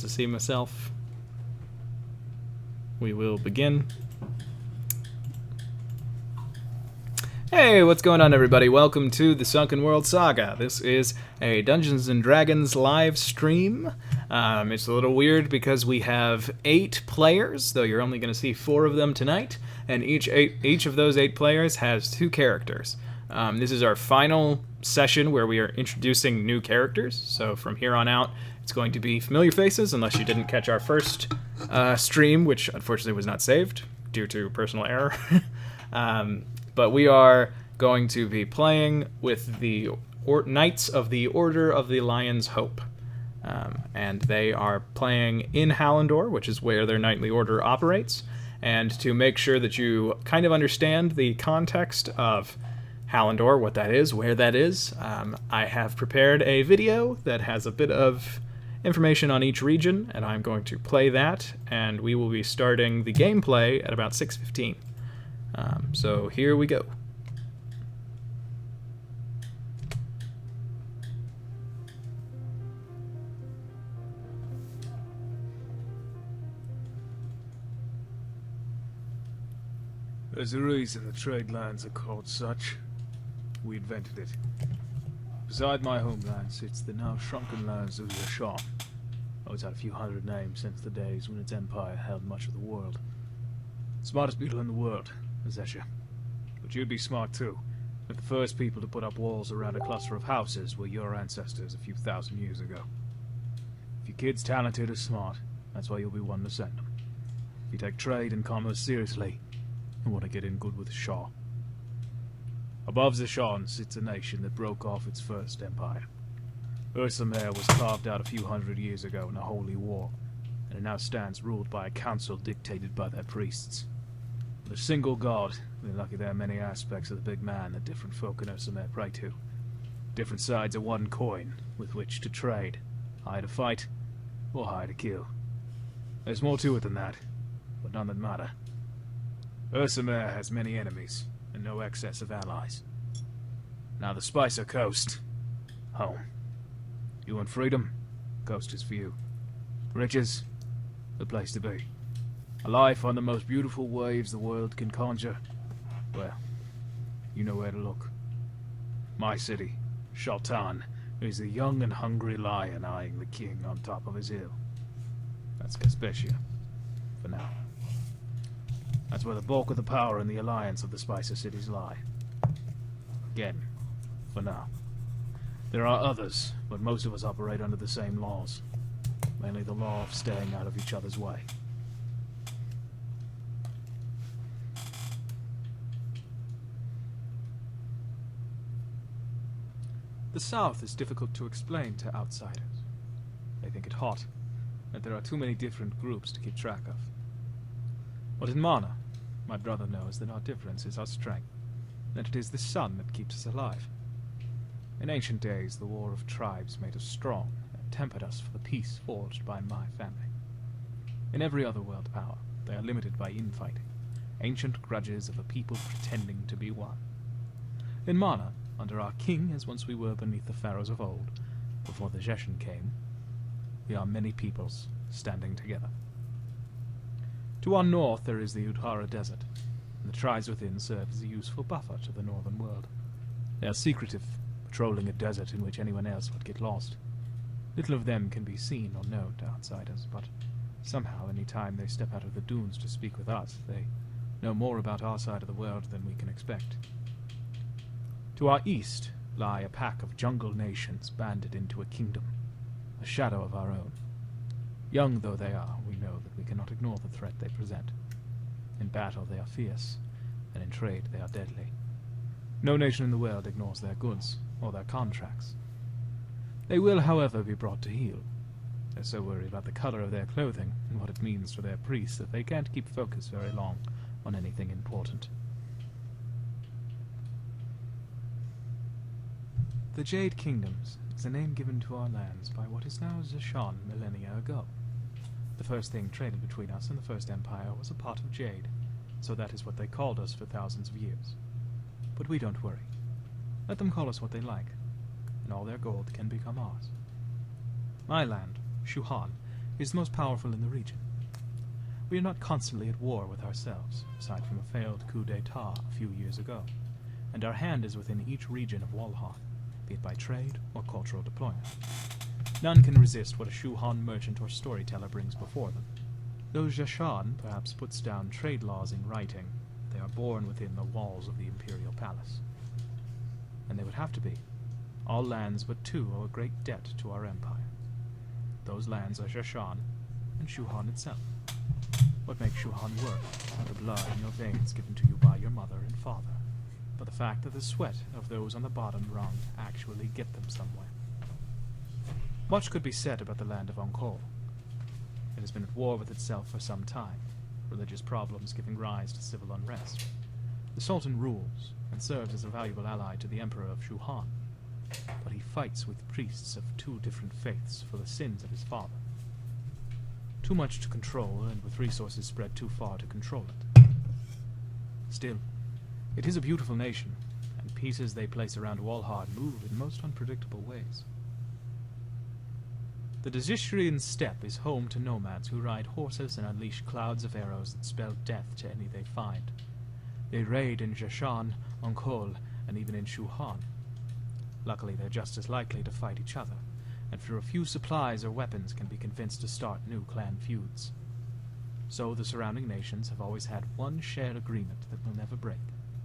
to see myself. We will begin. Hey, what's going on, everybody? Welcome to the Sunken World Saga. This is a Dungeons & Dragons live stream. It's a little weird because we have 8 players, though you're only going to see 4 of them tonight, and each of those 8 players has 2 characters. This is our final session where we are introducing new characters, so from here on out, it's going to be familiar faces, unless you didn't catch our first stream, which unfortunately was not saved due to personal error. But we are going to be playing with the Knights of the Order of the Lion's Hope. And they are playing in Hallandor, which is where their knightly order operates. And to make sure that you kind of understand the context of Hallandor, what that is, where that is, I have prepared a video that has a bit of information on each region, and I'm going to play that, and we will be starting the gameplay at about 6:15. So here we go. There's a reason the trade lands are called such. We invented it. Beside my homeland sits the now shrunken lands of Heron. Oh, it's had a few hundred names since the days when its empire held much of the world. Smartest people in the world, Azesha. But you'd be smart too, if the first people to put up walls around a cluster of houses were your ancestors a few thousand years ago. If your kid's talented or smart, that's why you'll be one to send them. If you take trade and commerce seriously, and want to get in good with Shaw. Above Zeshan sits a nation that broke off its first empire. Ursamer was carved out a few hundred years ago in a holy war, and it now stands ruled by a council dictated by their priests. With a single god, we're lucky there are many aspects of the big man that different folk in Ursamer pray to. Different sides of one coin with which to trade, high to fight, or high to kill. There's more to it than that, but none that matter. Ursamer has many enemies, and no excess of allies. Now the Spicer Coast, home. You want freedom? Coast is for you. Riches? The place to be. A life on the most beautiful waves the world can conjure? Well, you know where to look. My city, Shaltan, is the young and hungry lion eyeing the king on top of his hill. That's Caspecia, for now. That's where the bulk of the power and the alliance of the Spicer cities lie. Again, for now. There are others, but most of us operate under the same laws. Mainly the law of staying out of each other's way. The South is difficult to explain to outsiders. They think it hot, and there are too many different groups to keep track of. But in Mana, my brother knows that our difference is our strength, that it is the sun that keeps us alive. In ancient days, the war of tribes made us strong and tempered us for the peace forged by my family. In every other world power, they are limited by infighting, ancient grudges of a people pretending to be one. In Mana, under our king, as once we were beneath the pharaohs of old, before the Zeshan came, we are many peoples standing together. To our north there is the Udhara Desert, and the tribes within serve as a useful buffer to the northern world. They are secretive, patrolling a desert in which anyone else would get lost. Little of them can be seen or known to outsiders, but somehow any time they step out of the dunes to speak with us, they know more about our side of the world than we can expect. To our east lie a pack of jungle nations banded into a kingdom, a shadow of our own. Young though they are, we know that we cannot ignore the threat they present. In battle they are fierce, and in trade they are deadly. No nation in the world ignores their goods, or their contracts. They will, however, be brought to heel. They're so worried about the color of their clothing, and what it means for their priests, that they can't keep focus very long on anything important. The Jade Kingdoms is a name given to our lands by what is now Zeshan millennia ago. The first thing traded between us and the First Empire was a pot of jade, so that is what they called us for thousands of years. But we don't worry. Let them call us what they like, and all their gold can become ours. My land, Shuhan, is the most powerful in the region. We are not constantly at war with ourselves, aside from a failed coup d'etat a few years ago, and our hand is within each region of Walhall, be it by trade or cultural deployment. None can resist what a Shuhan merchant or storyteller brings before them. Though Jashan perhaps puts down trade laws in writing, they are born within the walls of the Imperial Palace. And they would have to be. All lands but two owe a great debt to our empire. Those lands are Jashan and Shuhan itself. What makes Shuhan work is not the blood in your veins given to you by your mother and father, but the fact that the sweat of those on the bottom rung actually get them somewhere. Much could be said about the land of Onkol. It has been at war with itself for some time, religious problems giving rise to civil unrest. The Sultan rules and serves as a valuable ally to the Emperor of Shuhan, but he fights with priests of two different faiths for the sins of his father. Too much to control, and with resources spread too far to control it. Still, it is a beautiful nation, and pieces they place around Walhard move in most unpredictable ways. The Dazishrian steppe is home to nomads who ride horses and unleash clouds of arrows that spell death to any they find. They raid in Jashan, Onkol, and even in Shuhan. Luckily, they're just as likely to fight each other, and for a few supplies or weapons can be convinced to start new clan feuds. So the surrounding nations have always had one shared agreement that will never break: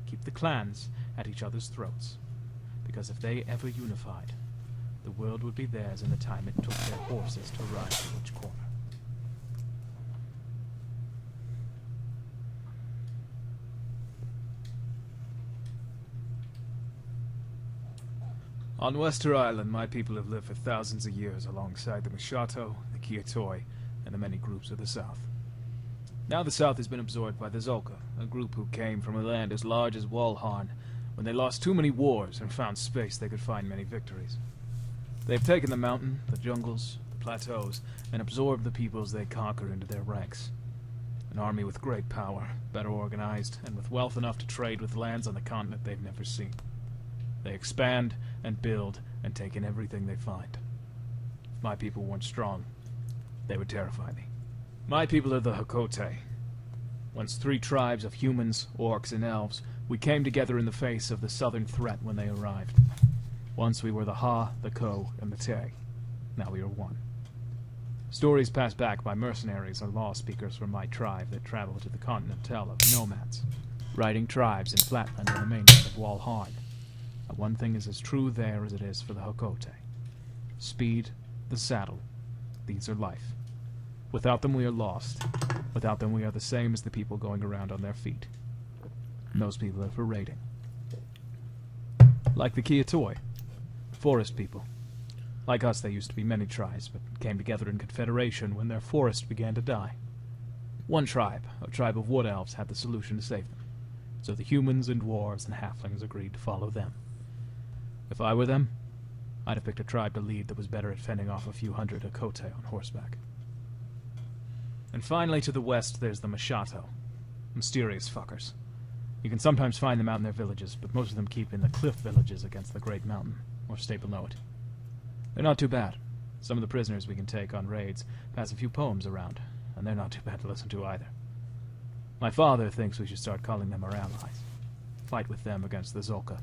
keep the clans at each other's throats. Because if they ever unified, the world would be theirs in the time it took their horses to ride to each corner. On Wester Island, my people have lived for thousands of years alongside the Mishato, the Kiatoi, and the many groups of the South. Now the South has been absorbed by the Zolka, a group who came from a land as large as Walharn when they lost too many wars and found space they could find many victories. They've taken the mountain, the jungles, the plateaus, and absorbed the peoples they conquer into their ranks. An army with great power, better organized, and with wealth enough to trade with lands on the continent they've never seen. They expand and build and take in everything they find. If my people weren't strong, they would terrify me. My people are the Hakote. Once three tribes of humans, orcs, and elves, we came together in the face of the southern threat when they arrived. Once we were the Ha, the Ko, and the Te. Now we are one. Stories passed back by mercenaries or law speakers from my tribe that travel to the continent tell of nomads, riding tribes in flatland on the mainland of Walhard. And one thing is as true there as it is for the Hakote. Speed, the saddle, these are life. Without them we are lost. Without them we are the same as the people going around on their feet. And those people are for raiding. Like the Kiatoi, forest people. Like us, they used to be many tribes, but came together in confederation when their forest began to die. One tribe, a tribe of wood elves, had the solution to save them. So the humans and dwarves and halflings agreed to follow them. If I were them, I'd have picked a tribe to lead that was better at fending off a few hundred Hakote on horseback. And finally, to the west, there's the Mishato. Mysterious fuckers. You can sometimes find them out in their villages, but most of them keep in the cliff villages against the Great Mountain, or stay below it. They're not too bad. Some of the prisoners we can take on raids pass a few poems around, and they're not too bad to listen to either. My father thinks we should start calling them our allies. Fight with them against the Zolka.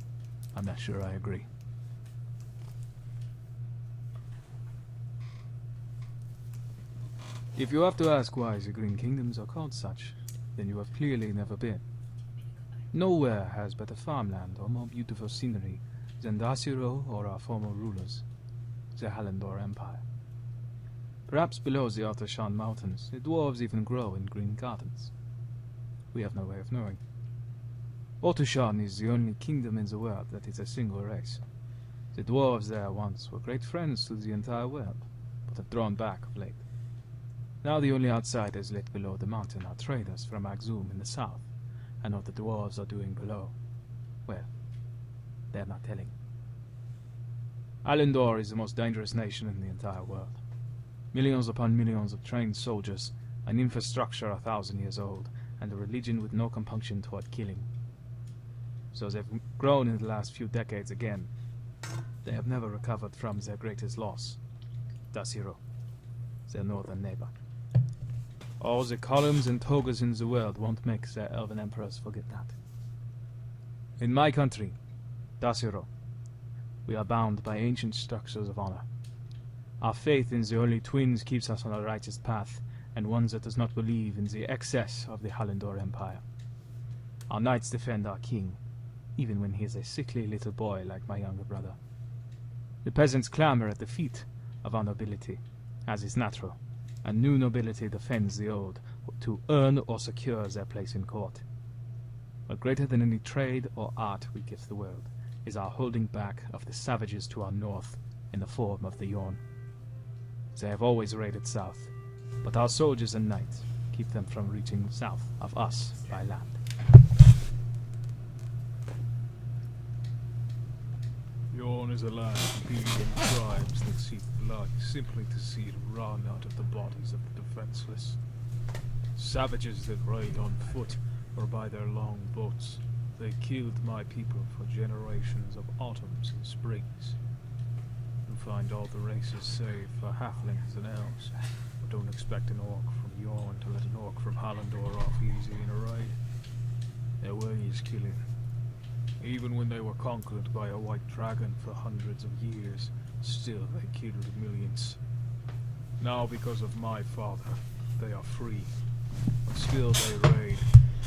I'm not sure I agree. If you have to ask why the Green Kingdoms are called such, then you have clearly never been. Nowhere has better farmland or more beautiful scenery than Dasiro or our former rulers, the Hallandor Empire. Perhaps below the Artashan Mountains, the dwarves even grow in green gardens. We have no way of knowing. Artashan is the only kingdom in the world that is a single race. The dwarves there once were great friends to the entire world, but have drawn back of late. Now the only outsiders lit below the mountain are traders from Axum in the south, and what the dwarves are doing below, well, they're not telling. Hallandor is the most dangerous nation in the entire world. Millions upon millions of trained soldiers, an infrastructure 1,000 years old, and a religion with no compunction toward killing. So they've grown in the last few decades again. They have never recovered from their greatest loss, Dasiro. their northern neighbor. All the columns and togas in the world won't make their elven emperors forget that. In my country, Dasiro, we are bound by ancient structures of honor. Our faith in the Holy Twins keeps us on a righteous path, and one that does not believe in the excess of the Hallandor Empire. Our knights defend our king, even when he is a sickly little boy like my younger brother. The peasants clamor at the feet of our nobility, as is natural, and new nobility defends the old to earn or secure their place in court. But greater than any trade or art we give the world is our holding back of the savages to our north in the form of the Yorn. They have always raided south, but our soldiers and knights keep them from reaching south of us by land. Yorn is a land of heathen tribes that seek blood simply to see it run out of the bodies of the defenseless. Savages that raid on foot or by their long boats. They killed my people for generations of autumns and springs. You find all the races save for halflings and elves, but don't expect an orc from Yorn to let an orc from Hallandor off easy in a raid. Their way is killing. Even when they were conquered by a white dragon for hundreds of years, still they killed millions. Now, because of my father, they are free, but still they raid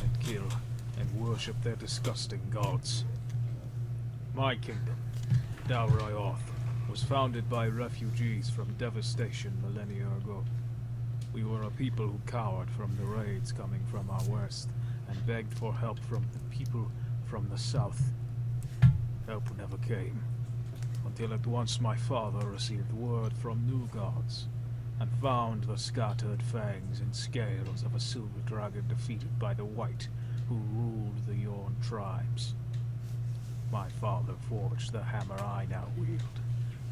and kill and worship their disgusting gods. My kingdom, Dalryoth, was founded by refugees from devastation millennia ago. We were a people who cowered from the raids coming from our west and begged for help from the people from the south. Help never came, until at once my father received word from new gods, and found the scattered fangs and scales of a silver dragon defeated by the white, who ruled the Yorn tribes. My father forged the hammer I now wield,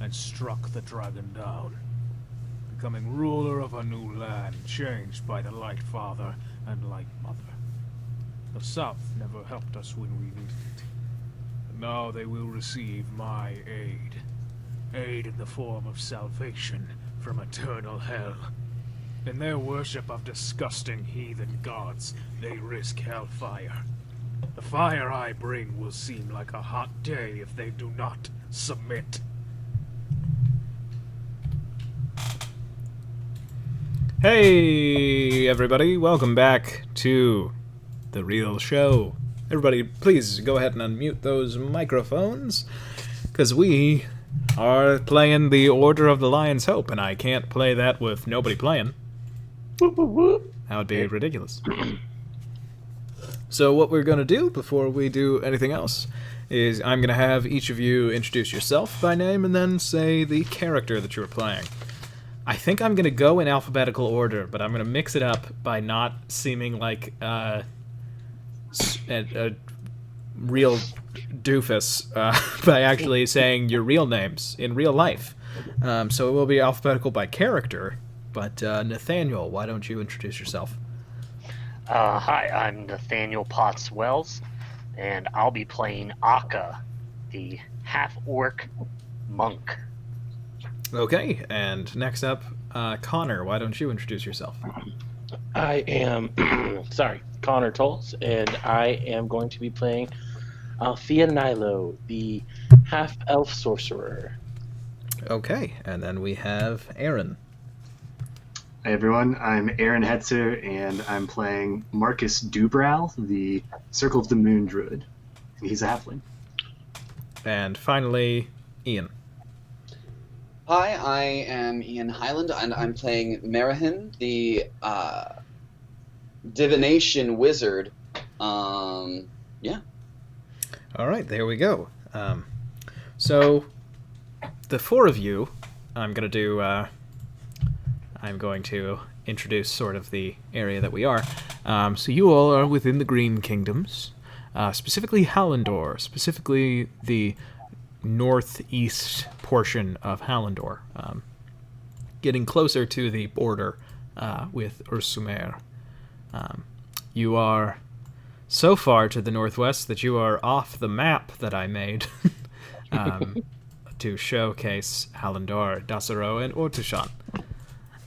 and struck the dragon down, becoming ruler of a new land changed by the Light Father and Light Mother. The South never helped us when we needed it. And now they will receive my aid. Aid in the form of salvation from eternal hell. In their worship of disgusting heathen gods, they risk hellfire. The fire I bring will seem like a hot day if they do not submit. Hey, everybody, welcome back to the real show. Everybody, please go ahead and unmute those microphones, because we are playing the Order of the Lion's Hope, and I can't play that with nobody playing. That would be ridiculous. So what we're going to do before we do anything else is I'm going to have each of you introduce yourself by name and then say the character that you're playing. I think I'm going to go in alphabetical order, but I'm going to mix it up by not seeming like a real doofus by actually saying your real names in real life. So it will be alphabetical by character, but Nathaniel, why don't you introduce yourself? Hi, I'm Nathaniel Potts Wells, and I'll be playing Akka, the half-orc monk. Okay, and next up, Connor, why don't you introduce yourself? I am, Connor Tolles, and I am going to be playing Althea Nilo, the half-elf sorcerer. Okay, and then we have Aaron. Hi everyone, I'm Aaron Hetzer, and I'm playing Marcus Dubrow, the Circle of the Moon druid. He's a halfling. And finally, Ian. Hi, I am Ian Highland, and I'm playing Marahin, the divination wizard. Yeah. All right, there we go. So, the four of you, I'm going to introduce sort of the area that we are. So you all are within the Green Kingdoms, specifically Hallandor, specifically the northeast portion of Hallandor, getting closer to the border with Ursumer. You are so far to the northwest that you are off the map that I made to showcase Hallandor, Dasaro, and Ortushan.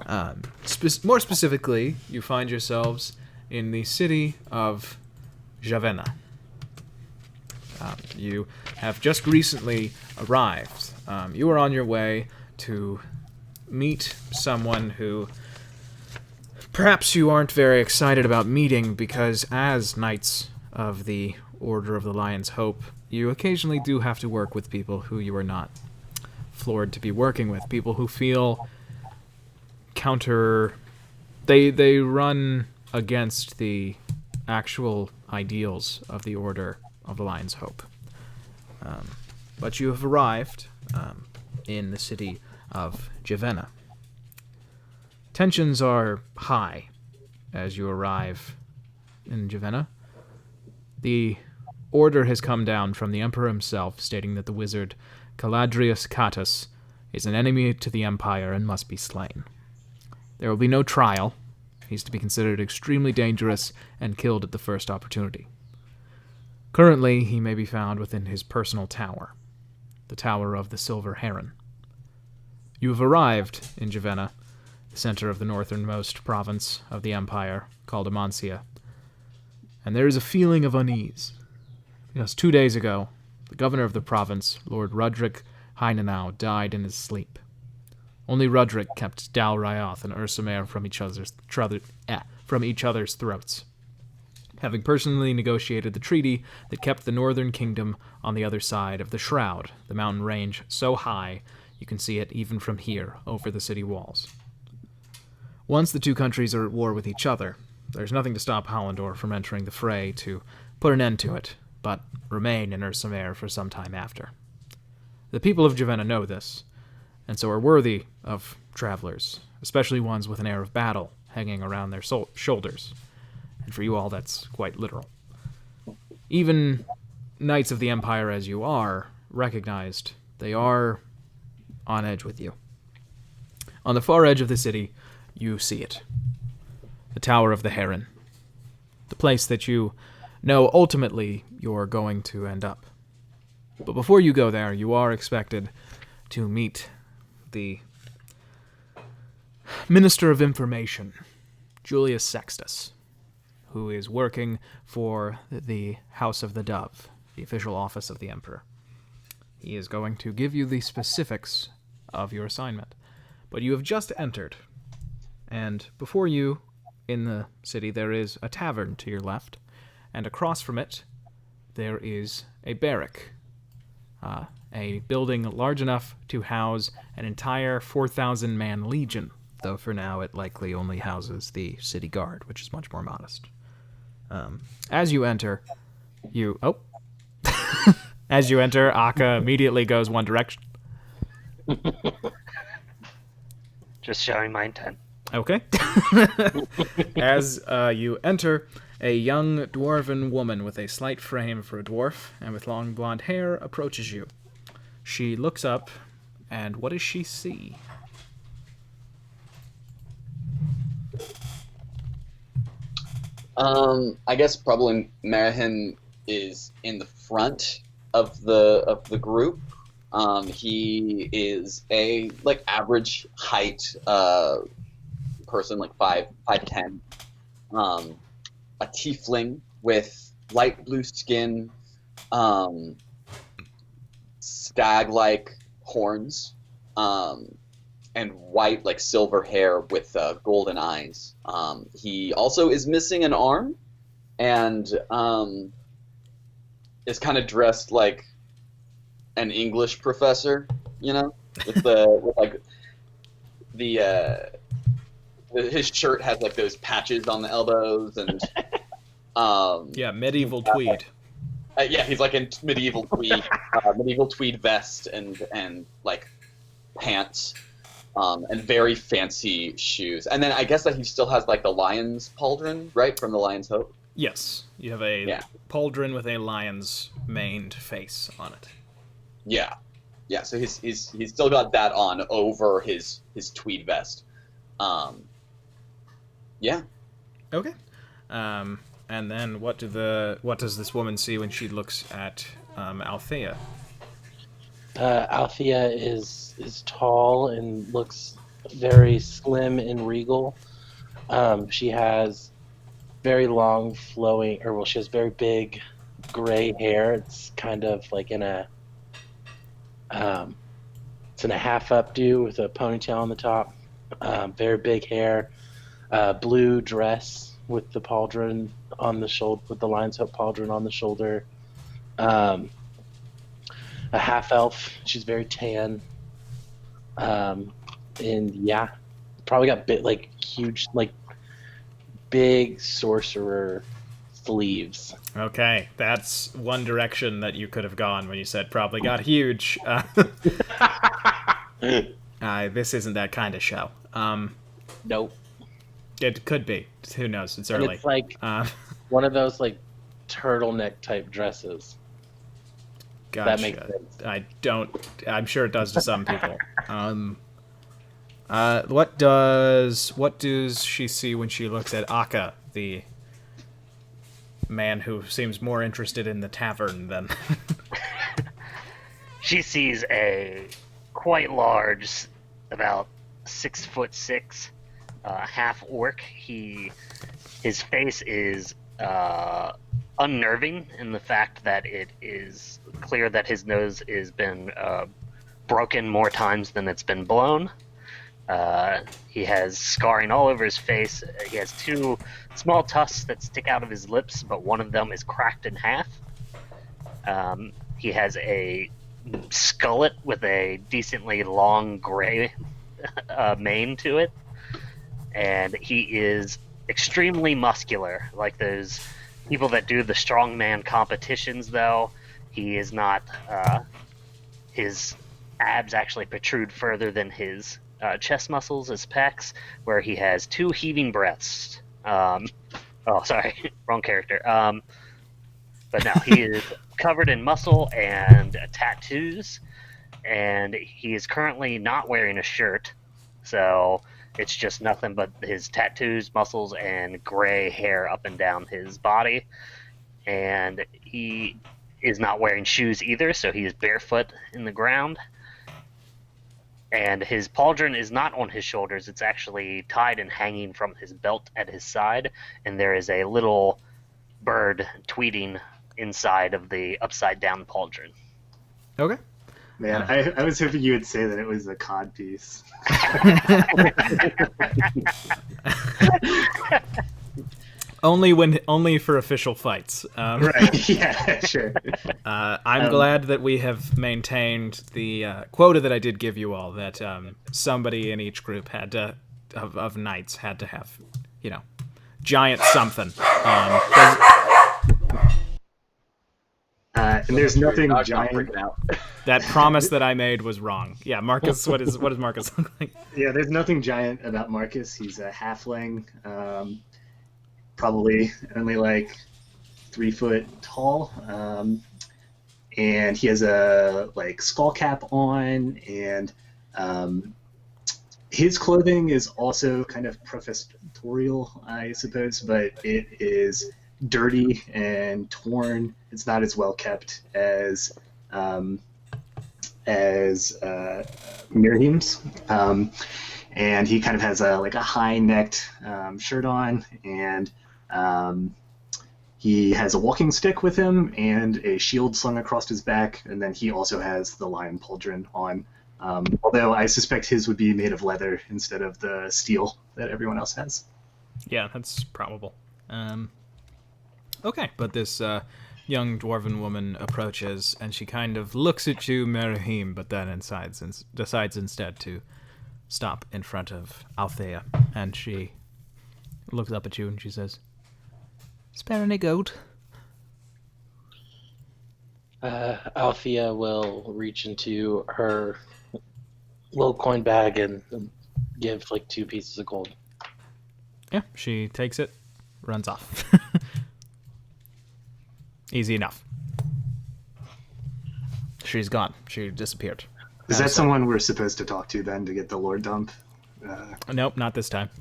More specifically, you find yourselves in the city of Javenna. You have just recently arrived. You are on your way to meet someone who perhaps you aren't very excited about meeting, because as Knights of the Order of the Lion's Hope, you occasionally do have to work with people who you are not floored to be working with. People who feel they run against the actual ideals of the Order of the Lion's Hope. But you have arrived in the city of Javenna. Tensions are high as you arrive in Javenna. The order has come down from the Emperor himself, stating that the wizard Caladrius Catus is an enemy to the Empire and must be slain. There will be no trial. He's to be considered extremely dangerous and killed at the first opportunity. Currently, he may be found within his personal tower, the Tower of the Silver Heron. You have arrived in Javenna, the center of the northernmost province of the Empire, called Amancia, and there is a feeling of unease. Just 2 days ago, the governor of the province, Lord Rudrick Heinenau, died in his sleep. Only Rudrick kept Dal Ryoth and Ursamer from each other's throats, having personally negotiated the treaty that kept the northern kingdom on the other side of the Shroud, the mountain range so high you can see it even from here over the city walls. Once the two countries are at war with each other, there's nothing to stop Hollendor from entering the fray to put an end to it, but remain in Ursamer for some time after. The people of Javenna know this, and so are worthy of travelers, especially ones with an air of battle hanging around their shoulders. And for you all, that's quite literal. Even Knights of the Empire as you are, recognized they are on edge with you. On the far edge of the city, you see it. The Tower of the Heron. The place that you know ultimately you're going to end up. But before you go there, you are expected to meet the Minister of Information, Julius Sextus, who is working for the House of the Dove, the official office of the Emperor. He is going to give you the specifics of your assignment. But you have just entered, and before you, in the city, there is a tavern to your left, and across from it, there is a barrack, a building large enough to house an entire 4,000-man legion, though for now it likely only houses the city guard, which is much more modest. As you enter, Akka immediately goes one direction. Just showing my intent. Okay. As you enter, a young dwarven woman with a slight frame for a dwarf and with long blonde hair approaches you. She looks up, and what does she see? I guess probably Marahin is in the front of the group. He is a average height person, 5'10", a tiefling with light blue skin, stag-like horns, and white silver hair with golden eyes. He also is missing an arm, and is kind of dressed like an English professor, with his shirt has those patches on the elbows and medieval tweed. He's in medieval tweed vest and pants, and very fancy shoes. And then I guess that he still has the lion's pauldron, right, from the Lion's Hope. Yes, you have a pauldron with a lion's maned face on it. Yeah. So he's still got that on over his tweed vest. Yeah. Okay. And then what does this woman see when she looks at Althea? Althea is tall and looks very slim and regal. She has very long flowing, or well, she has very big gray hair. It's kind of like um, it's in a half updo with a ponytail on the top. Very big hair, blue dress with the pauldron on the shoulder, with the lion's hope pauldron on the shoulder. Um, a half elf. She's very tan. And yeah, probably got like huge, like big sorcerer sleeves. Okay, that's one direction that you could have gone when you said probably got huge. This isn't that kind of show. Nope. It could be. Who knows? It's And early. it's like Uh, one of those like turtleneck type dresses. gotcha. That makes sense. I don't. I'm sure it does to some people. What does she see when she looks at Akka, the man who seems more interested in the tavern than? She sees a quite large, about 6'6", half orc. His face is unnerving in the fact that it is clear that his nose has been broken more times than it's been blown. He has scarring all over his face. He has two small tusks that stick out of his lips, but one of them is cracked in half. He has a skullet with a decently long gray mane to it, and he is extremely muscular, like those people that do the strongman competitions. Though he is not. His abs actually protrude further than his chest muscles, his pecs, where he has two heaving breaths. Oh, sorry, wrong character. But no, he is covered in muscle and tattoos, and he is currently not wearing a shirt, so it's just nothing but his tattoos, muscles, and gray hair up and down his body. And he is not wearing shoes either, so he is barefoot in the ground. And his pauldron is not on his shoulders, it's actually tied and hanging from his belt at his side, and there is a little bird tweeting inside of the upside down pauldron. Okay. Man, I was hoping you would say that it was a cod piece. Only for official fights. Right. Yeah, sure. I'm glad that we have maintained the quota that I did give you all. That somebody in each group had to of knights had to have, giant something. And there's nothing Dog's not giant. freaking out. That promise that I made was wrong. Yeah, Marcus. What does Marcus look like? Yeah, there's nothing giant about Marcus. He's a halfling, probably only like 3 foot tall, and he has a skull cap on, and his clothing is also kind of professorial, I suppose, but it is dirty and torn. It's not as well kept as Miriam's, and he kind of has a high-necked shirt on, and he has a walking stick with him and a shield slung across his back, and then he also has the lion pauldron on. Although I suspect his would be made of leather instead of the steel that everyone else has. Yeah, that's probable. Okay, but this young dwarven woman approaches, and she kind of looks at you, Merahim, but then decides instead to stop in front of Althea, and she looks up at you and she says, "Spare any gold?" Althea will reach into her little coin bag and give 2 pieces of gold. Yeah, she takes it, runs off. Easy enough. She's gone. She disappeared. Is that someone we're supposed to talk to then to get the lore dump? Nope, not this time.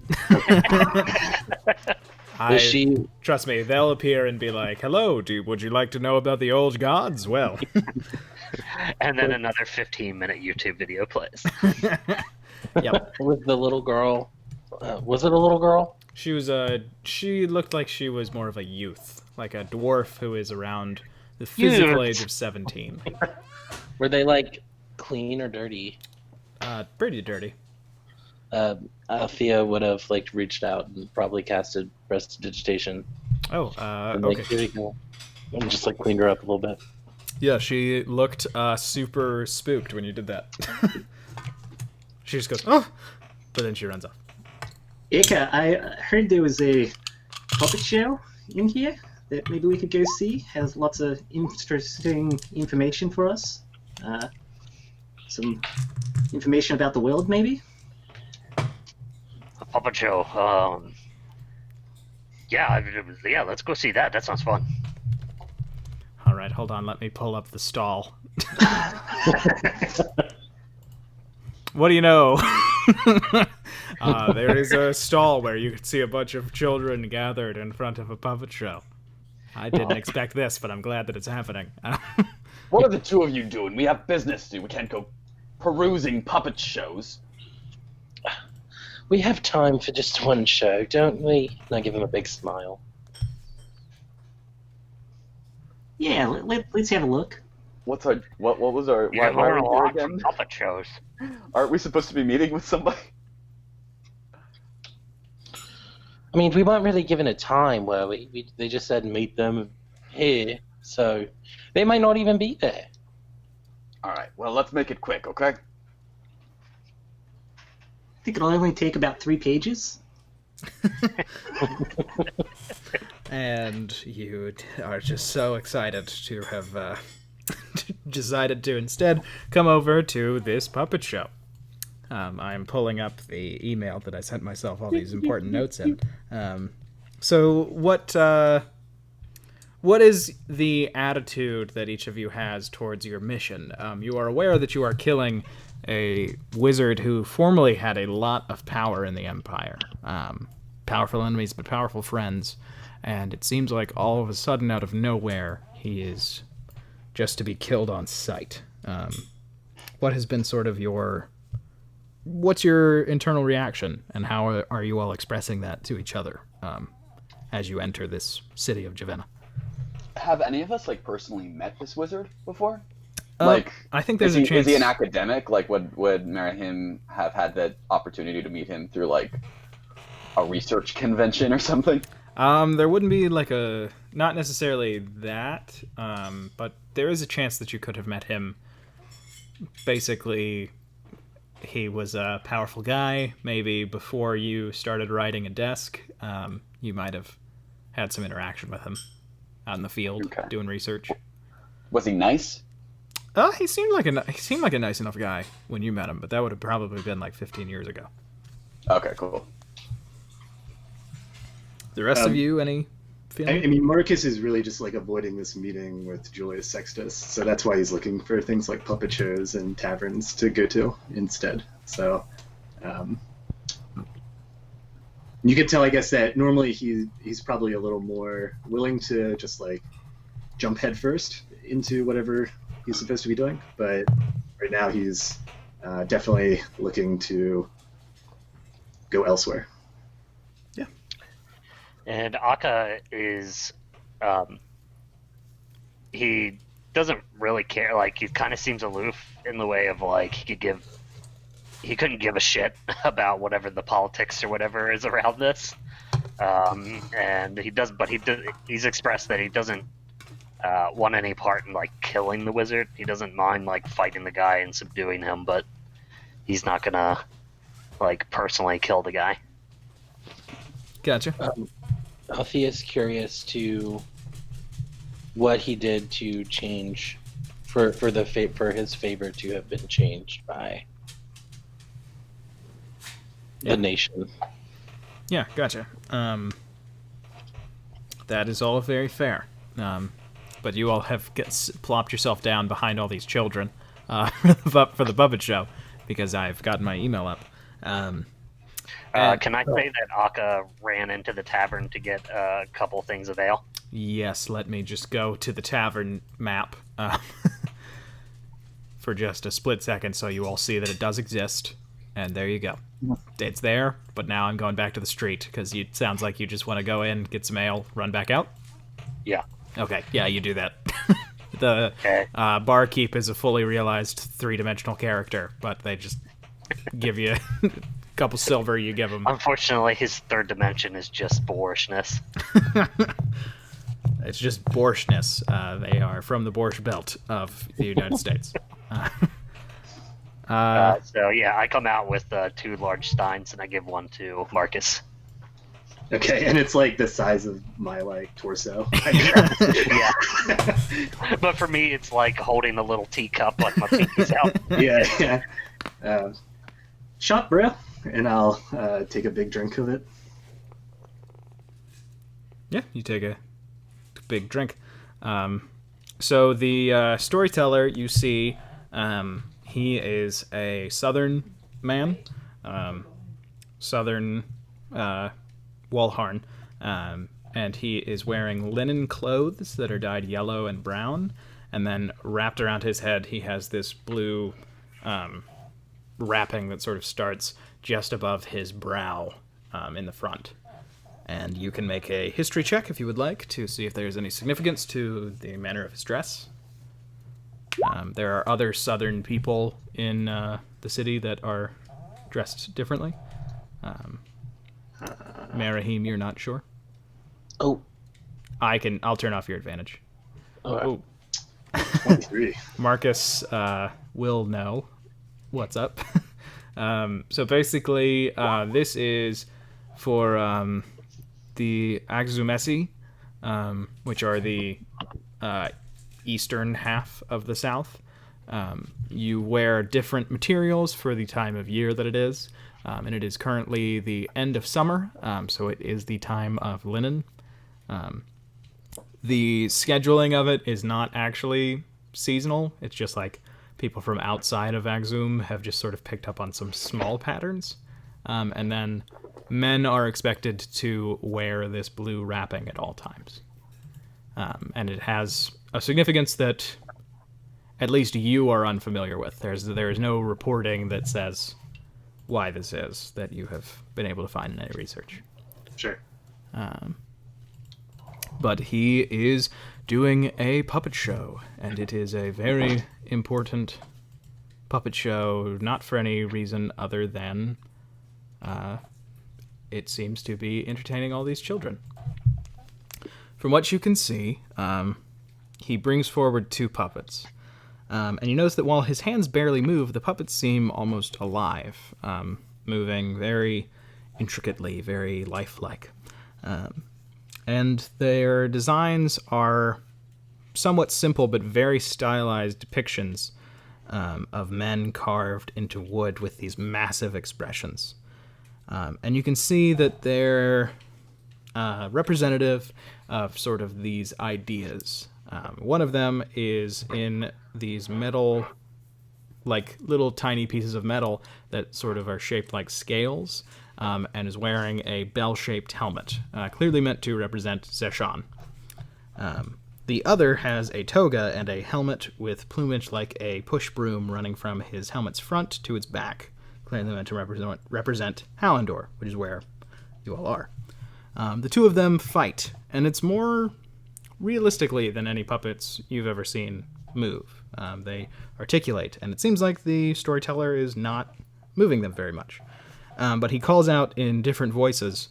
Is she? Trust me, they'll appear and be like, "Hello, would you like to know about the old gods?" Well, And then another 15-minute YouTube video plays. Yep. With the little girl. Was it a little girl? She was she looked like she was more of a youth, like a dwarf who is around the physical age of 17. Were they like clean or dirty? Pretty dirty. Althea would have like reached out and probably casted prestidigitation. Oh, And, like, here okay. you go. And just like cleaned her up a little bit. Yeah, she looked super spooked when you did that. She just goes, oh, but then she runs off. Ika, I heard there was a puppet show in here that maybe we could go see. Has lots of interesting information for us. Some information about the world, maybe? A puppet show. Yeah, let's go see that. That sounds fun. All right, hold on. Let me pull up the stall. What do you know? There is a stall where you can see a bunch of children gathered in front of a puppet show. I didn't expect this, but I'm glad that it's happening. What are the two of you doing? We have business to do. We can't go perusing puppet shows. We have time for just one show, don't we? And I give him a big smile. Yeah, let's have a look. What was our Yeah, why are learn a we here lot from again? puppet shows. Aren't we supposed to be meeting with somebody? I mean, we weren't really given a time where they just said meet them here, so they might not even be there. All right. Well, let's make it quick, okay? I think it'll only take about 3 pages. And you are just so excited to have decided to instead come over to this puppet show. I'm pulling up the email that I sent myself all these important notes in. So what is the attitude that each of you has towards your mission? You are aware that you are killing a wizard who formerly had a lot of power in the Empire. Powerful enemies, but powerful friends. And it seems like all of a sudden, out of nowhere, he is just to be killed on sight. What has been sort of what's your internal reaction, and how are you all expressing that to each other as you enter this city of Javenna? Have any of us personally met this wizard before? I think there's a chance. Is he an academic? Would Marahim have had the opportunity to meet him through a research convention or something? There wouldn't be not necessarily that, but there is a chance that you could have met him. Basically, he was a powerful guy. Maybe before you started riding a desk, you might have had some interaction with him out in the field doing research. Was he nice? He seemed like a nice enough guy when you met him, but that would have probably been 15 years ago. Okay, cool. The rest of you, any feeling? I mean, Marcus is really just avoiding this meeting with Julius Sextus, so that's why he's looking for things like puppet shows and taverns to go to instead. So, you can tell, I guess, that normally he's probably a little more willing to just jump headfirst into whatever he's supposed to be doing, but right now he's definitely looking to go elsewhere. And Akka is, he doesn't really care. He kind of seems aloof in the way of he couldn't give a shit about whatever the politics or whatever is around this. And he's expressed that he doesn't want any part in killing the wizard. He doesn't mind fighting the guy and subduing him, but he's not gonna personally kill the guy. Gotcha. Althea's curious to what he did to change for his favor to have been changed by the nation. Yeah, gotcha. That is all very fair. But you all have plopped yourself down behind all these children for the puppet show because I've gotten my email up. Can I say that Akka ran into the tavern to get a couple things of ale? Yes, let me just go to the tavern map for just a split second so you all see that it does exist. And there you go. It's there, but now I'm going back to the street because it sounds like you just want to go in, get some ale, run back out. Yeah. Okay, yeah, you do that. The Okay. barkeep is a fully realized three-dimensional character, but they just give you a couple silver, you give them. Unfortunately, his third dimension is just boorishness. It's just borschtness. They are from the Borscht Belt of the United States. So yeah, I come out with 2 large steins, and I give one to Marcus. Okay, and it's like the size of my like torso. Yeah. But for me, it's like holding a little teacup, like my pinky's out. Yeah. Shot, bro, and I'll take a big drink of it. Yeah, you take a big drink. So the storyteller, you see, he is a southern man, southern Walharn, and he is wearing linen clothes that are dyed yellow and brown, and then wrapped around his head he has this blue wrapping that sort of starts just above his brow in the front. And you can make a history check if you would like to see if there's any significance to the manner of his dress. There are other southern people in the city that are dressed differently. Marahim, you're not sure? Oh. I'll turn off your advantage. Oh. 23. Marcus will know what's up. So basically, this is for the Axumesi, which are the eastern half of the South. You wear different materials for the time of year that it is, and it is currently the end of summer, so it is the time of linen. The scheduling of it is not actually seasonal. It's just like people from outside of Axum have just sort of picked up on some small patterns. And then men are expected to wear this blue wrapping at all times. And it has a significance that at least you are unfamiliar with. There is no reporting that says why this is that you have been able to find in any research. Sure. But he is doing a puppet show, and it is a very important puppet show, not for any reason other than it seems to be entertaining all these children. From what you can see, he brings forward 2 puppets. And you notice that while his hands barely move, the puppets seem almost alive, moving very intricately, very lifelike. And their designs are somewhat simple but very stylized depictions of men carved into wood with these massive expressions. And you can see that they're representative of sort of these ideas. One of them is in these metal, like little tiny pieces of metal that sort of are shaped like scales, and is wearing a bell-shaped helmet, clearly meant to represent Zeshan. The other has a toga and a helmet with plumage like a push broom running from his helmet's front to its back, clearly meant to represent Hallandor, which is where you all are. The 2 of them fight, and it's more realistically than any puppets you've ever seen move. They articulate, and it seems like the storyteller is not moving them very much. But he calls out in different voices,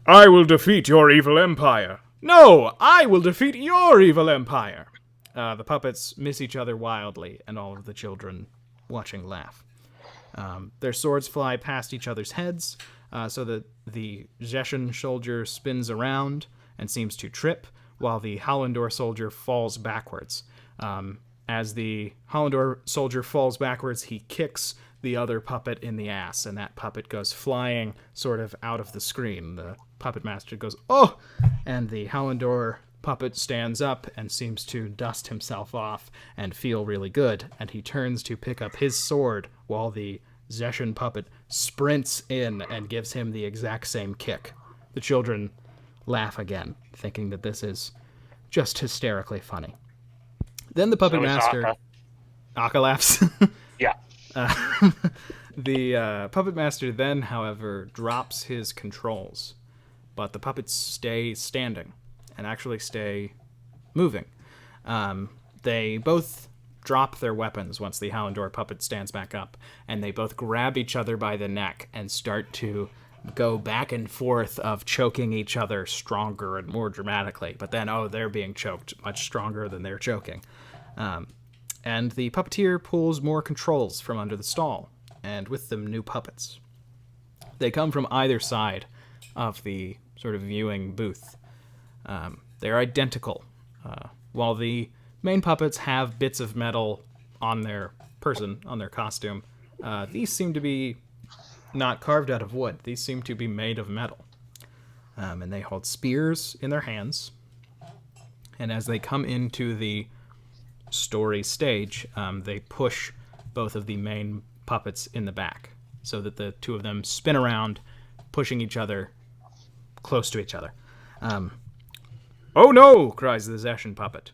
"I will defeat your evil empire! No, I will defeat your evil empire!" The puppets miss each other wildly, and all of the children watching laugh. Their swords fly past each other's heads, so that the Zeshan soldier spins around and seems to trip, while the Hallandor soldier falls backwards. As the Hallandor soldier falls backwards, he kicks the other puppet in the ass, and that puppet goes flying sort of out of the screen. The puppet master goes, "Oh!" and the Hallandor puppet stands up and seems to dust himself off and feel really good, and he turns to pick up his sword while the Zeshan puppet sprints in and gives him the exact same kick. The children laugh again, thinking that this is just hysterically funny. Then the puppet So is master... Akka. Akka laughs. Yeah. The puppet master then, however, drops his controls, but the puppets stay standing and actually stay moving. They both drop their weapons once the Hallandor puppet stands back up, and they both grab each other by the neck and start to go back and forth of choking each other stronger and more dramatically. But then, they're being choked much stronger than they're choking. And the puppeteer pulls more controls from under the stall, and with them new puppets. They come from either side of the sort of viewing booth. They're identical. While the main puppets have bits of metal on their person, on their costume, these seem to be not carved out of wood. These seem to be made of metal. And they hold spears in their hands. And as they come into the story stage, they push both of the main puppets in the back so that the two of them spin around, pushing each other close to each other. "Oh no!" cries the Zeshan puppet.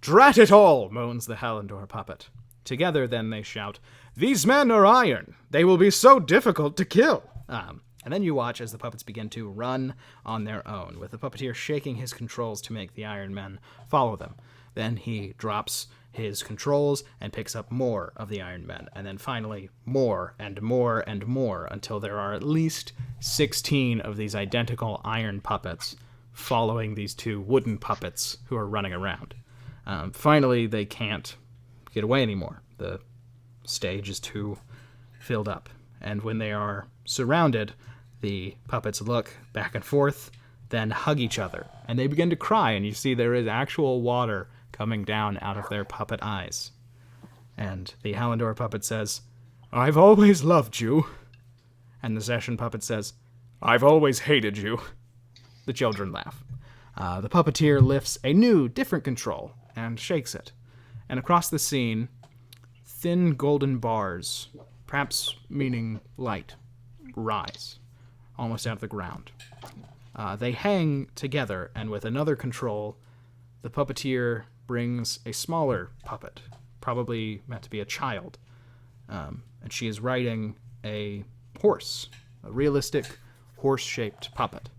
"Drat it all!" moans the Hallandor puppet. Together, then, they shout, "These men are iron! They will be so difficult to kill!" And then you watch as the puppets begin to run on their own, with the puppeteer shaking his controls to make the Iron Men follow them. Then he drops his controls and picks up more of the Iron Men, and then finally more and more and more, until there are at least 16 of these identical iron puppets following these two wooden puppets who are running around. Finally, they can't get away anymore. The stage is too filled up. And when they are surrounded, the puppets look back and forth, then hug each other. And they begin to cry, and you see there is actual water coming down out of their puppet eyes. And the Hallandor puppet says, "I've always loved you." And the Zeshan puppet says, "I've always hated you." The children laugh. The puppeteer lifts a new, different control and shakes it. And across the scene, thin golden bars, perhaps meaning light, rise, almost out of the ground. They hang together, and with another control, the puppeteer brings a smaller puppet, probably meant to be a child, and she is riding a horse, a realistic horse-shaped puppet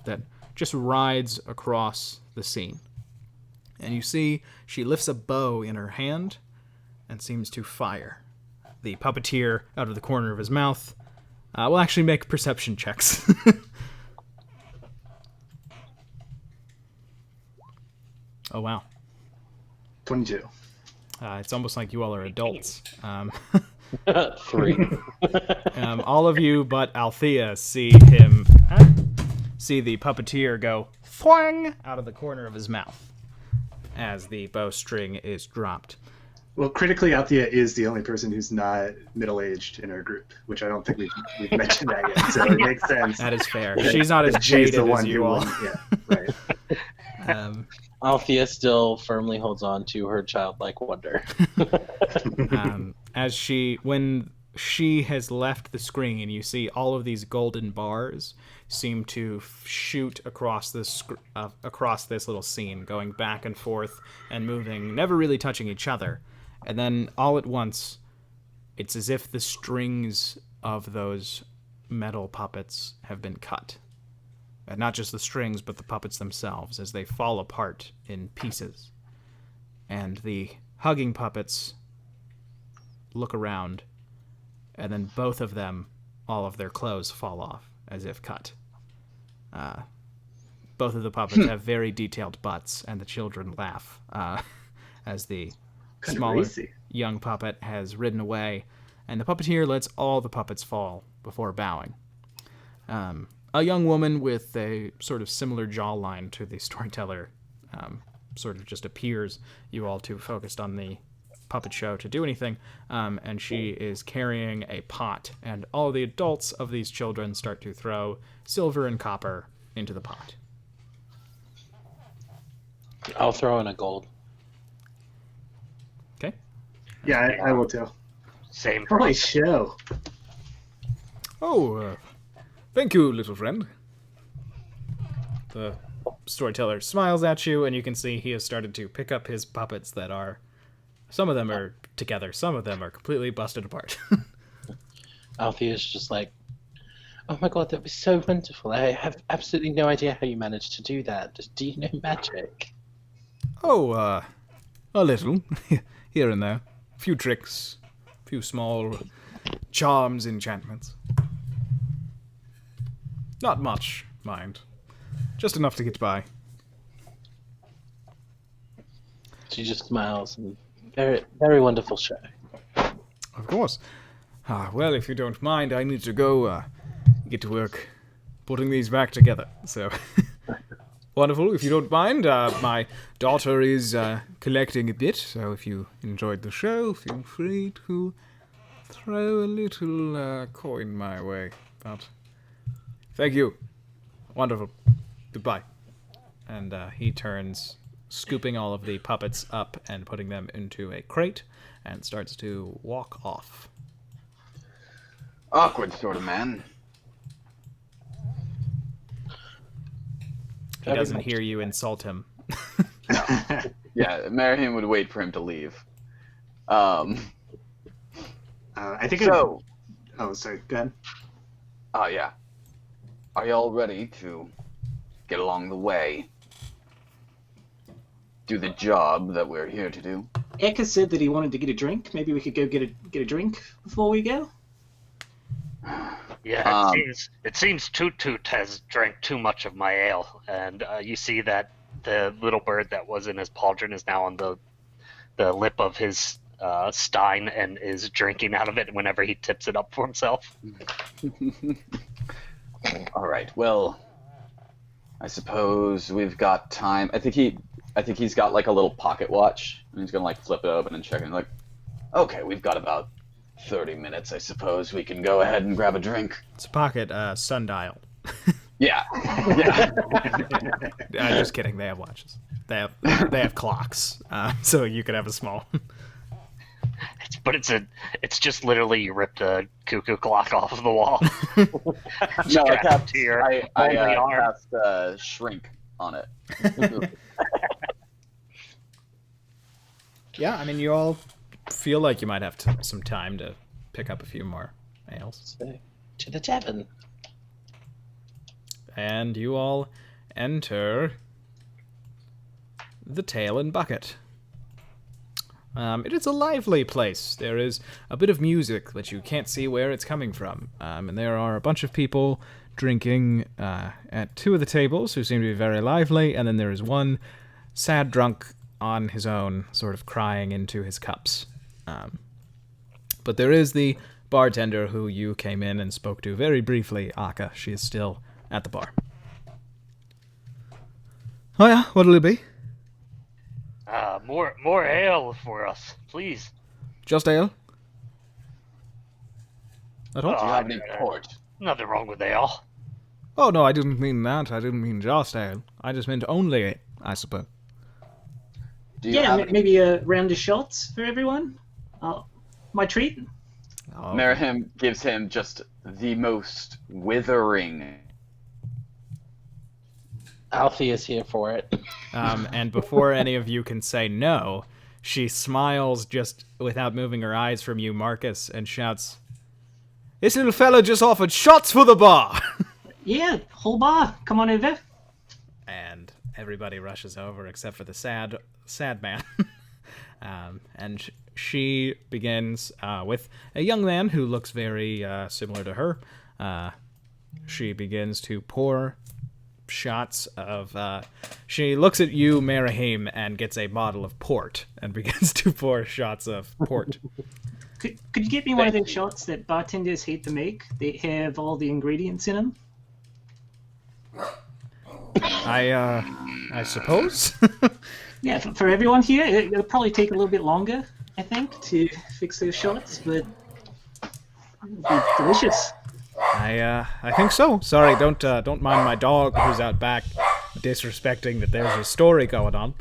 that just rides across the scene. And you see she lifts a bow in her hand and seems to fire. The puppeteer, out of the corner of his mouth, will actually make perception checks. Oh, wow. 22. It's almost like you all are adults. 3. All of you but Althea see the puppeteer go thwang out of the corner of his mouth as the bowstring is dropped. Well, critically, Althea is the only person who's not middle-aged in our group, which I don't think we've mentioned that yet, so it makes sense. That is fair. She's not as jaded as you all. Yeah, right. Althea still firmly holds on to her childlike wonder. When she has left the screen, you see all of these golden bars seem to shoot across this little scene, going back and forth and moving, never really touching each other. And then all at once, it's as if the strings of those metal puppets have been cut. And not just the strings, but the puppets themselves, as they fall apart in pieces. And the hugging puppets look around, and then both of them, all of their clothes fall off, as if cut. Both of the puppets have very detailed butts, and the children laugh as the smaller young puppet has ridden away, and the puppeteer lets all the puppets fall before bowing. A young woman with a sort of similar jawline to the storyteller sort of just appears. You all too focused on the puppet show to do anything, and she is carrying a pot, and all the adults of these children start to throw silver and copper into the pot. I'll throw in a gold. Okay. Yeah, I will too. Same. Holy show. Oh, thank you, little friend. The storyteller smiles at you, and you can see he has started to pick up his puppets that are... Some of them are together, some of them are completely busted apart. Althea's just like, oh my god, that was so wonderful. I have absolutely no idea how you managed to do that. Do you know magic? Oh, a little. Here and there. A few tricks. A few small charms, enchantments. Not much, mind. Just enough to get by. She just smiles and very, very wonderful show. Of course. Well, if you don't mind, I need to go get to work putting these back together. So, wonderful. If you don't mind, my daughter is collecting a bit. So if you enjoyed the show, feel free to throw a little coin my way. But thank you. Wonderful. Goodbye. And he turns, scooping all of the puppets up and putting them into a crate, and starts to walk off. Awkward sort of man. He doesn't hear you insult him. Yeah, Merihim would wait for him to leave. I think So, Oh, sorry. Go ahead. oh yeah. Are y'all ready to get along the way? Do the job that we're here to do? Eka said that he wanted to get a drink. Maybe we could go get a drink before we go. Yeah, it seems Toot Toot has drank too much of my ale, and you see that the little bird that was in his pauldron is now on the lip of his stein and is drinking out of it whenever he tips it up for himself. All right. Well, I suppose we've got time. I think he's got like a little pocket watch, and he's gonna like flip it open and check it. And like, okay, we've got about 30 minutes. I suppose we can go ahead and grab a drink. It's a pocket sundial. Yeah. Yeah. Just kidding. They have watches. They have clocks. So you could have a small. It's just literally you ripped a cuckoo clock off of the wall. No, I Strapped to your only arm. cast shrink on it. Yeah, I mean, you all feel like you might have some time to pick up a few more ales. So, to the tavern. And you all enter the Tail and Bucket. It is a lively place. There is a bit of music, but you can't see where it's coming from. And there are a bunch of people drinking at two of the tables who seem to be very lively, and then there is one sad drunk on his own, sort of crying into his cups. But there is the bartender who you came in and spoke to very briefly, Aka. She is still at the bar. Oh yeah, what'll it be? More ale for us, please. Just ale? At all? Do you have any port? Nothing wrong with ale. Oh no, I didn't mean that. I didn't mean just ale. I just meant only ale, I suppose. Do you have any... maybe a round of shots for everyone. My treat. Oh. Merihim gives him just the most withering. Althea is here for it. And before any of you can say no, she smiles just without moving her eyes from you, Marcus, and shouts, "This little fella just offered shots for the bar!" Yeah, whole bar. Come on over. And everybody rushes over except for the sad man. And she begins with a young man who looks very similar to her. She begins to pour shots of... she looks at you, Merihim, and gets a bottle of port and begins to pour shots of port. Could you get me one of those shots that bartenders hate to make? They have all the ingredients in them. I suppose. Yeah, for everyone here, it'll probably take a little bit longer, I think, to fix those shots, but it'll be delicious. I think so. Sorry, don't mind my dog who's out back disrespecting that there's a story going on.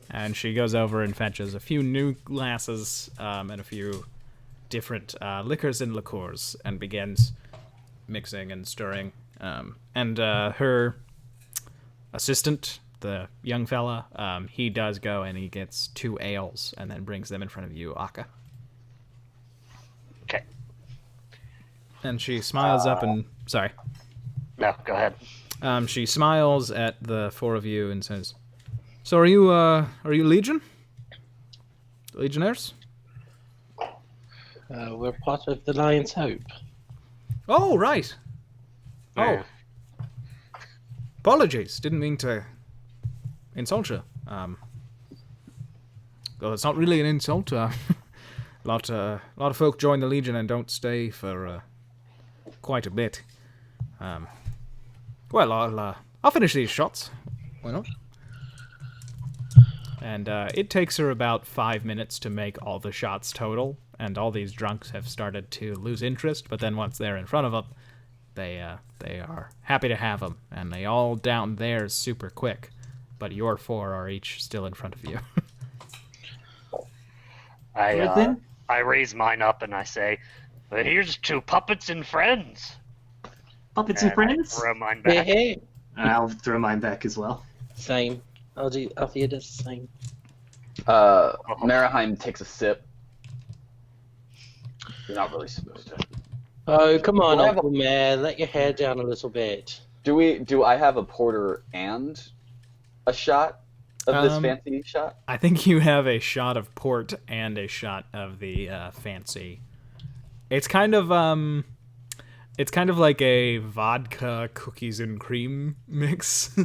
And she goes over and fetches a few new glasses and a few different liquors and liqueurs and begins mixing and stirring. And her assistant, the young fella, he does go and he gets 2 ales and then brings them in front of you, Aka. Okay. And she smiles up and... Sorry. No, go ahead. She smiles at the four of you and says, "So are you Legion? Legionnaires?" We're part of the Lion's Hope. Oh, right. Yeah. Oh. Apologies. Didn't mean to insult you. Well, it's not really an insult. A lot of folk join the Legion and don't stay for quite a bit. Well, I'll finish these shots. Why not? And it takes her about 5 minutes to make all the shots total, and all these drunks have started to lose interest. But then once they're in front of them, they are happy to have them, and they all down theirs super quick. But your four are each still in front of you. I raise mine up and I say, "Well, here's 2 puppets and friends." Puppets and friends? Throw mine back. Hey. And I'll throw mine back as well. Same. Althea does the same. Maraheim takes a sip. You're not really supposed to. Oh, come on, Do I have Uncle Mayor. Let your hair down a little bit. Do I have a porter and a shot of this fancy shot? I think you have a shot of port and a shot of the fancy. It's kind of like a vodka cookies and cream mix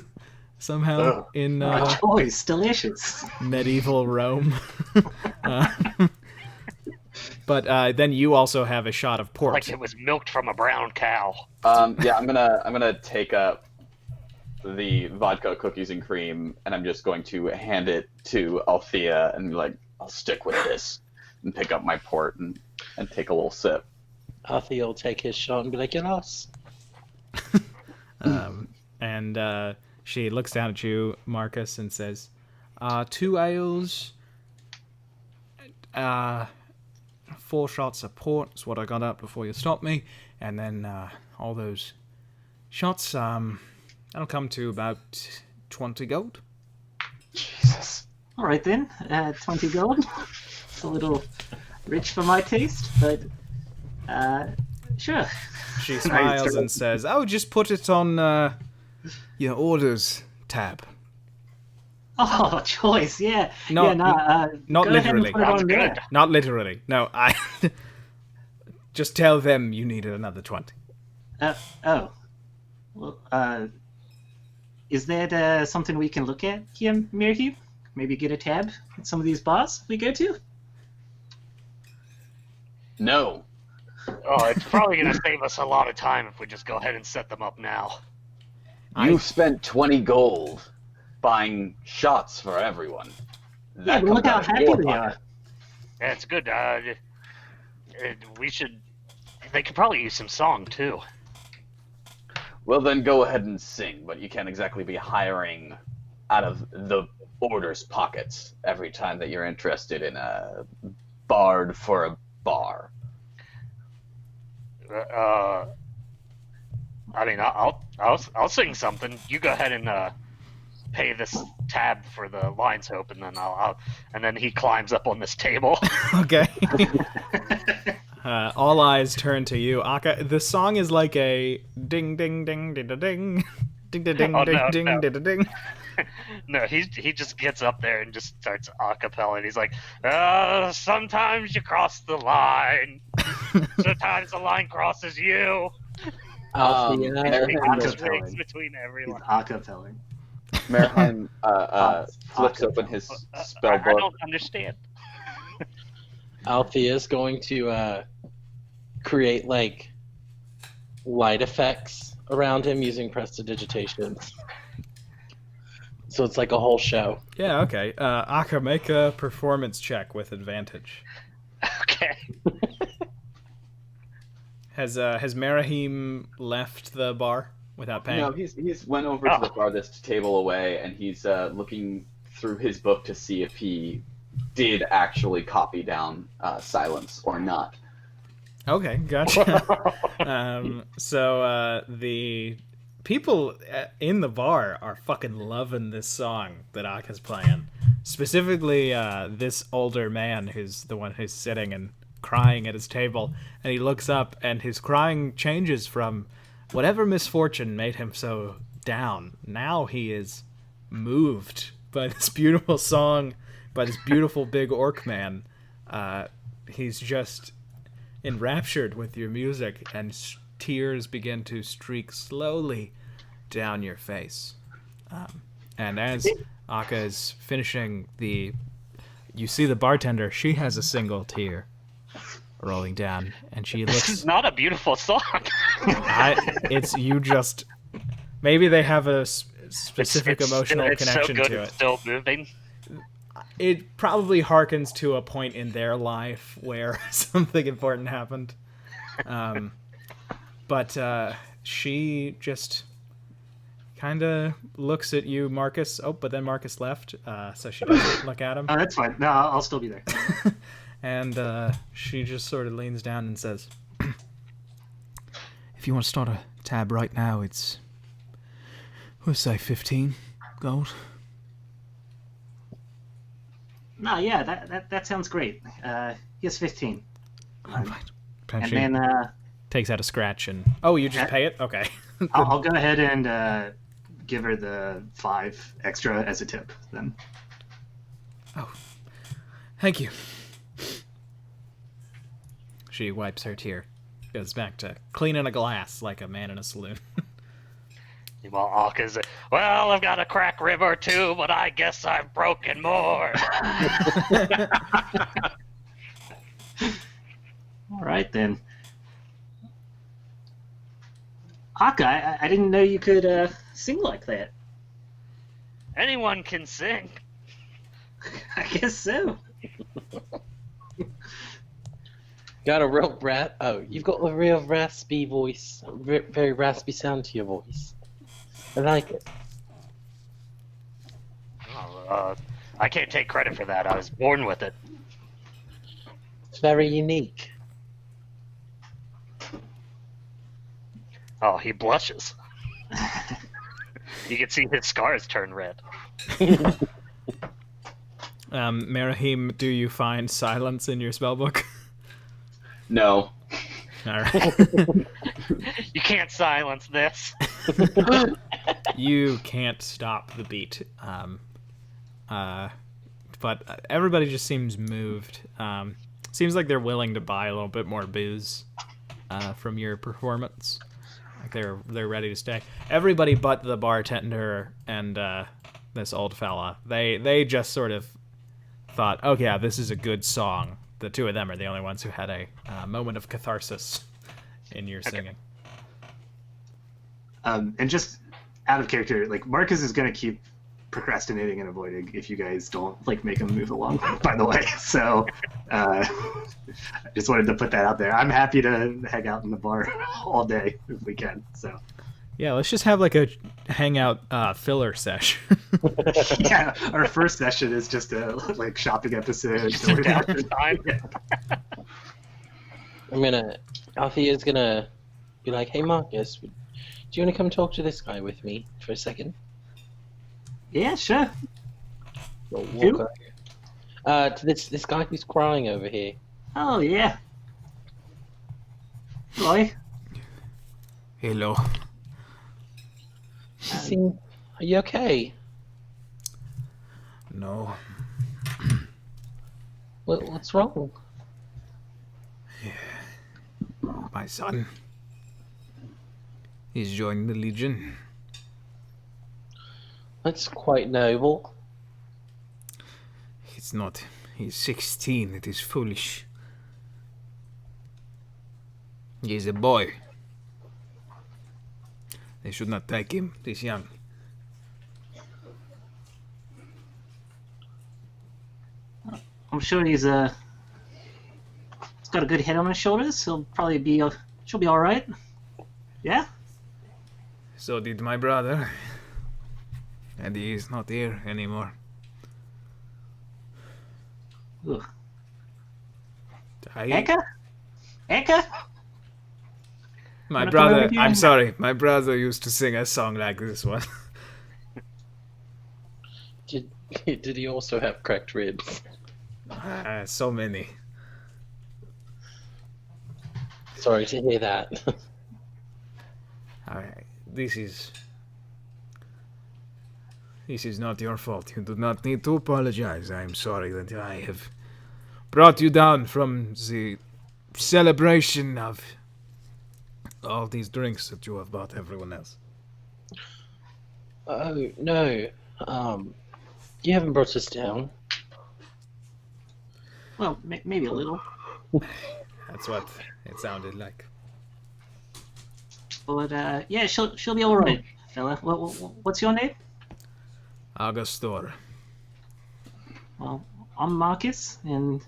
somehow in choice, delicious. medieval Rome. But then you also have a shot of port. Like it was milked from a brown cow. Yeah, I'm gonna take up the vodka cookies and cream, and I'm just going to hand it to Althea and be like, "I'll stick with this," and pick up my port and take a little sip. Althea will take his shot and be like, "You're lost." And she looks down at you, Marcus, and says, 2 ales, 4 shots of port is what I got up before you stopped me, and then all those shots, that'll come to about 20 gold." Jesus. All right then, 20 gold. It's a little rich for my taste, but sure. She smiles and says, "Oh, just put it on your orders tab." Oh, choice, yeah. Not go ahead and literally. put it on there. Not literally. No, I just tell them you needed another 20. Oh. Well, is there something we can look at here, Mirahib? Maybe get a tab at some of these bars we go to? No. Oh, it's probably going to save us a lot of time if we just go ahead and set them up now. You've spent 20 gold buying shots for everyone. Yeah, but look how happy they are. Yeah, it's good. We should... They could probably use some song, too. Well, then go ahead and sing, but you can't exactly be hiring out of the order's pockets every time that you're interested in a bard for a bar. I mean, I'll sing something. You go ahead and pay this tab for the Lion's Hope, and then and then he climbs up on this table. Okay. All eyes turn to you, Akka. The song is like a ding ding ding ding ding ding ding ding ding ding ding ding. No, he just gets up there and just starts a cappella, and he's like, sometimes you cross the line, sometimes the line crosses you. He just rings between everyone. He's acapelling. Maraheim flips open his spell I book. don't understand. Althea's going to create like light effects around him using prestidigitation. So it's like a whole show. Yeah, okay. Akka, make a performance check with advantage. Okay. Has Maraheem left the bar without paying? No, he's went over to the farthest table away, and he's looking through his book to see if he did actually copy down silence or not. Okay, gotcha. So the people in the bar are fucking loving this song that Akka's playing. Specifically, this older man who's the one who's sitting and crying at his table, and he looks up, and his crying changes from whatever misfortune made him so down. Now he is moved by this beautiful song, by this beautiful big orc man. He's just enraptured with your music, and tears begin to streak slowly down your face. And as Akka is finishing you see the bartender, she has a single tear rolling down, and she This looks... is not a beautiful song. Maybe they have a specific emotional it's connection so good, to it's it. still moving. It probably harkens to a point in their life where something important happened. But she just kind of looks at you, Marcus. Oh, but then Marcus left, so she doesn't look at him. Oh, that's fine. No, I'll still be there. And she just sort of leans down and says, if you want to start a tab right now, it's, let's say 15 gold. No, yeah, that sounds great. He has 15. All right. And she then takes out a scratch and... Oh, you just pay it? Okay. I'll go ahead and give her the 5 extra as a tip then. Oh, thank you. She wipes her tear. Goes back to cleaning a glass like a man in a saloon. Well, Akka's, well, I've got a crack rib or two, but I guess I've broken more. All right, then. Akka, I didn't know you could sing like that. Anyone can sing. I guess so. Got a real you've got a real raspy voice, very raspy sound to your voice. I like it. I can't take credit for that. I was born with it. It's very unique. Oh, he blushes. You can see his scars turn red. Merahim, do you find silence in your spellbook? No. All right. You can't silence this. You can't stop the beat. But everybody just seems moved. Seems like they're willing to buy a little bit more booze from your performance. Like they're ready to stay. Everybody but the bartender and this old fella. They just sort of thought, oh yeah, this is a good song. The two of them are the only ones who had a moment of catharsis in your singing. And just out of character, like Marcus is gonna keep procrastinating and avoiding if you guys don't like make him move along. By the way, so I just wanted to put that out there. I'm happy to hang out in the bar all day if we can. So yeah, let's just have like a hangout filler sesh. yeah, our first session is just a like shopping episode. Althea's gonna be like, hey Marcus, do you want to come talk to this guy with me for a second? Yeah, sure. Who? To this guy who's crying over here. Oh yeah. Roy. Hello. Are you okay? No. What's wrong? My son. He's joined the Legion. That's quite noble. It's not. He's 16. It is foolish. He is a boy. They should not take him this young. I'm sure he's got a good head on his shoulders. She'll be all right. Yeah. So did my brother. And he is not here anymore. Ugh. I, Eka? my Wanna come brother, over here? I'm sorry, my brother used to sing a song like this one. Did he also have cracked ribs? So many. Sorry to hear that. This is not your fault. You do not need to apologize. I am sorry that I have brought you down from the celebration of all these drinks that you have bought everyone else. Oh, no. You haven't brought us down. Well, maybe a little. That's what it sounded like. But yeah, she'll be all right, fella. What's your name? Augustor. Well, I'm Marcus, and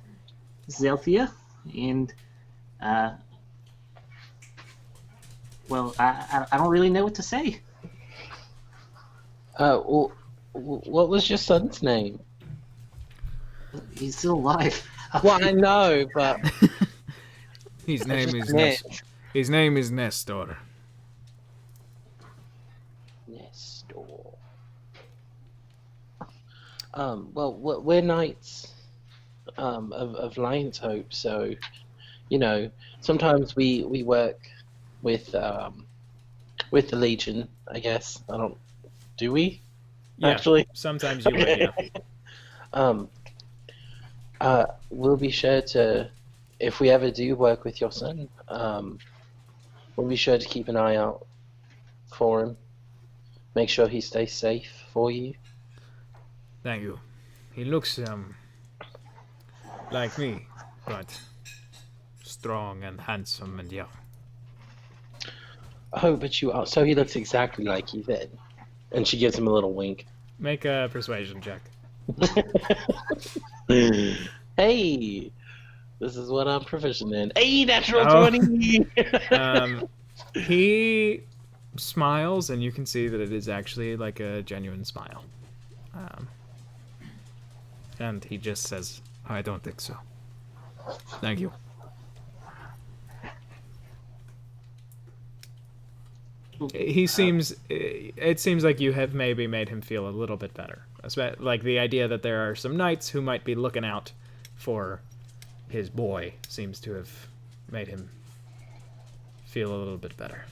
this is Althea, and well, I don't really know what to say. Well, what was your son's name? He's still alive. Well, I know, but His name is Nest. His name is Nestor. Nestor. Well, we're knights of Lion's Hope, so sometimes we work with the Legion. I guess I don't. Do we? Yeah, Actually, sometimes you would, yeah. We'll be sure to, if we ever do work with your son, we'll be sure to keep an eye out for him. Make sure he stays safe for you. Thank you. He looks like me, but strong and handsome and young. Oh, but you are. So he looks exactly like you then. And she gives him a little wink. Make a persuasion check. Hey, this is what I'm proficient in. Hey, natural Oh. 20! He smiles, and you can see that it is actually like a genuine smile. And he just says, I don't think so. Thank you. He seems, it seems like you have maybe made him feel a little bit better. Like the idea that there are some knights who might be looking out for his boy seems to have made him feel a little bit better.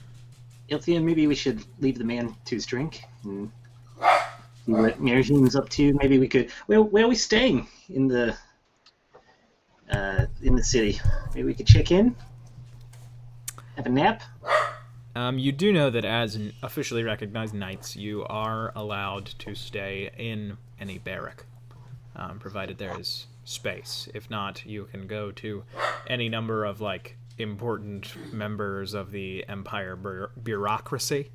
Althea, maybe we should leave the man to his drink and see what Meriheim's up to. Maybe we could. Where are we staying in the city? Maybe we could check in, have a nap. You do know that as an officially recognized knights, you are allowed to stay in any barrack, provided there is space. If not, you can go to any number of important members of the Empire bureaucracy,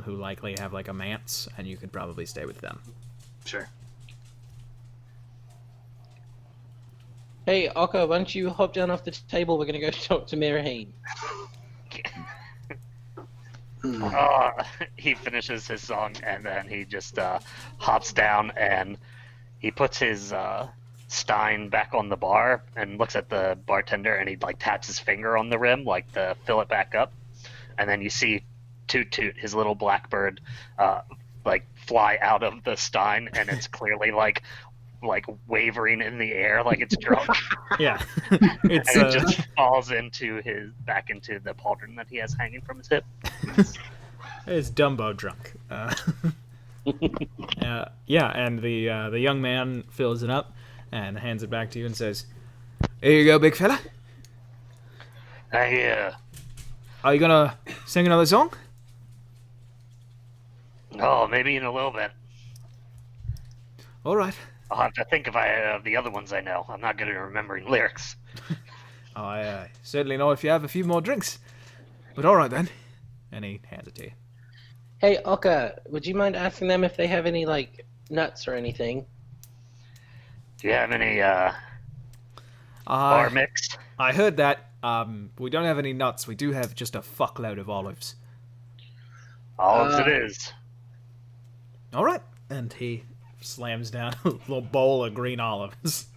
who likely have a manse, and you could probably stay with them. Sure. Hey, Okka, why don't you hop down off the table? We're going to go talk to Meriheim. He finishes his song and then he just hops down and he puts his stein back on the bar and looks at the bartender and he taps his finger on the rim to fill it back up, and then you see Toot Toot, his little blackbird, fly out of the stein, and it's clearly wavering in the air like it's drunk. Yeah. It's and it just falls back into the pauldron that he has hanging from his hip. It's Dumbo drunk. Yeah, and the young man fills it up and hands it back to you and says, "Here you go, big fella. Are you gonna sing another song?" Oh, maybe in a little bit. All right. I'll have to think of the other ones I know. I'm not good at remembering lyrics. I certainly know if you have a few more drinks. But all right then. And he hands it to you. Hey, Okka, would you mind asking them if they have any, nuts or anything? Do you have any bar mix? I heard that. We don't have any nuts. We do have just a fuckload of olives. Olives it is. All right. And he slams down a little bowl of green olives.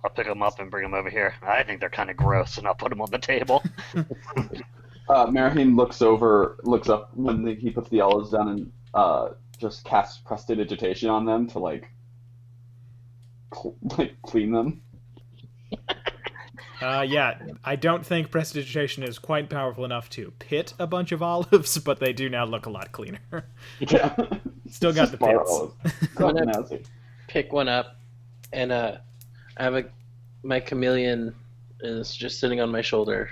I'll pick them up and bring them over here. I think they're kind of gross, and I'll put them on the table. Meriheim looks up when he puts the olives down and just casts prestidigitation on them to clean them. Yeah, I don't think prestidigitation is quite powerful enough to pit a bunch of olives, but they do now look a lot cleaner. Yeah. Still got the Smart pits. olive. Going up, Nasty. pick one up, and I have my chameleon is just sitting on my shoulder.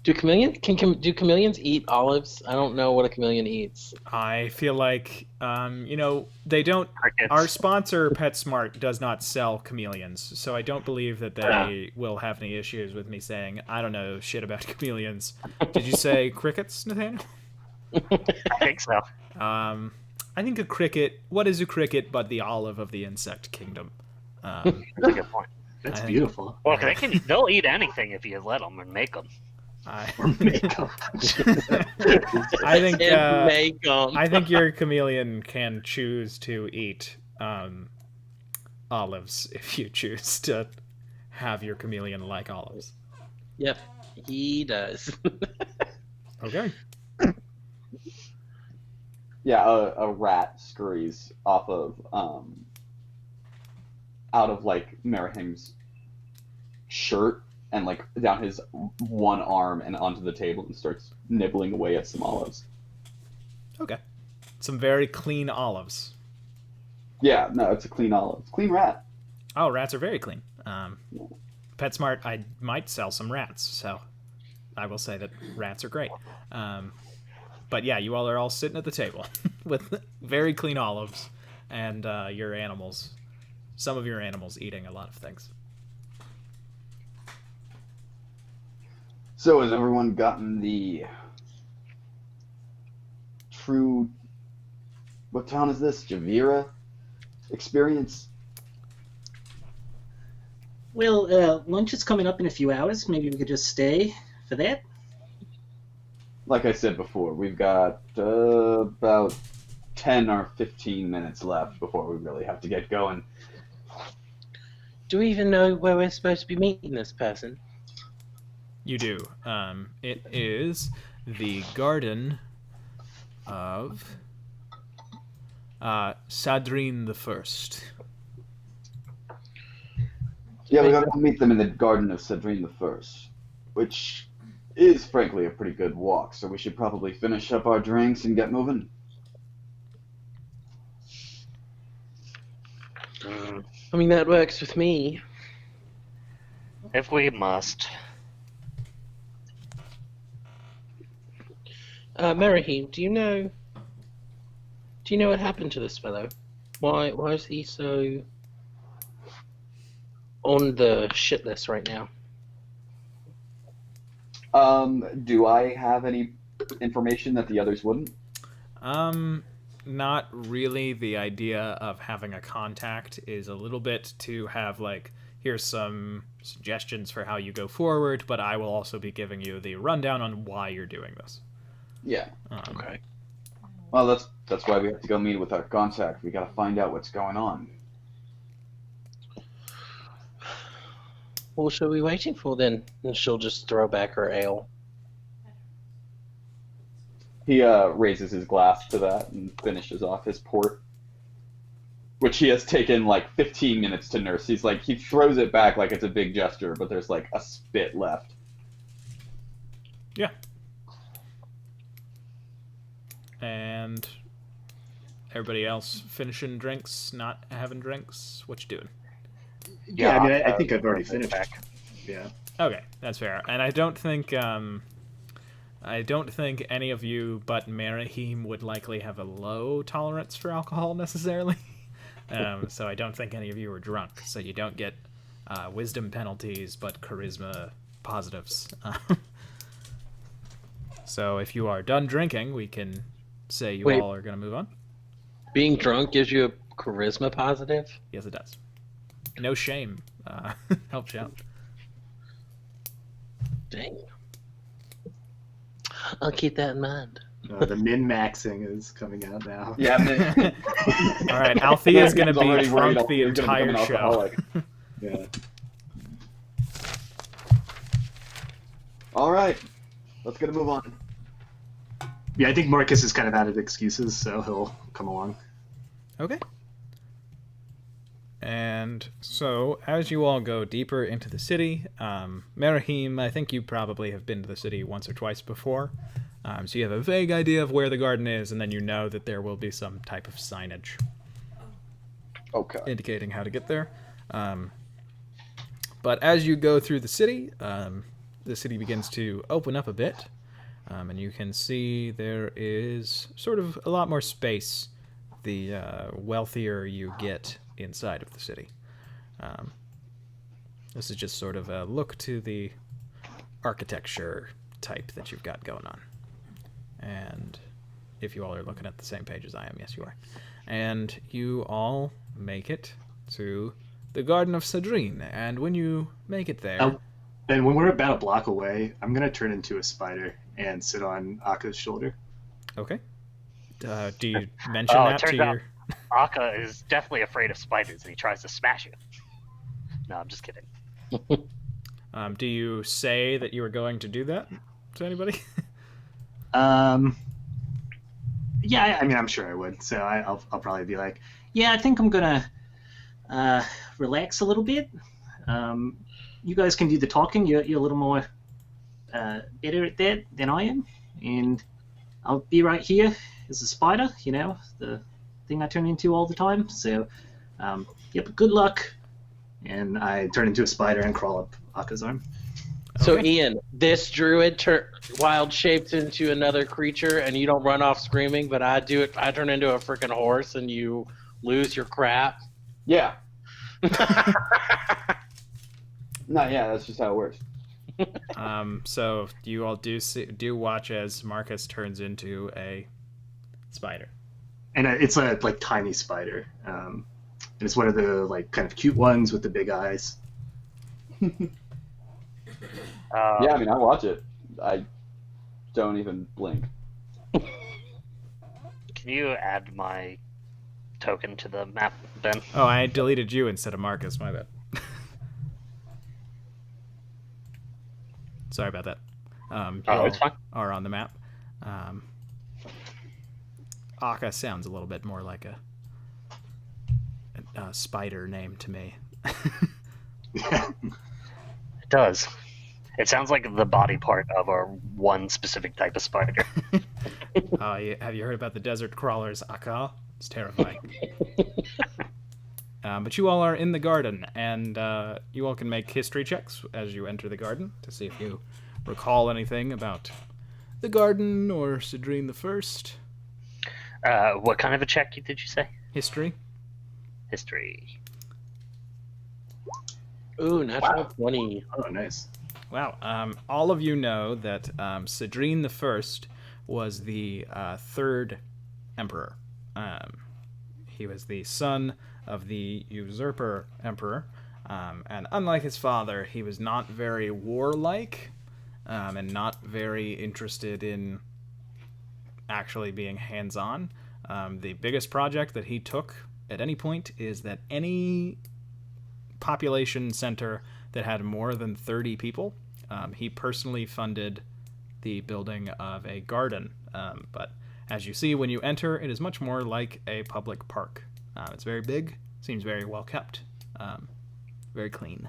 Do chameleons eat olives? I don't know what a chameleon eats. I feel like, they don't. Crickets. Our sponsor, PetSmart, does not sell chameleons, so I don't believe that they will have any issues with me saying I don't know shit about chameleons. Did you say crickets, Nathaniel? I think so. I think a cricket. What is a cricket but the olive of the insect kingdom? That's a good point. That's I think- beautiful. Well, they'll eat anything if you let them and make them. Or makeup. I think. And make 'em. I think your chameleon can choose to eat olives if you choose to have your chameleon like olives. Yep, he does. Okay. Yeah, a rat scurries off of out of like Merihim's shirt and like down his one arm and onto the table and starts nibbling away at some olives. Okay. Some very clean olives. Yeah, no, it's a clean olive. Clean rat. Oh, rats are very clean. PetSmart, I might sell some rats, so I will say that rats are great. But yeah, you all are all sitting at the table with very clean olives and your animals, some of your animals eating a lot of things. So has everyone gotten the true, what town is this? Javira experience? Well, lunch is coming up in a few hours. Maybe we could just stay for that. Like I said before, we've got about 10 or 15 minutes left before we really have to get going. Do we even know where we're supposed to be meeting this person? You do. It is the garden of Sadrine the First. Yeah, we gotta meet them in the Garden of Sadrine the First, which is frankly a pretty good walk, so we should probably finish up our drinks and get moving. I mean, that works with me. If we must. Merihim, do you know what happened to this fellow? Why is he so on the shit list right now? Do I have any information that the others wouldn't? Not really. The idea of having a contact is a little bit to have, like, here's some suggestions for how you go forward, but I will also be giving you the rundown on why you're doing this. Yeah. Okay. Well, that's why we have to go meet with our contact. We gotta find out what's going on. What are we waiting for then? And she'll just throw back her ale. He raises his glass to that and finishes off his port, which he has taken like 15 minutes to nurse. He throws it back like it's a big gesture, but there's like a spit left. Yeah. And everybody else finishing drinks, not having drinks? What you doing? Yeah, I mean, I think I've already finished. Back. Yeah. Okay, that's fair. And I don't think any of you but Merihim would likely have a low tolerance for alcohol necessarily. So I don't think any of you are drunk. So you don't get wisdom penalties, but charisma positives. So if you are done drinking, we can say you Wait. all are going to move on. Being drunk gives you a charisma positive? Yes, it does. No shame. Helps you out. Dang. I'll keep that in mind. The min-maxing is coming out now. Yeah, man. All right, Althea's going to He's already be worried drunk the he's gonna become entire an show. alcoholic. Yeah. All right, let's get a move on. Yeah, I think Marcus is kind of out of excuses, so he'll come along. Okay. And so, as you all go deeper into the city, Merahim, I think you probably have been to the city once or twice before. So you have a vague idea of where the garden is, and then you know that there will be some type of signage Okay. indicating how to get there. But as you go through the city begins to open up a bit, and you can see there is sort of a lot more space the wealthier you get inside of the city. This is just sort of a look to the architecture type that you've got going on. And if you all are looking at the same page as I am, yes, you are. And you all make it to the Garden of Sadrine. And when you make it there... And when we're about a block away, I'm going to turn into a spider and sit on Akka's shoulder. Okay. Do you mention that to your... Akka is definitely afraid of spiders, and he tries to smash you. No, I'm just kidding. Do you say that you are going to do that to anybody? Yeah, I mean, I'm sure I would. So I'll probably be like, yeah, I think I'm gonna relax a little bit. You guys can do the talking. You're a little more better at that than I am, and I'll be right here as a spider. You know, the thing I turn into all the time. So, yep, good luck. And I turn into a spider and crawl up Akka's arm. So, Okay. Ian, this druid wild shapes into another creature, and you don't run off screaming, but I do it. I turn into a freaking horse, and you lose your crap. Yeah. No, yeah, that's just how it works. So you all do watch as Marcus turns into a spider. And it's a like tiny spider. And it's one of the like kind of cute ones with the big eyes. Yeah, I mean, I watch it. I don't even blink. Can you add my token to the map, Ben? Oh, I deleted you instead of Marcus. My bad. Sorry about that. You Oh, all it's fine. are on the map. Akka sounds a little bit more like a spider name to me. Yeah. It does. It sounds like the body part of our one specific type of spider. Have you heard about the desert crawlers, Akka? It's terrifying. But you all are in the garden, and you all can make history checks as you enter the garden to see if you recall anything about the garden or Sadrine the First. What kind of a check did you say? History. History. Ooh, natural 20. Oh, nice. Wow. All of you know that Sadrine the First was the third emperor. He was the son of the usurper emperor, and unlike his father, he was not very warlike and not very interested in actually being hands-on. The biggest project that he took at any point is that any population center that had more than 30 people, he personally funded the building of a garden. But as you see when you enter, it is much more like a public park. It's very big, seems very well kept, very clean.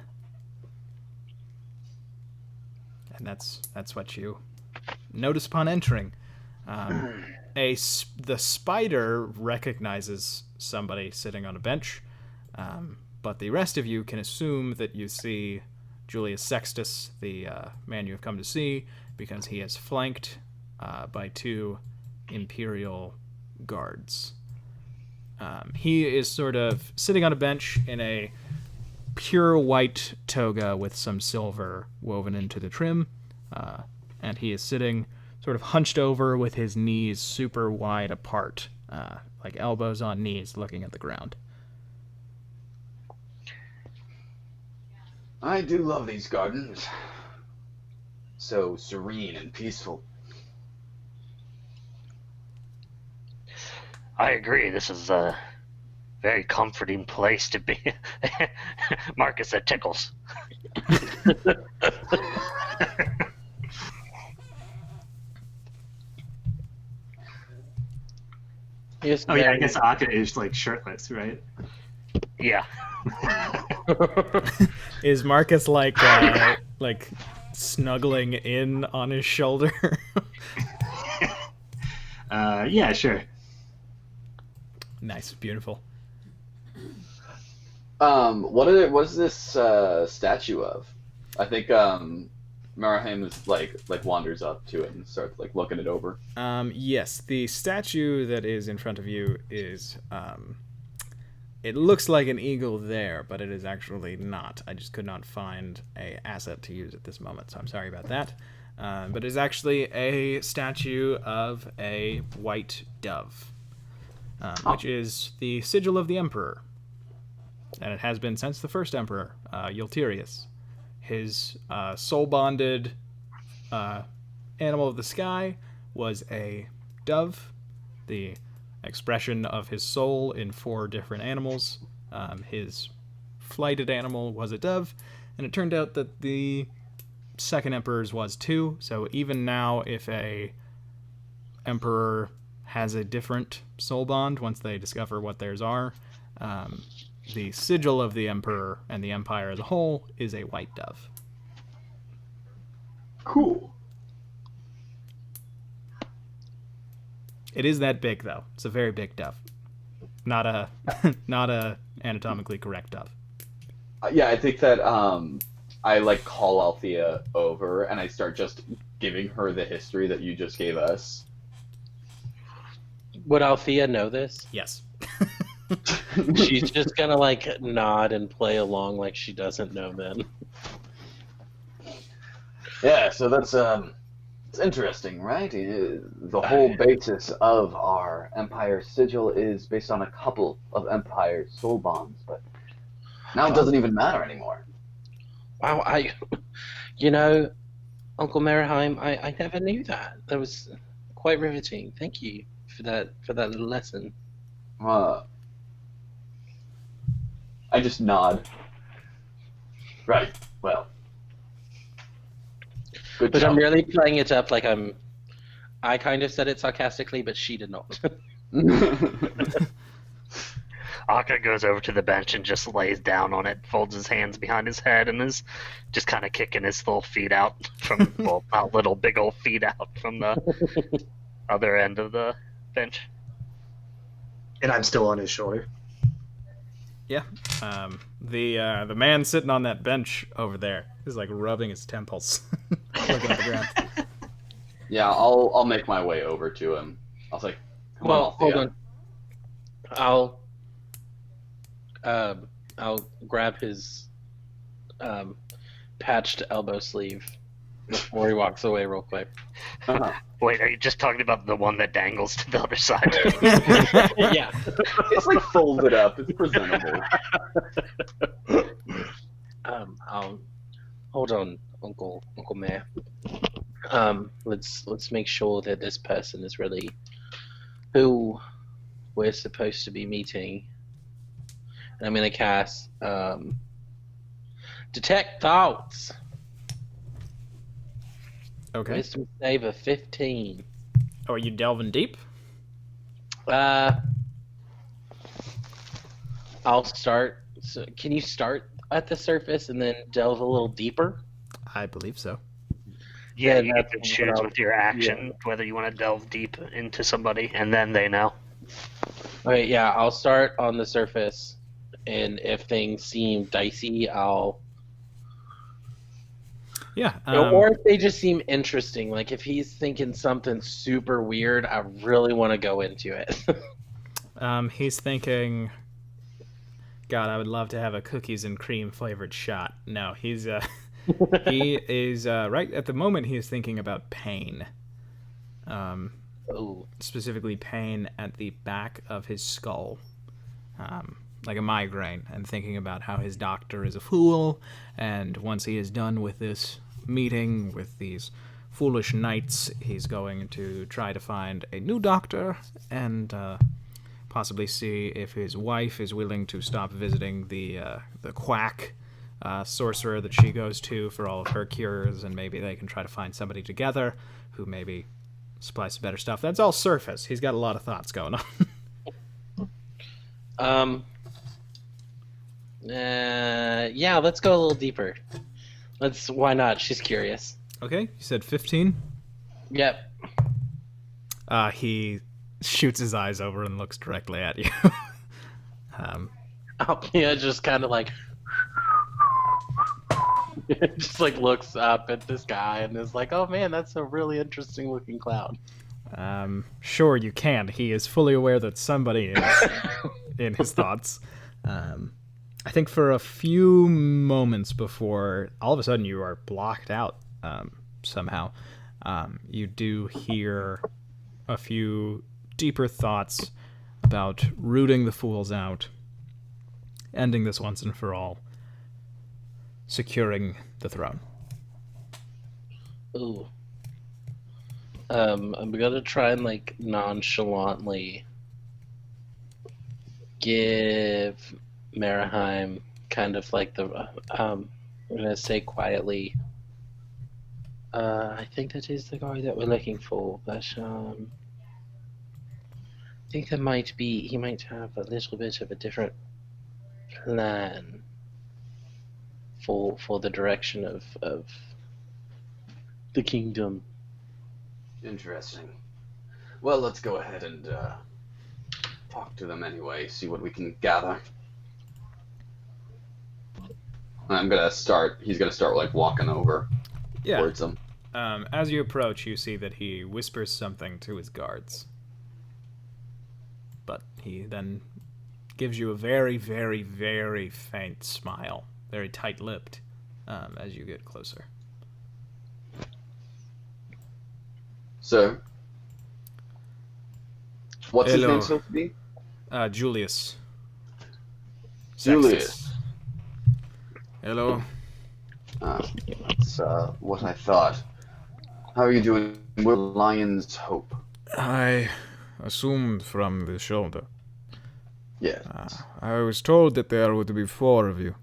And that's what you notice upon entering. The spider recognizes somebody sitting on a bench, but the rest of you can assume that you see Julius Sextus, the man you have come to see, because he is flanked by two imperial guards. He is sort of sitting on a bench in a pure white toga with some silver woven into the trim, and he is sitting sort of hunched over with his knees super wide apart, like elbows on knees, looking at the ground. I do love these gardens. So serene and peaceful. I agree. This is a very comforting place to be. Marcus, that tickles. Yes, Oh yeah, I guess Akka is like shirtless, right? Yeah. Is Marcus like snuggling in on his shoulder? Yeah, sure. Nice, beautiful. What is this statue of? I think Marahim is like wanders up to it and starts like looking it over. Yes, the statue that is in front of you is it looks like an eagle there, but it is actually not. I just could not find a asset to use at this moment, so I'm sorry about that. But it's actually a statue of a white dove, which is the sigil of the Emperor. And it has been since the first Emperor, Ulterius. His soul-bonded animal of the sky was a dove, the expression of his soul in 4 different animals. His flighted animal was a dove, and it turned out that the second emperor's was too. So even now, if a emperor has a different soul bond, once they discover what theirs are, the sigil of the emperor and the empire as a whole is a white dove. Cool. It is that big, though. It's a very big dove, not a not a anatomically correct dove. Yeah, I think that I like call Althea over and I start just giving her the history that you just gave us. Would Althea know this? Yes. She's just gonna like nod and play along like she doesn't know then. Yeah, so that's it's interesting, right? The whole basis of our Empire sigil is based on a couple of Empire soul bonds, but now it doesn't even matter anymore. Wow, Uncle Merheim, I never knew that. That was quite riveting. Thank you for that little lesson. I just nod. Right. Well. Good But job. I'm really playing it up like I kind of said it sarcastically, but she did not. Akka goes over to the bench and just lays down on it, folds his hands behind his head, and is just kind of kicking his little feet out from, well, not little, big old feet out from the other end of the bench. And I'm still on his shoulder. Yeah. The man sitting on that bench over there is like rubbing his temples, looking at the ground. Yeah, I'll make my way over to him. I'll say, "Come on, Hold Althea." on. I'll grab his patched elbow sleeve before he walks away real quick. Wait, are you just talking about the one that dangles to the other side? Yeah. It's like folded up. It's presentable. I'll hold on, Uncle Mayor. Let's make sure that this person is really who we're supposed to be meeting. And I'm gonna cast Detect Thoughts. Okay. Wisdom save of 15. Oh, are you delving deep? I'll start. So can you start at the surface and then delve a little deeper? I believe so. Yeah, Yeah, you get to that's choose what I'll- with your action whether you want to delve deep into somebody, and then they know. Okay, yeah, I'll start on the surface, and if things seem dicey, I'll. Yeah. Or if they just seem interesting, like if he's thinking something super weird, I really want to go into it. He's thinking, God, I would love to have a cookies and cream flavored shot. No, he's he is right at the moment. He is thinking about pain. Ooh. Specifically pain at the back of his skull, like a migraine, and thinking about how his doctor is a fool, and once he is done with this meeting with these foolish knights, he's going to try to find a new doctor and possibly see if his wife is willing to stop visiting the quack sorcerer that she goes to for all of her cures, and maybe they can try to find somebody together who maybe supplies some better stuff. That's all surface. He's got a lot of thoughts going on. Yeah, let's go a little deeper. Why not? She's curious. Okay, you said 15. Yep. He shoots his eyes over and looks directly at you. Alpia just kind of like, just like looks up at this guy and is like, "Oh man, that's a really interesting looking cloud." Sure, you can. He is fully aware that somebody is in his thoughts. I think for a few moments before all of a sudden you are blocked out somehow, you do hear a few deeper thoughts about rooting the fools out, ending this once and for all, securing the throne. Ooh. I'm gonna try and like nonchalantly give Maraheim kind of like I'm gonna say quietly, I think that is the guy that we're looking for, but I think he might have a little bit of a different plan for the direction of the kingdom. Interesting. Well, let's go ahead and talk to them anyway, see what we can gather. He's gonna start like walking over towards them. As you approach, you see that he whispers something to his guards. But he then gives you a very, very, very faint smile, very tight-lipped, as you get closer. So, what's his Hello. name supposed to be? Julius. Julius. Sextus. Hello. That's what I thought. How are you doing with Lion's Hope? I assumed from the shoulder. Yeah. I was told that there would be 4 of you.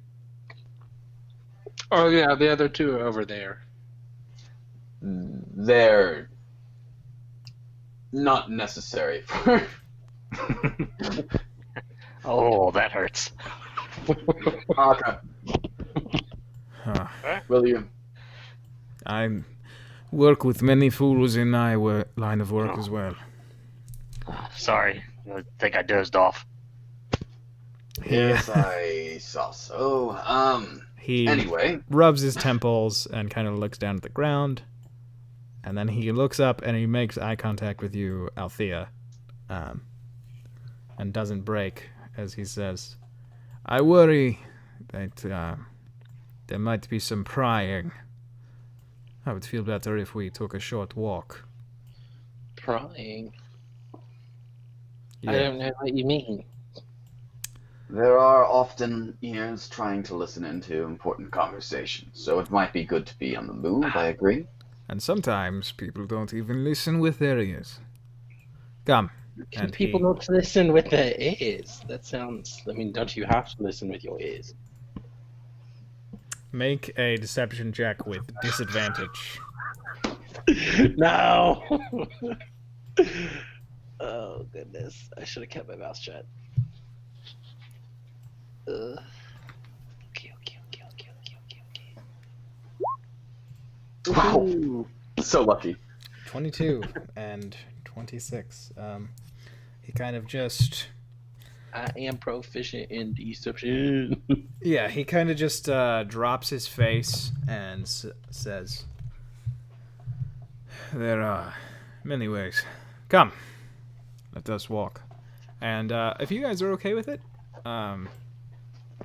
Oh yeah, the other two are over there. They're not necessary for... Oh, that hurts. Okay. William. I work with many fools in my line of work as well. Sorry, I think I dozed off. Yes, I saw so. He Anyway. rubs his temples and kind of looks down at the ground. And then he looks up and he makes eye contact with you, Althea. And doesn't break as he says, I worry that there might be some prying. I would feel better if we took a short walk. Prying? Yeah. I don't know what you mean. There are often ears trying to listen into important conversations, so it might be good to be on the move, I agree. And sometimes people don't even listen with their ears. Come. Can And people not listen with their ears? That sounds... I mean, don't you have to listen with your ears? Make a deception check with disadvantage. No! Oh, goodness. I should have kept my mouth shut. Okay. Wow. Ooh. So lucky. 22 and 26. He kind of just... I am proficient in deception. Yeah, he kind of just drops his face and says, there are many ways. Come, let us walk. And if you guys are okay with it,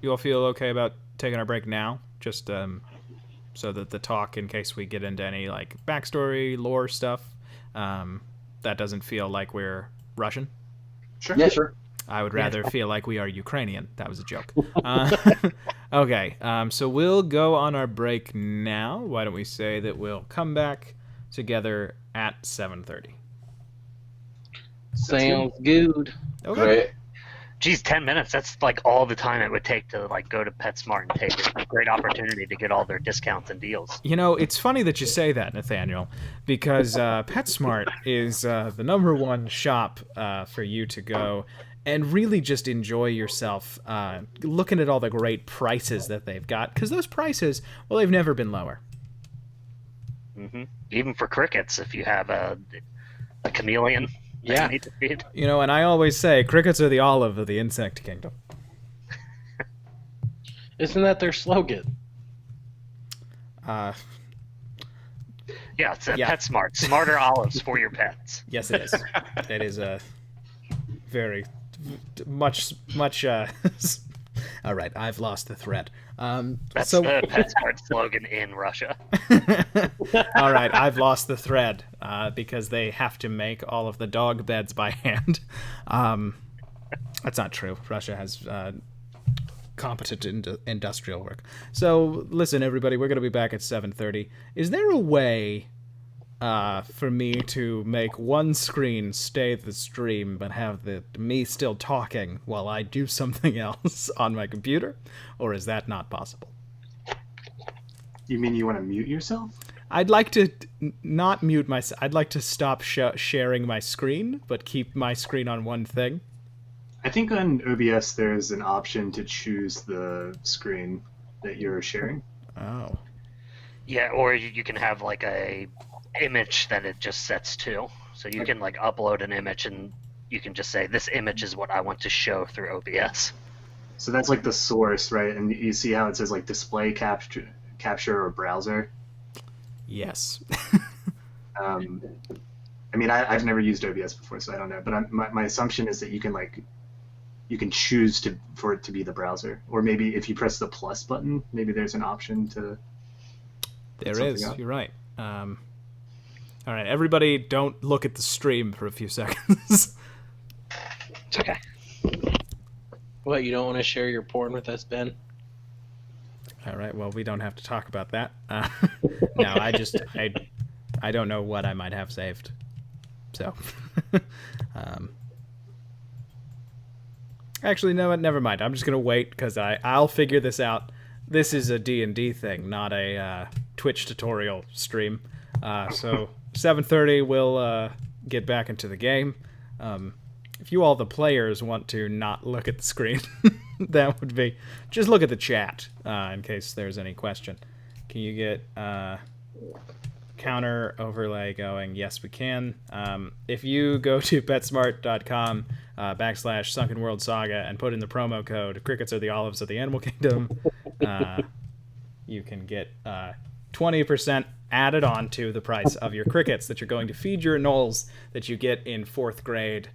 you all feel okay about taking our break now? Just so that the talk, in case we get into any like backstory, lore stuff, that doesn't feel like we're Russian. Sure. Yeah, sure. I would rather feel like we are Ukrainian. That was a joke. Okay, so we'll go on our break now. Why don't we say that we'll come back together at 7:30. Sounds good. Okay. Great. Geez, 10 minutes, that's like all the time it would take to like go to PetSmart and take it. A great opportunity to get all their discounts and deals. You know, it's funny that you say that, Nathaniel, because PetSmart is the #1 shop for you to go and really just enjoy yourself looking at all the great prices that they've got, because those prices, well, they've never been lower. Even for crickets, if you have a chameleon that Yeah. you need to feed. You know, and I always say crickets are the olive of the insect kingdom. Isn't that their slogan? Uh, Yeah, it's Yeah. PetSmart. Smarter olives for your pets. yes, it is. It is a very much. All right, I've lost the thread. That's So, the PetSmart slogan in Russia. all right, I've lost the thread because they have to make all of the dog beds by hand. That's not true. Russia has competent industrial work. So, listen, everybody, we're going to be back at 7:30. Is there a way for me to make one screen stay the stream but have me still talking while I do something else on my computer? Or is that not possible? You mean you want to mute yourself? I'd like to not mute myself. I'd like to stop sharing my screen, but keep my screen on one thing. I think on OBS there's an option to choose the screen that you're sharing. Oh. Yeah, or you can have like a image that it just sets to. So you can like upload an image and you can just say, this image is what I want to show through OBS. So that's like the source, right? And you see how it says like display capture or browser. Yes. I mean, I've never used OBS before, so I don't know. But my assumption is that you can choose for it to be the browser, or maybe if you press the plus button, maybe there's an option to. There is. You're right. All right, everybody, don't look at the stream for a few seconds. It's okay. What, you don't want to share your porn with us, Ben? All right. Well, we don't have to talk about that. No, I don't know what I might have saved. So, actually, no, never mind. I'm just gonna wait because I'll figure this out. This is a D&D thing, not a Twitch tutorial stream. So 7:30, we'll get back into the game. If you all, the players, want to not look at the screen, that would be just look at the chat in case there's any question. Can you get counter overlay going? Yes, we can. If you go to PetSmart.com /Sunken World Saga and put in the promo code "Crickets are the olives of the animal kingdom," you can get 20% added on to the price of your crickets that you're going to feed your gnolls that you get in 4th grade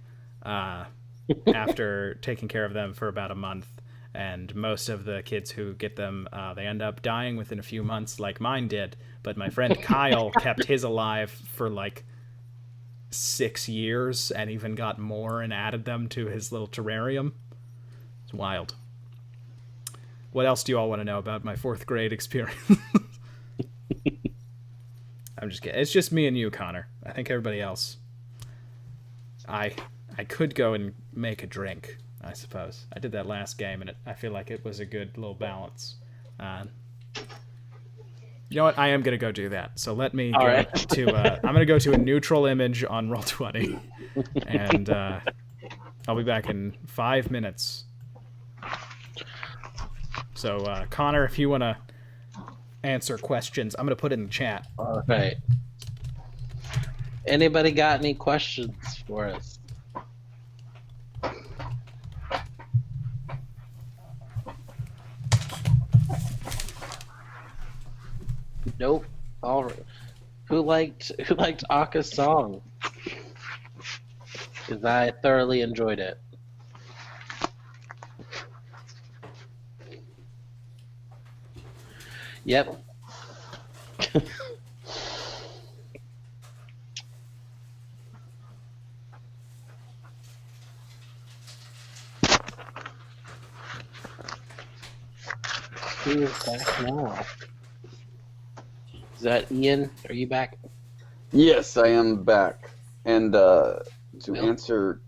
after taking care of them for about a month. And most of the kids who get them, they end up dying within a few months like mine did. But my friend Kyle kept his alive for like 6 years and even got more and added them to his little terrarium. It's wild. What else do you all want to know about my 4th grade experience? I'm just kidding. It's just me and you, Connor. I think everybody else. I could go and make a drink, I suppose. I did that last game, and I feel like it was a good little balance. You know what? I am going to go do that. So let me go to... I'm going to go to a neutral image on Roll20, and I'll be back in 5 minutes. So, Connor, if you want to answer questions, I'm going to put it in the chat. All right. Anybody got any questions for us? Nope. All right. Who liked Aka's song? Because I thoroughly enjoyed it. Yep. Who is back now? Is that Ian? Are you back? Yes, I am back. And to answer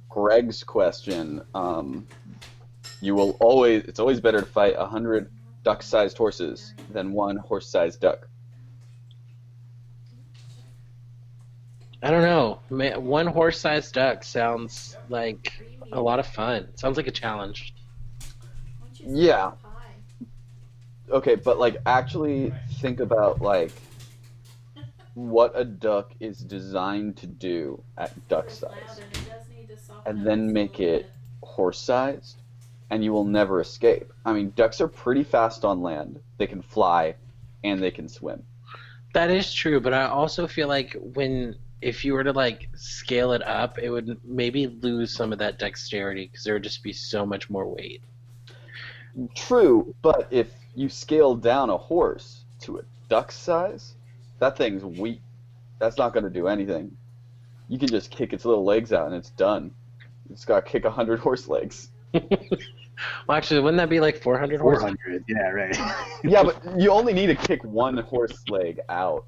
Greg's question, it's always better to fight 100 duck-sized horses than one horse-sized duck. I don't know. One horse-sized duck sounds like a lot of fun. Sounds like a challenge. Yeah. Okay, but like actually think about like what a duck is designed to do at duck size, and then make it horse sized, and you will never escape. I mean, ducks are pretty fast on land. They can fly, and they can swim. That is true, but I also feel like if you were to like scale it up, it would maybe lose some of that dexterity because there would just be so much more weight. True, but if you scale down a horse to a duck size, that thing's weak. That's not going to do anything. You can just kick its little legs out and it's done. It's got to kick 100 horse legs. Well, actually, wouldn't that be like 400 horse? 400, yeah, right. Yeah, but you only need to kick one horse leg out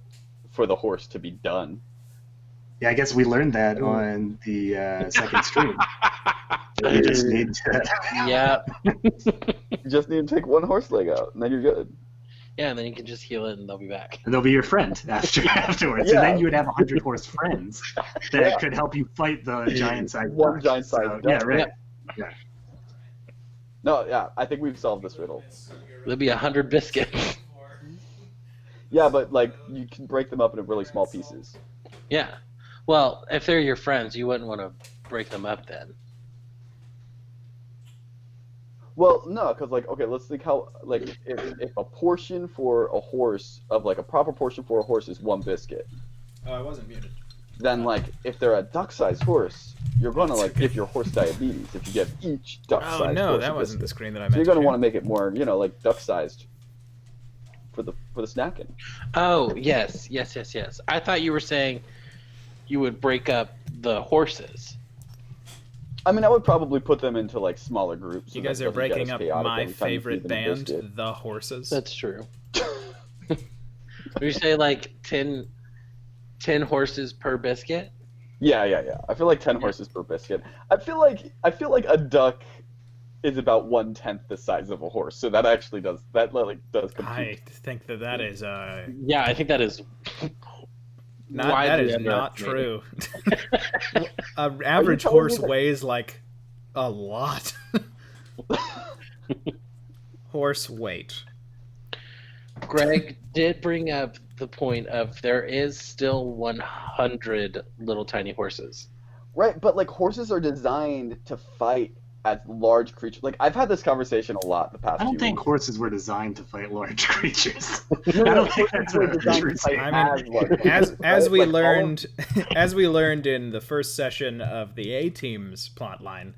for the horse to be done. Yeah, I guess we learned that on the second stream. You just need to... Yeah. You just need to take one horse leg out, and then you're good. Yeah, and then you can just heal it and they'll be back. And they'll be your friend afterwards. Yeah. And then you would have 100 horse friends that could help you fight the giant-sized One duck. giant-sized Yeah, duck. right. Yeah. Yeah. No, yeah, I think we've solved this riddle. There'll be 100 biscuits. Yeah, but like you can break them up into really small pieces. Yeah. Well, if they're your friends, you wouldn't want to break them up then. Well, no, because like okay, let's think how like if a portion for a horse of like a proper portion for a horse is one biscuit, Oh, I wasn't muted. then like if they're a duck-sized horse, you're gonna like give your horse diabetes if you give each duck-sized Oh no, horse that a wasn't the biscuit. screen that I So meant. you're gonna to want to make it more, like duck-sized for the snacking. Oh, yes. I thought you were saying you would break up the horses. I mean, I would probably put them into like smaller groups. You so guys that are it doesn't get breaking as up chaotic my every time you favorite feed them a band, biscuit. The Horses. That's true. We say like 10 horses per biscuit. Yeah. I feel like 10 horses per biscuit. I feel like a duck is about 1/10 the size of a horse, so that actually does compute. I think that is Yeah, I think that is widely not underestimated. true. An average telling horse me that- weighs like a lot. Horse weight. Greg did bring up the point of there is still 100 little tiny horses. Right, but like horses are designed to fight as large creatures. Like I've had this conversation a lot the past I few don't think weeks. horses were designed to fight large creatures. No, I don't think that's horses a are designed true to fight statement. I mean, as large creatures, As right? we Like, all of- learned as we learned in the first session of the A Team's plotline,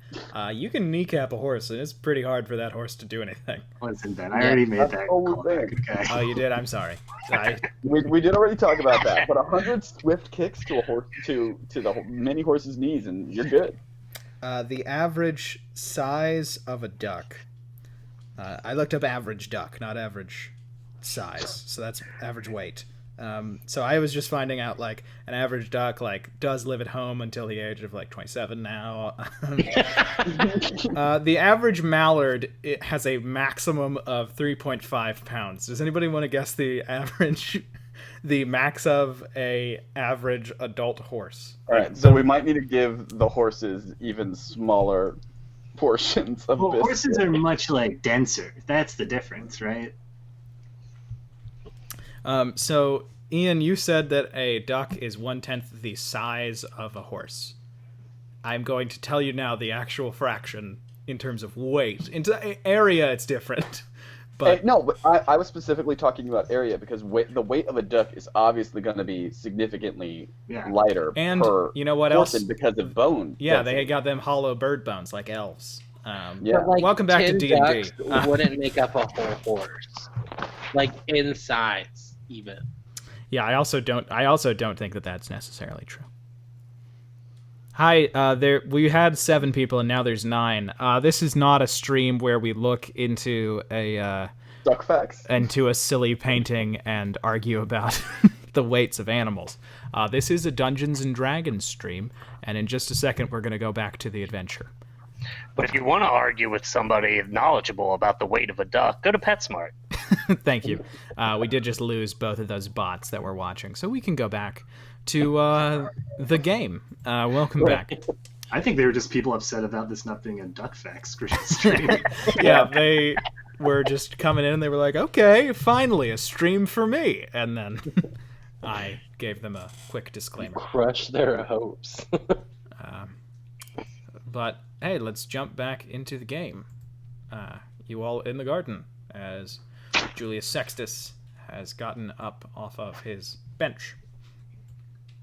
you can kneecap a horse, and it's pretty hard for that horse to do anything. Listen, Ben, I already made That's that all we're callback, okay? Oh, you did? I'm sorry. We did already talk about that, but 100 swift kicks to a horse to the mini horse's knees, and you're good. The average size of a duck. I looked up average duck, not average size. So that's average weight. So I was just finding out like an average duck like does live at home until the age of like 27 now. The average mallard it has a maximum of 3.5 pounds. Does anybody want to guess the average, the max of a average adult horse? All right, so we might need to give the horses even smaller portions of Well, biscuit. horses are much like denser. That's the difference, right? So Ian, you said that a duck is 1/10 the size of a horse. I'm going to tell you now the actual fraction in terms of weight. Into area, it's different. But No, but I was specifically talking about area because the weight of a duck is obviously going to be significantly Yeah. lighter And per you know what portion else? because of bone. yeah, they density. got them hollow bird bones like elves. Yeah. But, like, Welcome back to 10 D&D. ducks wouldn't make up a whole horse, like in size even. Yeah, I also don't think that that's necessarily true. Hi, we had 7 people and now there's 9. This is not a stream where we look into a Duck facts. silly painting and argue about the weights of animals. This is a Dungeons and Dragons stream, and in just a second we're going to go back to the adventure. But if you want to argue with somebody knowledgeable about the weight of a duck, go to PetSmart. Thank you. We did just lose both of those bots that we're watching, so we can go back to the game. Welcome back. I think they were just people upset about this not being a duck facts stream. Yeah, they were just coming in and they were like, okay, finally, a stream for me. And then I gave them a quick disclaimer. Crush their hopes. But hey, let's jump back into the game. You all in the garden as Julius Sextus has gotten up off of his bench.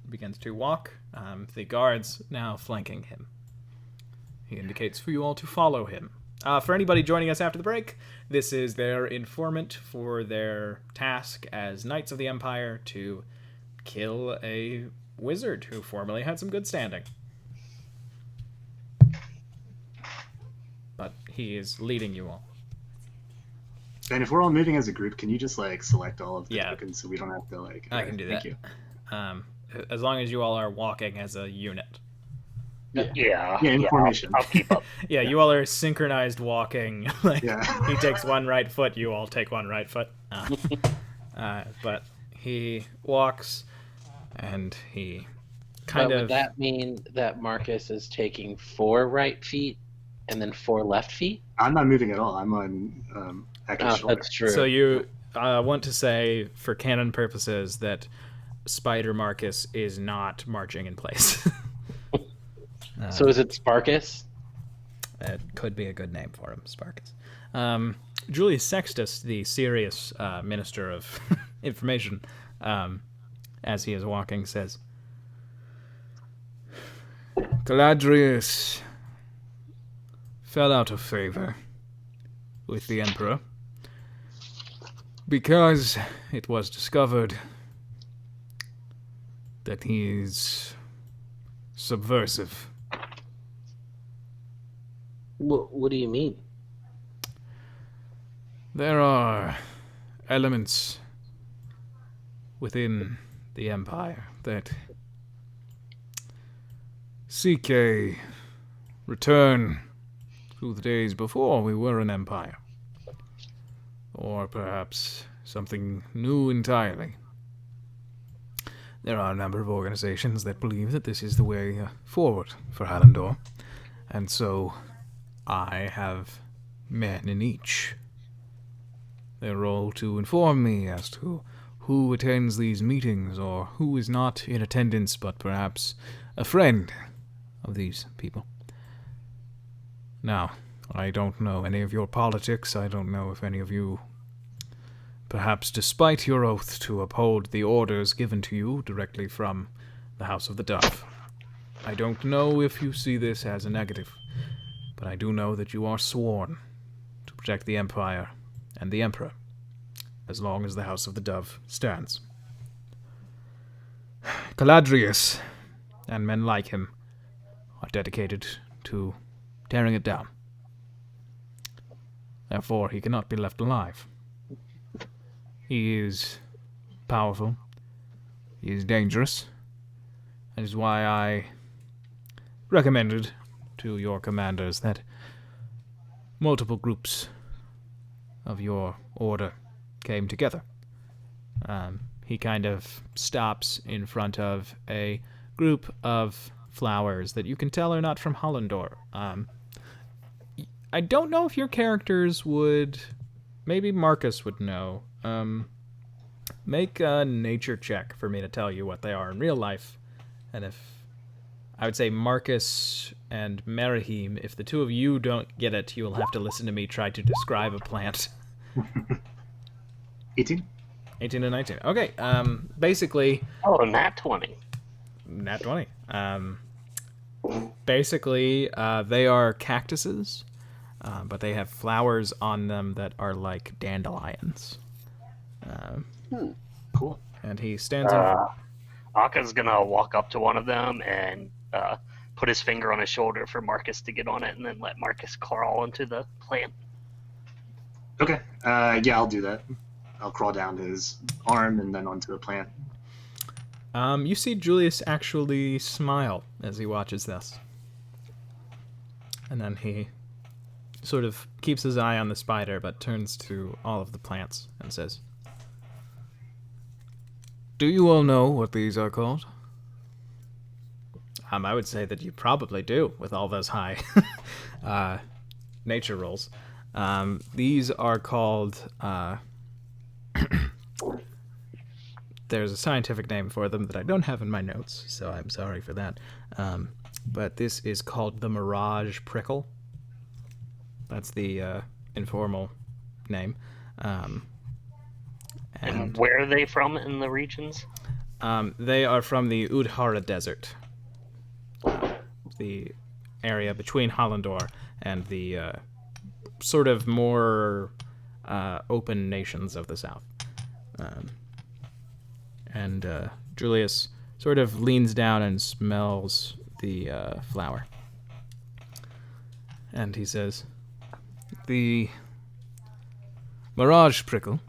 Begins to walk, the guards now flanking him. He indicates for you all to follow him. For anybody joining us after the break, this is their informant for their task as Knights of the Empire to kill a wizard who formerly had some good standing. But he is leading you all. And if we're all moving as a group, can you just like select all of the Yeah. tokens so we don't have to like? I can do that. Thank you. As long as you all are walking as a unit. Yeah, in formation. I'll keep up. Yeah, you all are synchronized walking. Like, Yeah. he takes one right foot, you all take one right foot. But he walks, and he kind But of... would that mean that Marcus is taking 4 right feet and then 4 left feet? I'm not moving at all. I'm on Hector's shoulder. That's true. So you want to say, for canon purposes, that Spider Marcus is not marching in place. So is it Sparkus? It could be a good name for him, Sparkus. Julius Sextus, the serious minister of information, as he is walking, says, Galadrius fell out of favor with the Emperor because it was discovered that he is subversive. What do you mean? There are elements within the Empire that seek a return to the days before we were an empire. Or perhaps something new entirely. There are a number of organizations that believe that this is the way forward for Hallandor, and so I have men in each. Their role to inform me as to who attends these meetings or who is not in attendance but perhaps a friend of these people. Now, I don't know any of your politics. I don't know if any of you, perhaps despite your oath to uphold the orders given to you directly from the House of the Dove. I don't know if you see this as a negative, but I do know that you are sworn to protect the Empire and the Emperor, as long as the House of the Dove stands. Galadrius, and men like him, are dedicated to tearing it down. Therefore, he cannot be left alive. He is powerful. He is dangerous. That is why I recommended to your commanders that multiple groups of your order came together. He kind of stops in front of a group of flowers that you can tell are not from Hallandor. I don't know if your characters would... Maybe Marcus would know. Make a nature check for me to tell you what they are in real life. And if... I would say Marcus and Merahim, if the two of you don't get it, you'll have to listen to me try to describe a plant. 18? 18 and 19. Okay, basically... Oh, nat 20. Nat 20. Basically, they are cactuses, but they have flowers on them that are like dandelions. Cool. And he stands in... Akka's gonna walk up to one of them and put his finger on his shoulder for Marcus to get on it, and then let Marcus crawl into the plant. Okay. Yeah, I'll do that. I'll crawl down his arm and then onto the plant. You see Julius actually smile as he watches this. And then he sort of keeps his eye on the spider, but turns to all of the plants and says, Do you all know what these are called? I would say that you probably do with all those high nature rolls. These are called. There's a scientific name for them that I don't have in my notes, so I'm sorry for that. But this is called the Mirage Prickle. That's the informal name. And where are they from in the regions? They are from the Udhara Desert, the area between Hollandor and the sort of more open nations of the south. And Julius sort of leans down and smells the flower. And he says, "The Mirage Prickle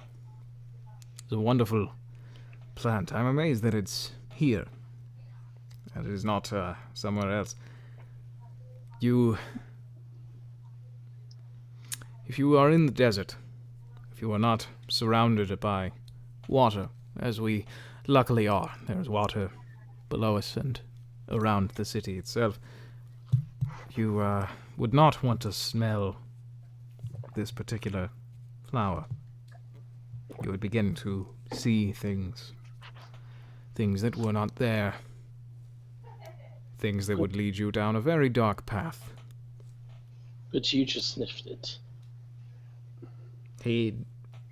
is a wonderful plant. I'm amazed that it's here. That it is not somewhere else. If you are in the desert, if you are not surrounded by water, as we luckily are, there is water below us and around the city itself, you would not want to smell this particular flower. You would begin to see things that were not there, things that would lead you down a very dark path." But you just sniffed it. He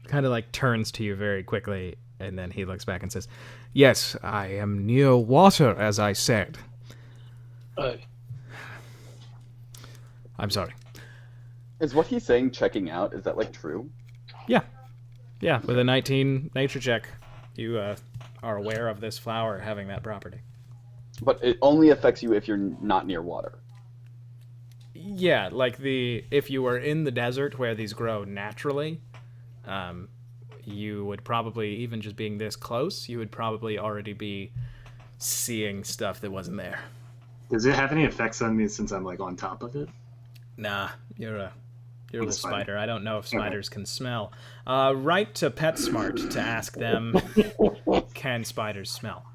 kind of like turns to you very quickly, and then he looks back and says, "Yes, I am near water, as I said." Oh. I'm sorry. Is what he's saying checking out? Is that like true? Yeah. Yeah, with a 19 nature check, you are aware of this flower having that property. But it only affects you if you're not near water. Yeah, like if you were in the desert where these grow naturally, you would probably, even just being this close, you would probably already be seeing stuff that wasn't there. Does it have any effects on me since I'm like on top of it? Nah, you're a little spider. spider. I don't know if spiders can smell. Write to PetSmart to ask them, can spiders smell?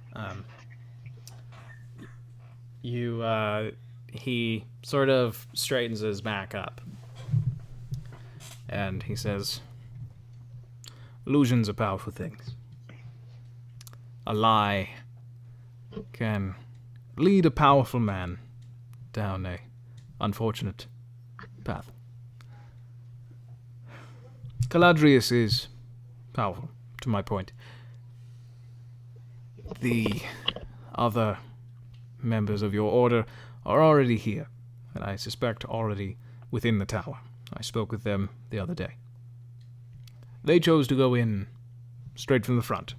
He sort of straightens his back up, and he says, "Illusions are powerful things. A lie can lead a powerful man down a unfortunate path. Caladrius is powerful, to my point. The other members of your order are already here, and I suspect already within the tower. I spoke with them the other day. They chose to go in straight from the front.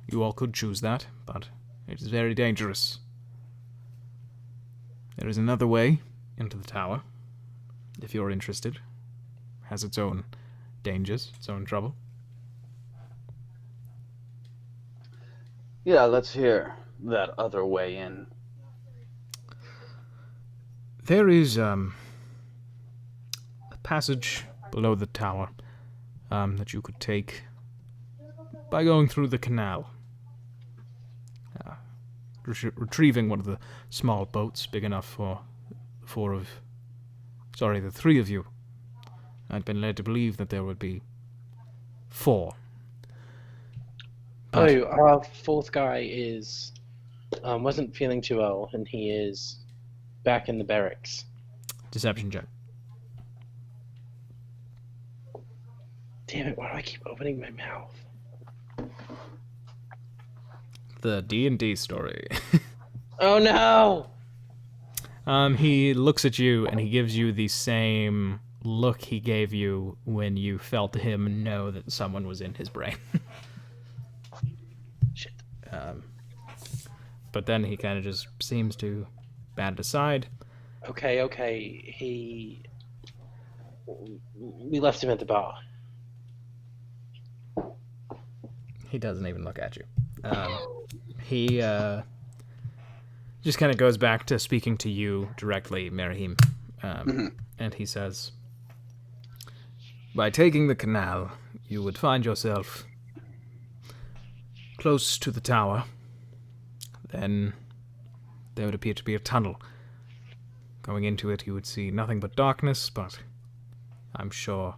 You all could choose that, but it is very dangerous. There is another way into the tower, if you're interested. Has its own dangers, its own trouble." Yeah, let's hear that other way in. There is a passage below the tower that you could take by going through the canal. Retrieving one of the small boats big enough for the three of you. I'd been led to believe that there would be 4. But Our fourth guy is wasn't feeling too well, and he is back in the barracks. deception check. Damn it! Why do I keep opening my mouth? The D&D story. Oh no! He looks at you and he gives you the same look he gave you when you felt him know that someone was in his brain. Shit. But then he kind of just seems to bat it aside. Okay. We left him at the bar. He doesn't even look at you. He just kind of goes back to speaking to you directly, Merihim. And he says, by taking the canal, you would find yourself close to the tower. Then there would appear to be a tunnel. Going into it, you would see nothing but darkness, but I'm sure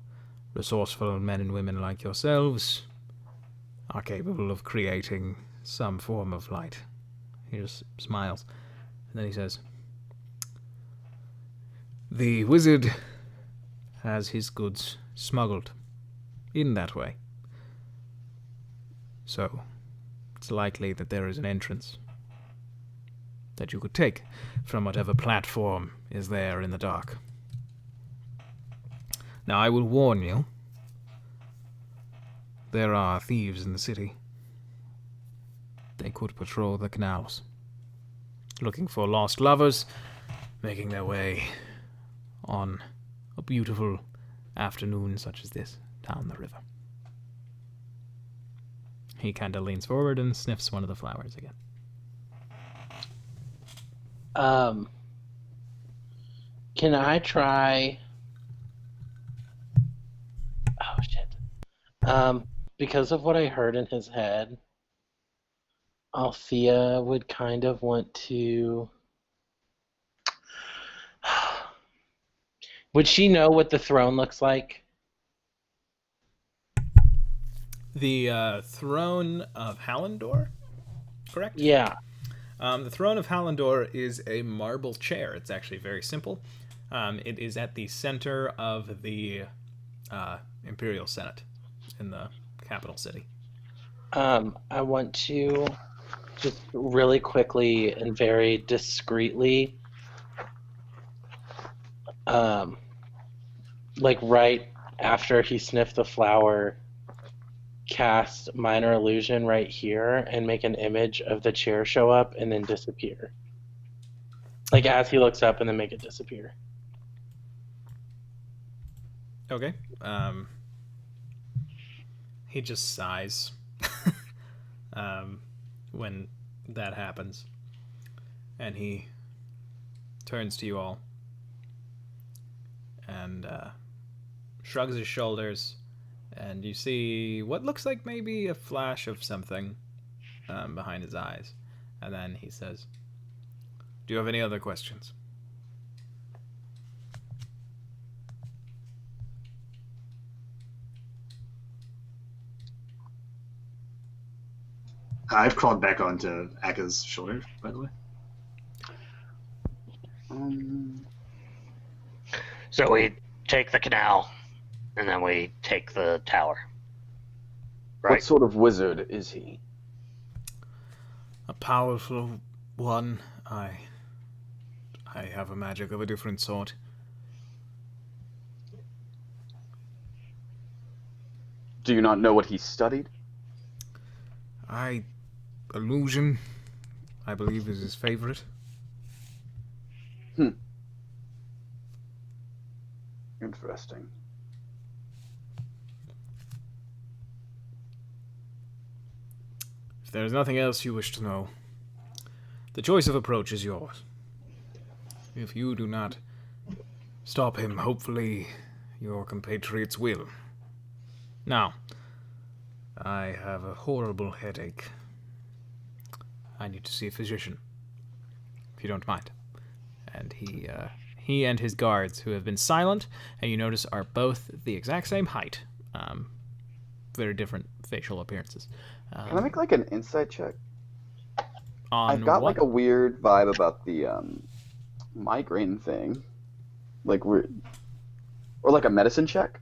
resourceful men and women like yourselves are capable of creating some form of light. He just smiles. And then he says, the wizard has his goods smuggled in that way. So, it's likely that there is an entrance that you could take from whatever platform is there in the dark. Now, I will warn you, there are thieves in the city. They could patrol the canals, looking for lost lovers, making their way on a beautiful afternoon such as this down the river. He kind of leans forward and sniffs one of the flowers again. Can I try? Oh shit. Because of what I heard in his head, Althea would kind of want to. Would she know what the throne looks like? The throne of Hallandor, correct? Yeah. The throne of Hallandor is a marble chair. It's actually very simple. It is at the center of the Imperial Senate in the capital city. I want to just really quickly and very discreetly, like right after he sniffed the flower, cast minor illusion right here and make an image of the chair show up and then disappear. Like as he looks up and then make it disappear. Okay. He just sighs when that happens. And he turns to you all and shrugs his shoulders, and you see what looks like maybe a flash of something behind his eyes. And then he says, do you have any other questions? I've crawled back onto Aka's shoulder, by the way. So we take the canal, and then we take the tower. Right? What sort of wizard is he? A powerful one. I have a magic of a different sort. Do you not know what he studied? Illusion, I believe, is his favorite. Interesting. If there is nothing else you wish to know, the choice of approach is yours. If you do not stop him, hopefully your compatriots will. Now, I have a horrible headache. I need to see a physician, if you don't mind. And he and his guards, who have been silent, and you notice are both the exact same height. Very different facial appearances. Can I make like an insight check? On I've got what? like a weird vibe about the migraine thing, like or like a medicine check.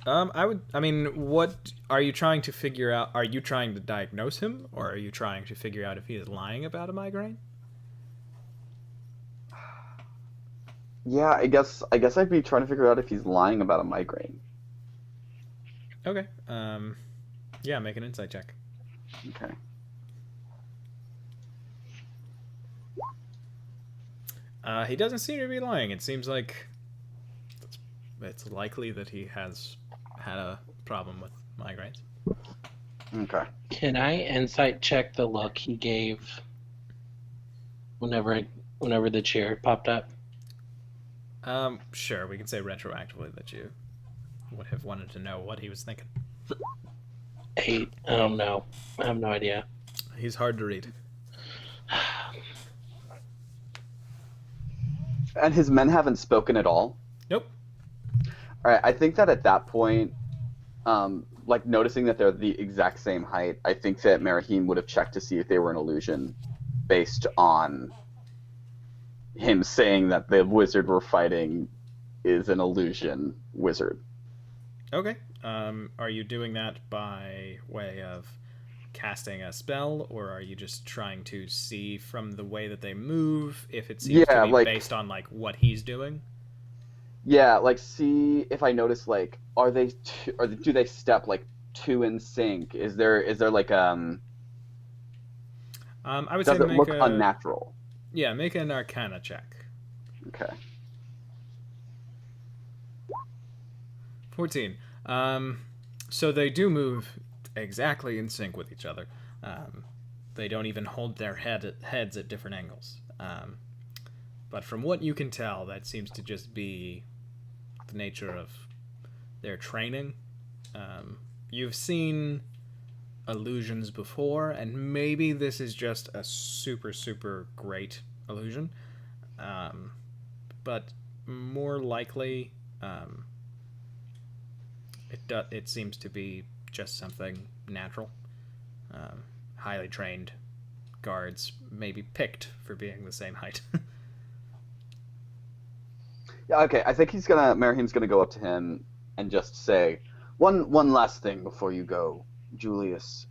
What are you trying to figure out? Are you trying to diagnose him, or are you trying to figure out if he is lying about a migraine? Yeah, I guess I'd be trying to figure out if he's lying about a migraine. Okay. Yeah, make an insight check. Okay. He doesn't seem to be lying. It seems like it's likely that he has had a problem with migraines. Okay. Can I insight check the look he gave whenever the chair popped up? Sure. We can say retroactively that you would have wanted to know what he was thinking. 8. I don't know. I have no idea. He's hard to read. And his men haven't spoken at all? Nope. All right, I think that at that point, like noticing that they're the exact same height, I think that Marahim would have checked to see if they were an illusion based on him saying that the wizard we're fighting is an illusion wizard. Okay. Are you doing that by way of casting a spell, or are you just trying to see from the way that they move if it seems to be based on like what he's doing? Yeah, like see if I notice like are they or do they step like two in sync? Is there like I would say does it make look unnatural? Yeah, make an Arcana check. Okay. 14. So they do move exactly in sync with each other. They don't even hold their heads at different angles. But from what you can tell, that seems to just be the nature of their training. You've seen illusions before, and maybe this is just a super, super great illusion. But more likely, it seems to be just something natural. Highly trained guards, maybe picked for being the same height. Yeah, okay. I think Marahim's gonna go up to him and just say, one last thing before you go, Julius.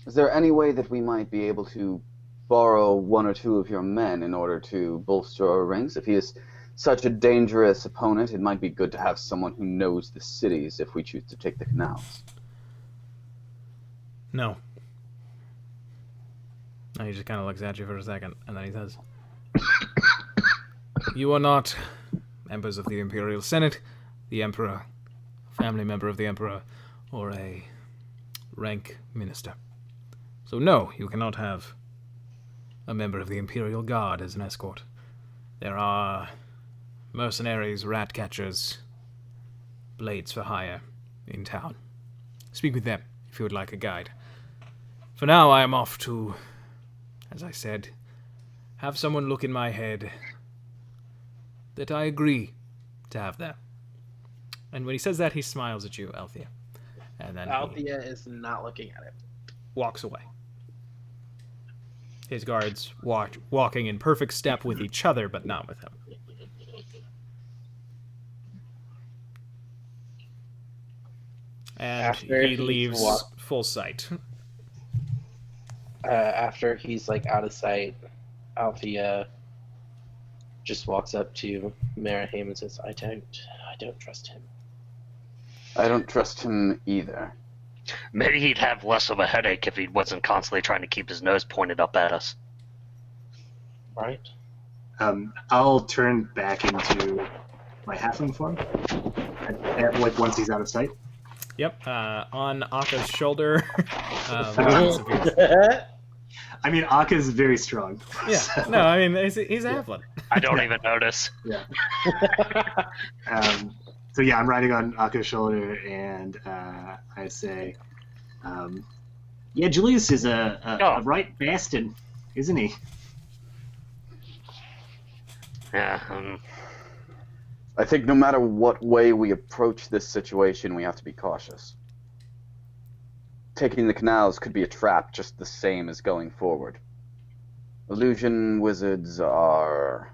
Is there any way that we might be able to borrow one or two of your men in order to bolster our ranks? If he is such a dangerous opponent, it might be good to have someone who knows the cities if we choose to take the canals. No. And he just kind of looks at you for a second, and then he says, "You are not members of the Imperial Senate, the Emperor, family member of the Emperor, or a rank minister. So no, you cannot have a member of the Imperial Guard as an escort. There are mercenaries, rat catchers, blades for hire in town. Speak with them if you would like a guide. For now, I am off to, as I said, have someone look in my head that I agree to have there." And when he says that, he smiles at you, Althea. And then Althea is not looking at it. walks away. His guards walking in perfect step with each other, but not with him. And After he he's leaves full sight. After he's like out of sight, Althea just walks up to Marahim and says, I don't trust him. I don't trust him either. Maybe he'd have less of a headache if he wasn't constantly trying to keep his nose pointed up at us. Right? I'll turn back into my halfling form, like once he's out of sight. Yep, on Akka's shoulder. I mean, Akka's very strong. Yeah, So, no, I mean, he's a halfling. I don't even notice. yeah. So yeah, I'm riding on Akka's shoulder, and I say, "Yeah, Julius is a right bastard, isn't he?" Yeah. I think no matter what way we approach this situation, we have to be cautious. Taking the canals could be a trap just the same as going forward. Illusion wizards are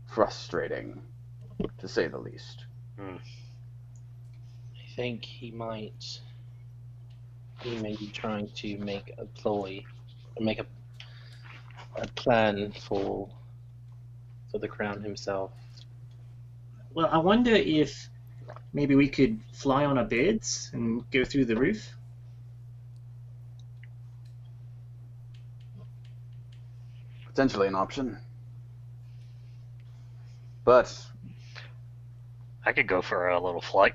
frustrating, to say the least. I think he may be trying to make a ploy, or make a plan for the crown himself. Well, I wonder if maybe we could fly on our beds and go through the roof. Potentially an option. But I could go for a little flight.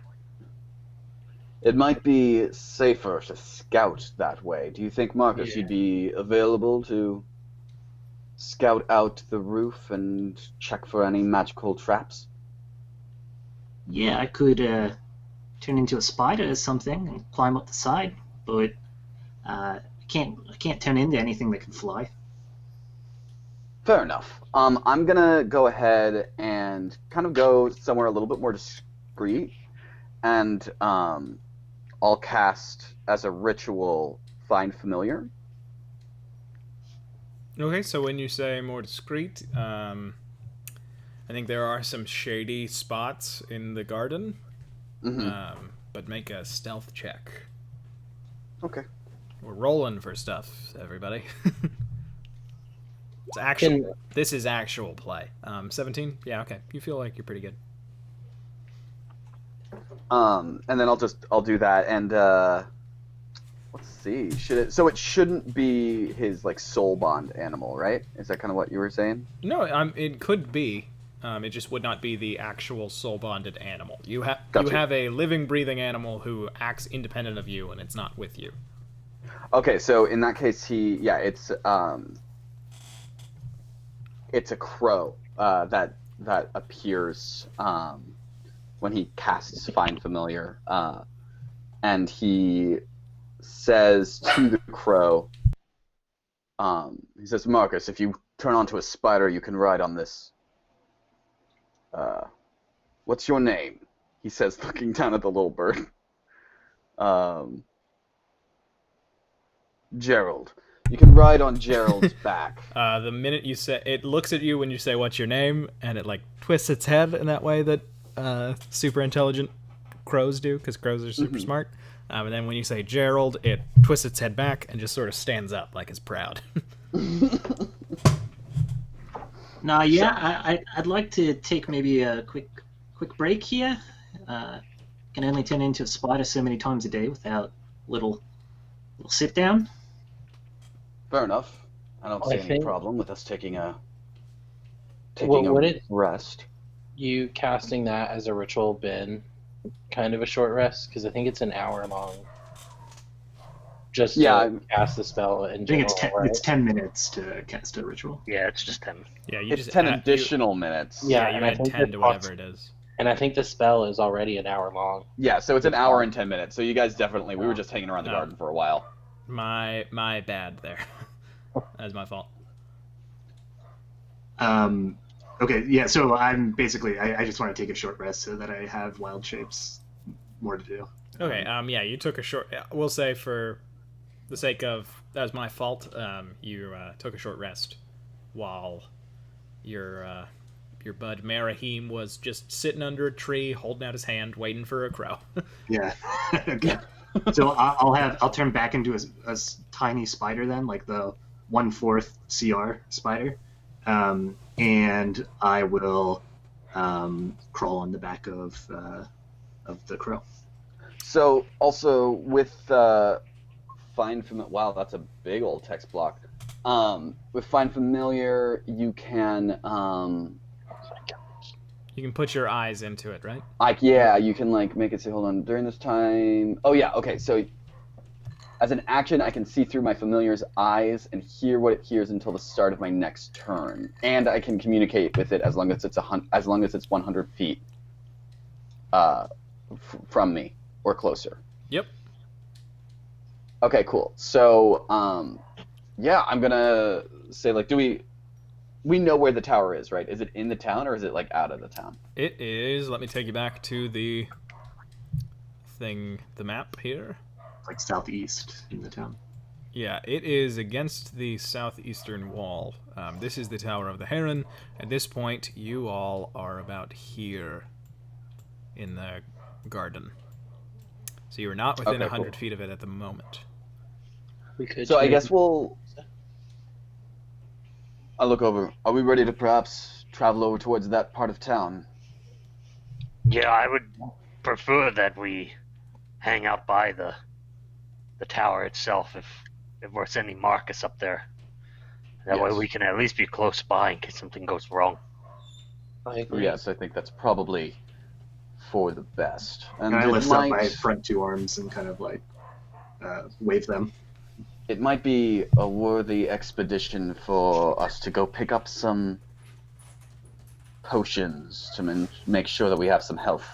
it might be safer to scout that way. Do you think, Marcus, you'd be available to scout out the roof and check for any magical traps? Yeah, I could turn into a spider or something and climb up the side, but I can't turn into anything that can fly. Fair enough. I'm gonna go ahead and kind of go somewhere a little bit more discreet, and I'll cast as a ritual Find Familiar. Okay, so when you say more discreet, I think there are some shady spots in the garden. But make a stealth check. Okay. We're rolling for stuff, everybody. It's actual. This is actual play. 17. Yeah, okay. You feel like you're pretty good. And then I'll do that, and let's see. So it shouldn't be his like soul bond animal, right? Is that kind of what you were saying? No, it could be. It just would not be the actual soul bonded animal. You have a living, breathing animal who acts independent of you, and it's not with you. Okay, so in that case, it's a crow that appears when he casts Find Familiar, and he says to the crow, he says, "Marcus, if you turn onto a spider, you can ride on this. What's your name?" He says, looking down at the little bird. Gerald. You can ride on Gerald's back. The minute you say it, looks at you when you say "What's your name?" and it like twists its head in that way that super intelligent crows do, because crows are super smart. And then when you say Gerald, it twists its head back and just sort of stands up like it's proud. Now, yeah, I'd like to take maybe a quick break here. Can only turn into a spider so many times a day without little sit down. Fair enough. I don't see any problem with us taking a rest. You casting that as a ritual been kind of a short rest? Because I think it's an hour long. Just to cast the spell in general. I think it's 10 minutes to cast a ritual. Yeah, it's just 10. Yeah, it's 10 additional minutes. Yeah, you add 10 to whatever it is. And I think the spell is already an hour long. Yeah, so it's an hour and 10 minutes. So you guys definitely, we were just hanging around the garden for a while. My bad there. That's my fault. Okay, yeah, so I'm basically, I just want to take a short rest so that I have wild shapes more to do. Okay, yeah, you took a short, we'll say for the sake of, that was my fault, you took a short rest while your bud Marahim was just sitting under a tree, holding out his hand, waiting for a crow. Yeah. Okay. So I'll turn back into a tiny spider then, like the 1/4 CR spider, and I will crawl on the back of the crow. So also with Find Familiar, wow, that's a big old text block. With Find Familiar, you can you can put your eyes into it, right? You can like make it say, hold on, during this time. Oh yeah, okay. So as an action, I can see through my familiar's eyes and hear what it hears until the start of my next turn, and I can communicate with it as long as it's 100 feet from me or closer. Yep. Okay, cool. So yeah, I'm gonna say like, we know where the tower is, right? Is it in the town or is it like out of the town? It is. Let me take you back to the map here. Like southeast in the town. Yeah, it is against the southeastern wall. This is the Tower of the Heron. At this point, you all are about here in the garden. So you are not within 100 feet of it at the moment. So I guess I'll look over. Are we ready to perhaps travel over towards that part of town? Yeah, I would prefer that we hang out by the tower itself if we're sending Marcus up there. That way we can at least be close by in case something goes wrong. I agree. Yes, I think that's probably for the best. And I lift up my front two arms and kind of like wave them. It might be a worthy expedition for us to go pick up some potions to make sure that we have some health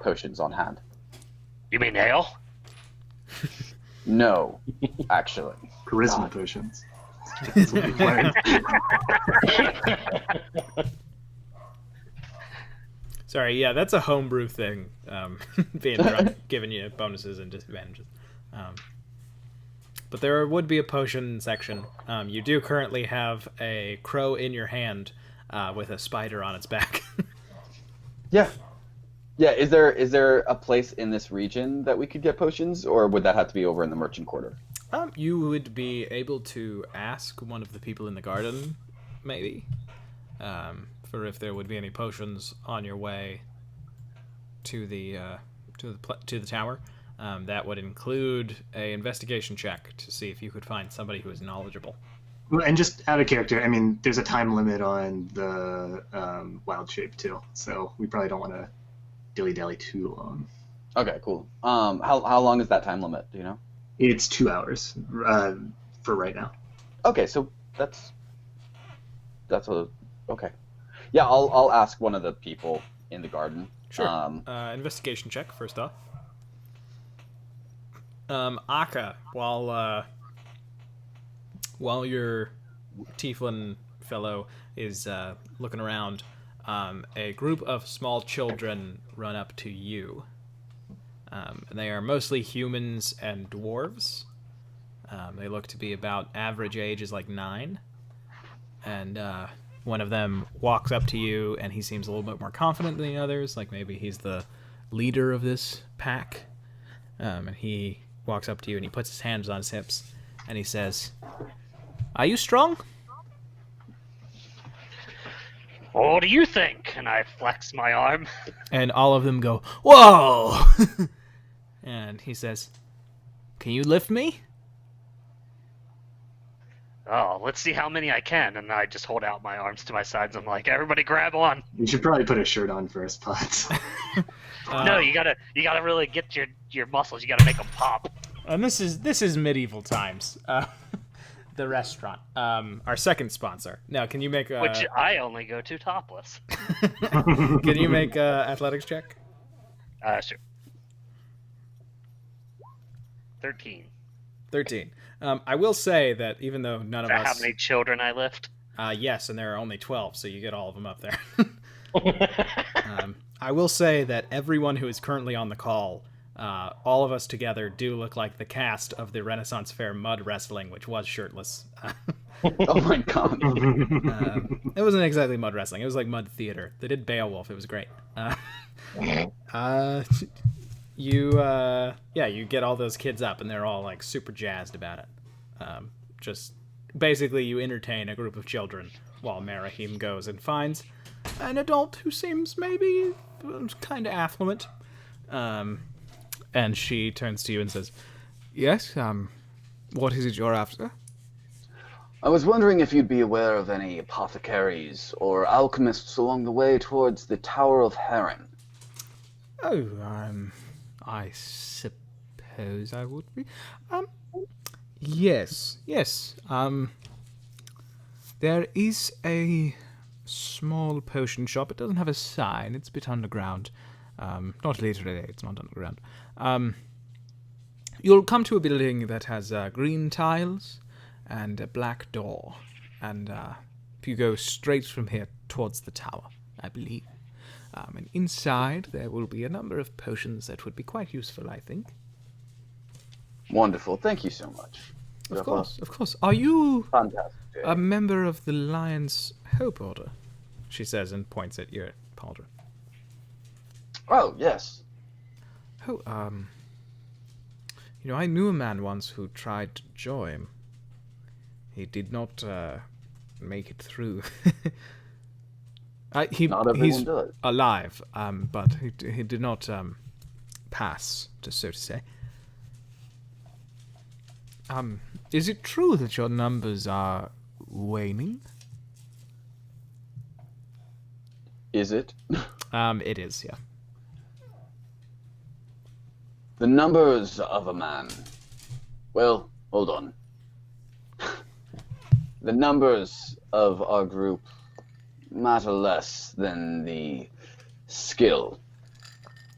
potions on hand. You mean ale? No, actually. Charisma potions. That's what we've learned. Sorry, yeah, that's a homebrew thing. Being drunk, giving you bonuses and disadvantages. But there would be a potion section. You do currently have a crow in your hand with a spider on its back. Yeah. Yeah, is there a place in this region that we could get potions, or would that have to be over in the merchant quarter? You would be able to ask one of the people in the garden, maybe, for if there would be any potions on your way to the tower. That would include a investigation check to see if you could find somebody who is knowledgeable. Well, and just out of character, I mean, there's a time limit on the wild shape too, so we probably don't want to dilly-dally too long. Okay, cool. How long is that time limit? Do you know? It's 2 hours for right now. Okay, so that's okay. Yeah, I'll ask one of the people in the garden. Sure. Investigation check first off. Aka, while your tieflin fellow is looking around, a group of small children run up to you. They are mostly humans and dwarves. They look to be about average age is like 9. And one of them walks up to you, and he seems a little bit more confident than the others, like maybe he's the leader of this pack. And he walks up to you, and he puts his hands on his hips, and he says, "Are you strong?" What do you think? And I flex my arm. And all of them go, "Whoa!" And he says, "Can you lift me?" Oh, let's see how many I can. And I just hold out my arms to my sides. I'm like, everybody grab on. You should probably put a shirt on first, Potts. No, you gotta really get your muscles. You gotta make them pop. And this is medieval times. The restaurant, our second sponsor. Now, can you make Which I only go to topless. Can you make athletics check? Sure. 13. 13. I will say that even though none of us... How many children I lift? Yes, and there are only 12, so you get all of them up there. I will say that everyone who is currently on the call, all of us together do look like the cast of the Renaissance Fair mud wrestling, which was shirtless. Oh my god. It wasn't exactly mud wrestling. It was like mud theater. They did Beowulf. It was great. You get all those kids up, and they're all like super jazzed about it. Just basically, you entertain a group of children while Marahim goes and finds an adult who seems maybe kind of affluent. And she turns to you and says, "Yes, what is it you're after?" I was wondering if you'd be aware of any apothecaries or alchemists along the way towards the Tower of Heron. Oh, I suppose I would be. Yes. There is a small potion shop. It doesn't have a sign. It's a bit underground. Not literally, it's not underground. You'll come to a building that has green tiles and a black door. And if you go straight from here towards the tower, I believe. And inside there will be a number of potions that would be quite useful, I think. Wonderful. Thank you so much. Of course. Are you Fantastic. a member of the Lion's Hope Order? She says and points at your pauldron. Oh, yes. Oh, I knew a man once who tried to join. He did not make it through. Not everyone he's does. alive, but he did not pass, so to say. Is it true that your numbers are waning? Is it? It is, yeah. The numbers of a man. Well, hold on. The numbers of our group matter less than the skill.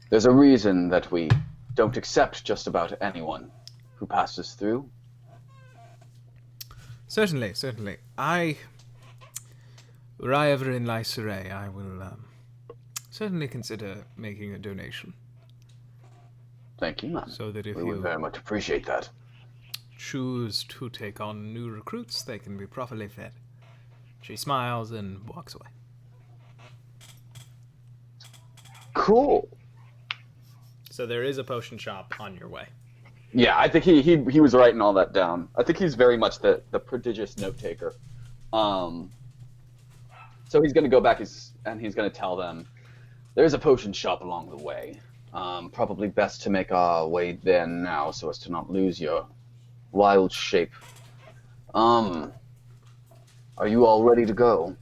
There's a reason that we don't accept just about anyone who passes through. Certainly, certainly. Were I ever in Lyceray, I will certainly consider making a donation. Thank you, man. So that if We would you very much appreciate that. choose to take on new recruits, they can be properly fed. She smiles and walks away. Cool. So there is a potion shop on your way. Yeah, I think he was writing all that down. I think he's very much the prodigious note taker. So he's going to go back and he's going to tell them there's a potion shop along the way. Probably best to make our way there now so as to not lose your wild shape. Are you all ready to go?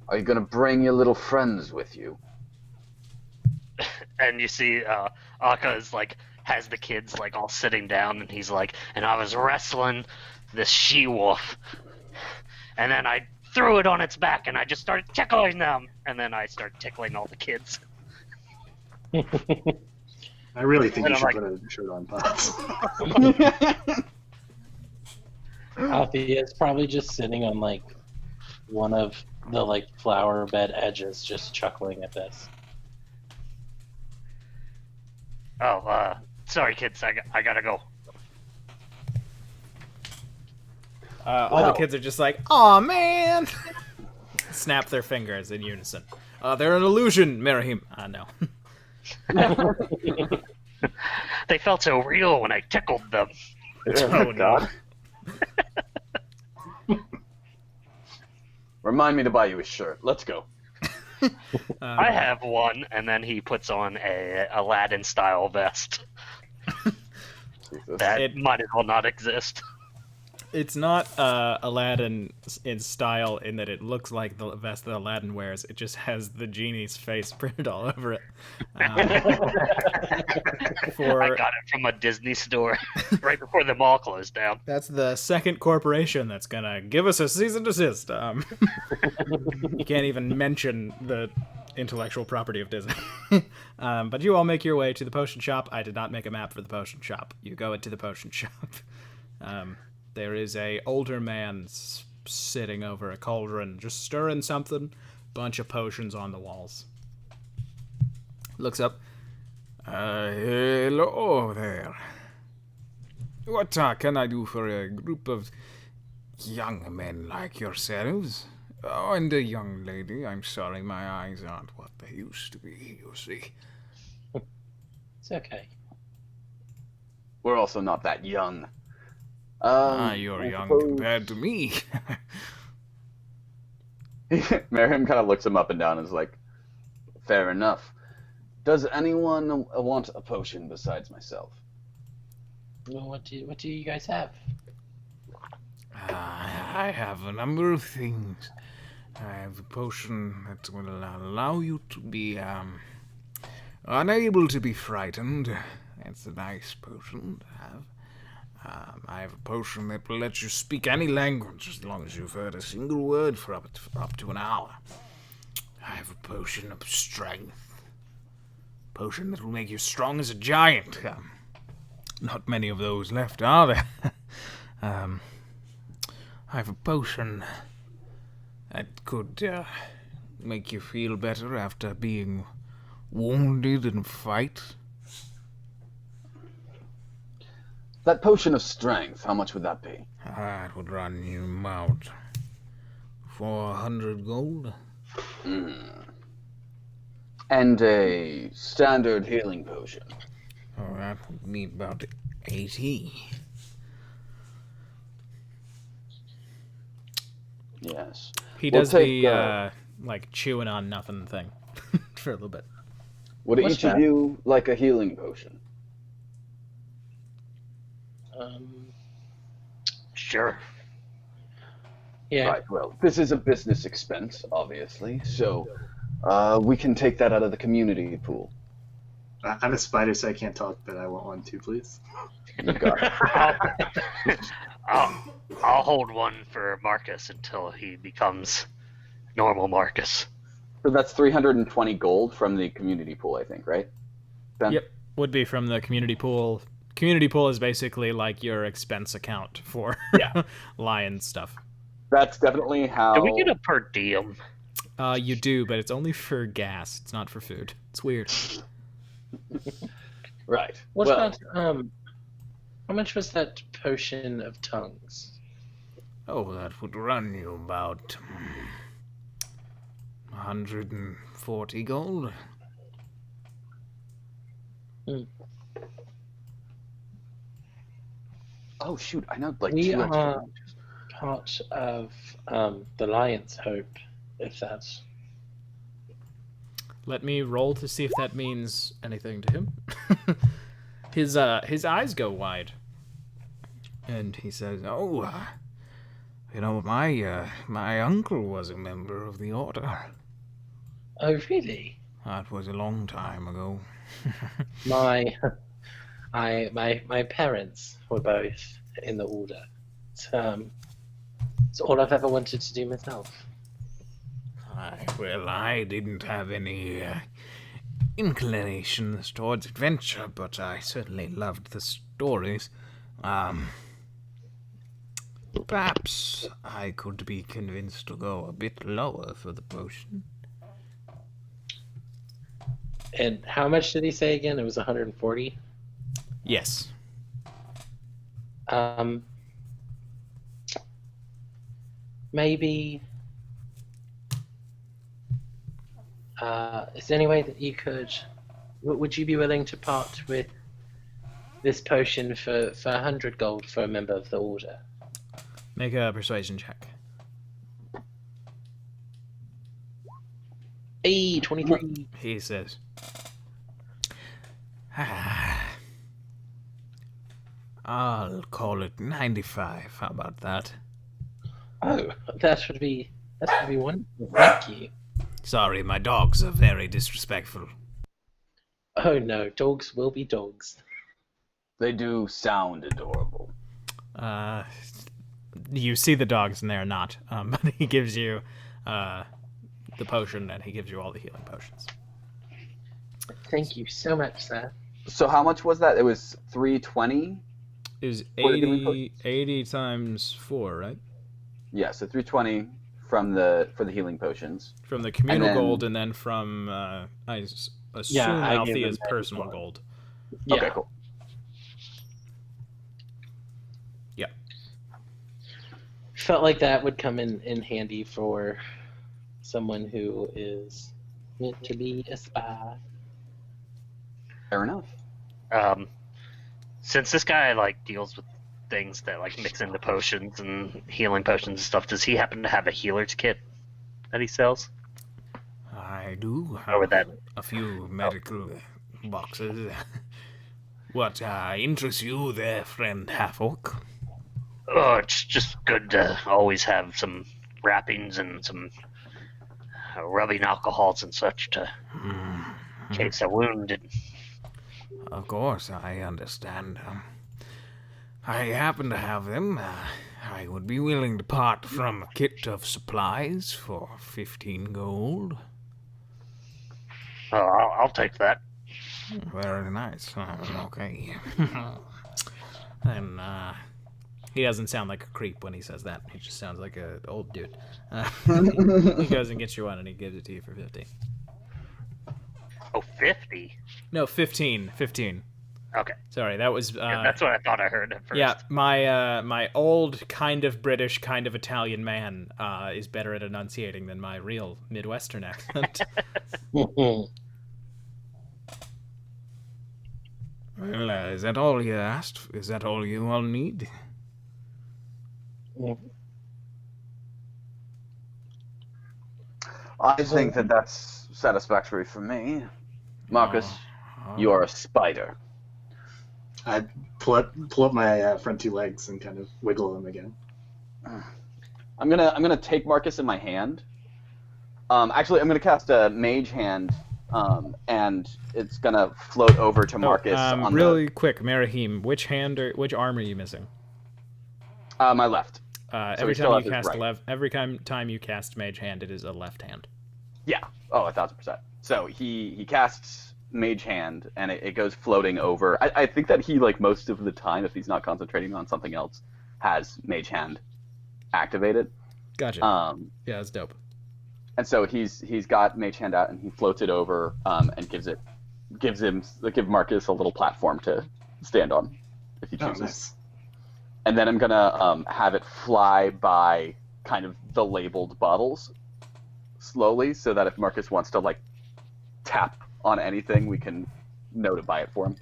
Are you going to bring your little friends with you? And you see Akka is like has the kids like all sitting down, and he's like, and I was wrestling this she-wolf, and then I threw it on its back, and I just started tickling them, and then I started tickling all the kids. I really think And you I'm should put a shirt on, Pops. Althea's probably just sitting on like one of the like flower bed edges, just chuckling at this. Oh, sorry, kids, I gotta go. All the kids are just like, "Aw, man!" Snap their fingers in unison. They're an illusion, Merahim. No. They felt so real when I tickled them. Oh, no. Remind me to buy you a shirt. Let's go. I have one, and then he puts on a Aladdin-style vest. Jesus. That might as well not exist. It's not Aladdin in style in that it looks like the vest that Aladdin wears. It just has the genie's face printed all over it. I got it from a Disney store right before the mall closed down. That's the second corporation that's gonna give us a cease and desist. You can't even mention the intellectual property of Disney. But you all make your way to the potion shop. I did not make a map for the potion shop. You go into the potion shop. There is a older man sitting over a cauldron, just stirring something. Bunch of potions on the walls. Looks up. Hello there. What can I do for a group of young men like yourselves? Oh, and a young lady. I'm sorry, my eyes aren't what they used to be, you see. It's okay. We're also not that young. You're I young suppose- compared to me. Merahim kind of looks him up and down and is like, fair enough. Does anyone want a potion besides myself? Well, what do you guys have? I have a number of things. I have a potion that will allow you to be unable to be frightened. It's a nice potion to have. I have a potion that will let you speak any language as long as you've heard a single word for up to an hour. I have a potion of strength. Potion that will make you strong as a giant. Not many of those left, are there? I have a potion that could make you feel better after being wounded in a fight. That potion of strength, how much would that be? It would run you about 400 gold. And a standard healing potion. Oh, that would be about 80. Yes. He We'll does take, the like chewing on nothing thing for a little bit. Would What's each of that? you like a healing potion? Sure. Yeah. Right, well, this is a business expense, obviously, so we can take that out of the community pool. I'm a spider, so I can't talk, but I want one too, please. You got it. I'll hold one for Marcus until he becomes normal Marcus. So that's 320 gold from the community pool, I think, right? Ben? Yep, would be from the community pool. community pool is basically like your expense account for lion stuff. That's definitely how. Do we get a per diem? You do, but it's only for gas. It's not for food. It's weird. Right. What well, about how much was that potion of tongues? Oh, that would run you about 140 gold. Oh shoot! I know like we two extra. are part of the Lion's Hope, if that's. Let me roll to see if that means anything to him. His eyes go wide, and he says, "Oh, you know, my uncle was a member of the order. Oh, really? That was a long time ago." My parents were both in the order. It's all I've ever wanted to do myself. I didn't have any inclinations towards adventure, but I certainly loved the stories. Perhaps I could be convinced to go a bit lower for the potion. And how much did he say again? It was 140? Yes. Maybe. Is there any way that you could? Would you be willing to part with this potion for 100 gold for a member of the order? Make a persuasion check. Hey, 23. He says, I'll call it 95. How about that? Oh, that would be wonderful. Thank you. Sorry, my dogs are very disrespectful. Oh no, dogs will be dogs. They do sound adorable. You see the dogs and they're not. But he gives you the potion, and he gives you all the healing potions. Thank you so much, sir. So how much was that? It was 320. Is What did we 80 times 4, right? Yeah, so 320 for the healing potions. From the communal And then- gold, and then from I assume I gave Althea's him that personal as well. gold. Yeah. Okay, cool. Yeah. Felt like that would come in handy for someone who is meant to be a spy. Fair enough. Since this guy like deals with things that like mix into potions and healing potions and stuff, does he happen to have a healer's kit that he sells? I do Or would have that- a few medical boxes. What interests you there, friend half-orc? Oh, it's just good to always have some wrappings and some rubbing alcohols and such to in case a wound. Of course, I understand. I happen to have them. I would be willing to part from a kit of supplies for 15 gold. Oh, I'll take that. Very nice. Okay. And he doesn't sound like a creep when he says that. He just sounds like an old dude. He goes and gets you one, and he gives it to you for 50. Oh, 50? No, 15. 15. Okay. Sorry, that was... Yeah, that's what I thought I heard at first. Yeah, my old, kind of British, kind of Italian man is better at enunciating than my real Midwestern accent. Well, is that all you asked? Is that all you all need? I think that's satisfactory for me. Marcus, you are a spider. I pull up my front two legs and kind of wiggle them again. I'm gonna take Marcus in my hand. Actually, I'm gonna cast a mage hand, and it's gonna float over to Marcus. On really quick, Marahim, which arm are you missing? my left. Every still time you has his cast right. every time you cast Mage Hand, it is a left hand. Yeah. Oh, 1,000%. So he casts Mage Hand, and it goes floating over. I think that he, like, most of the time, if he's not concentrating on something else, has Mage Hand activated. Gotcha. Yeah, that's dope. And so he's got Mage Hand out, and he floats it over, and gives Marcus a little platform to stand on, if he chooses. Nice. And then I'm gonna have it fly by kind of the labeled bottles slowly, so that if Marcus wants to like tap on anything, we can know to buy it for him.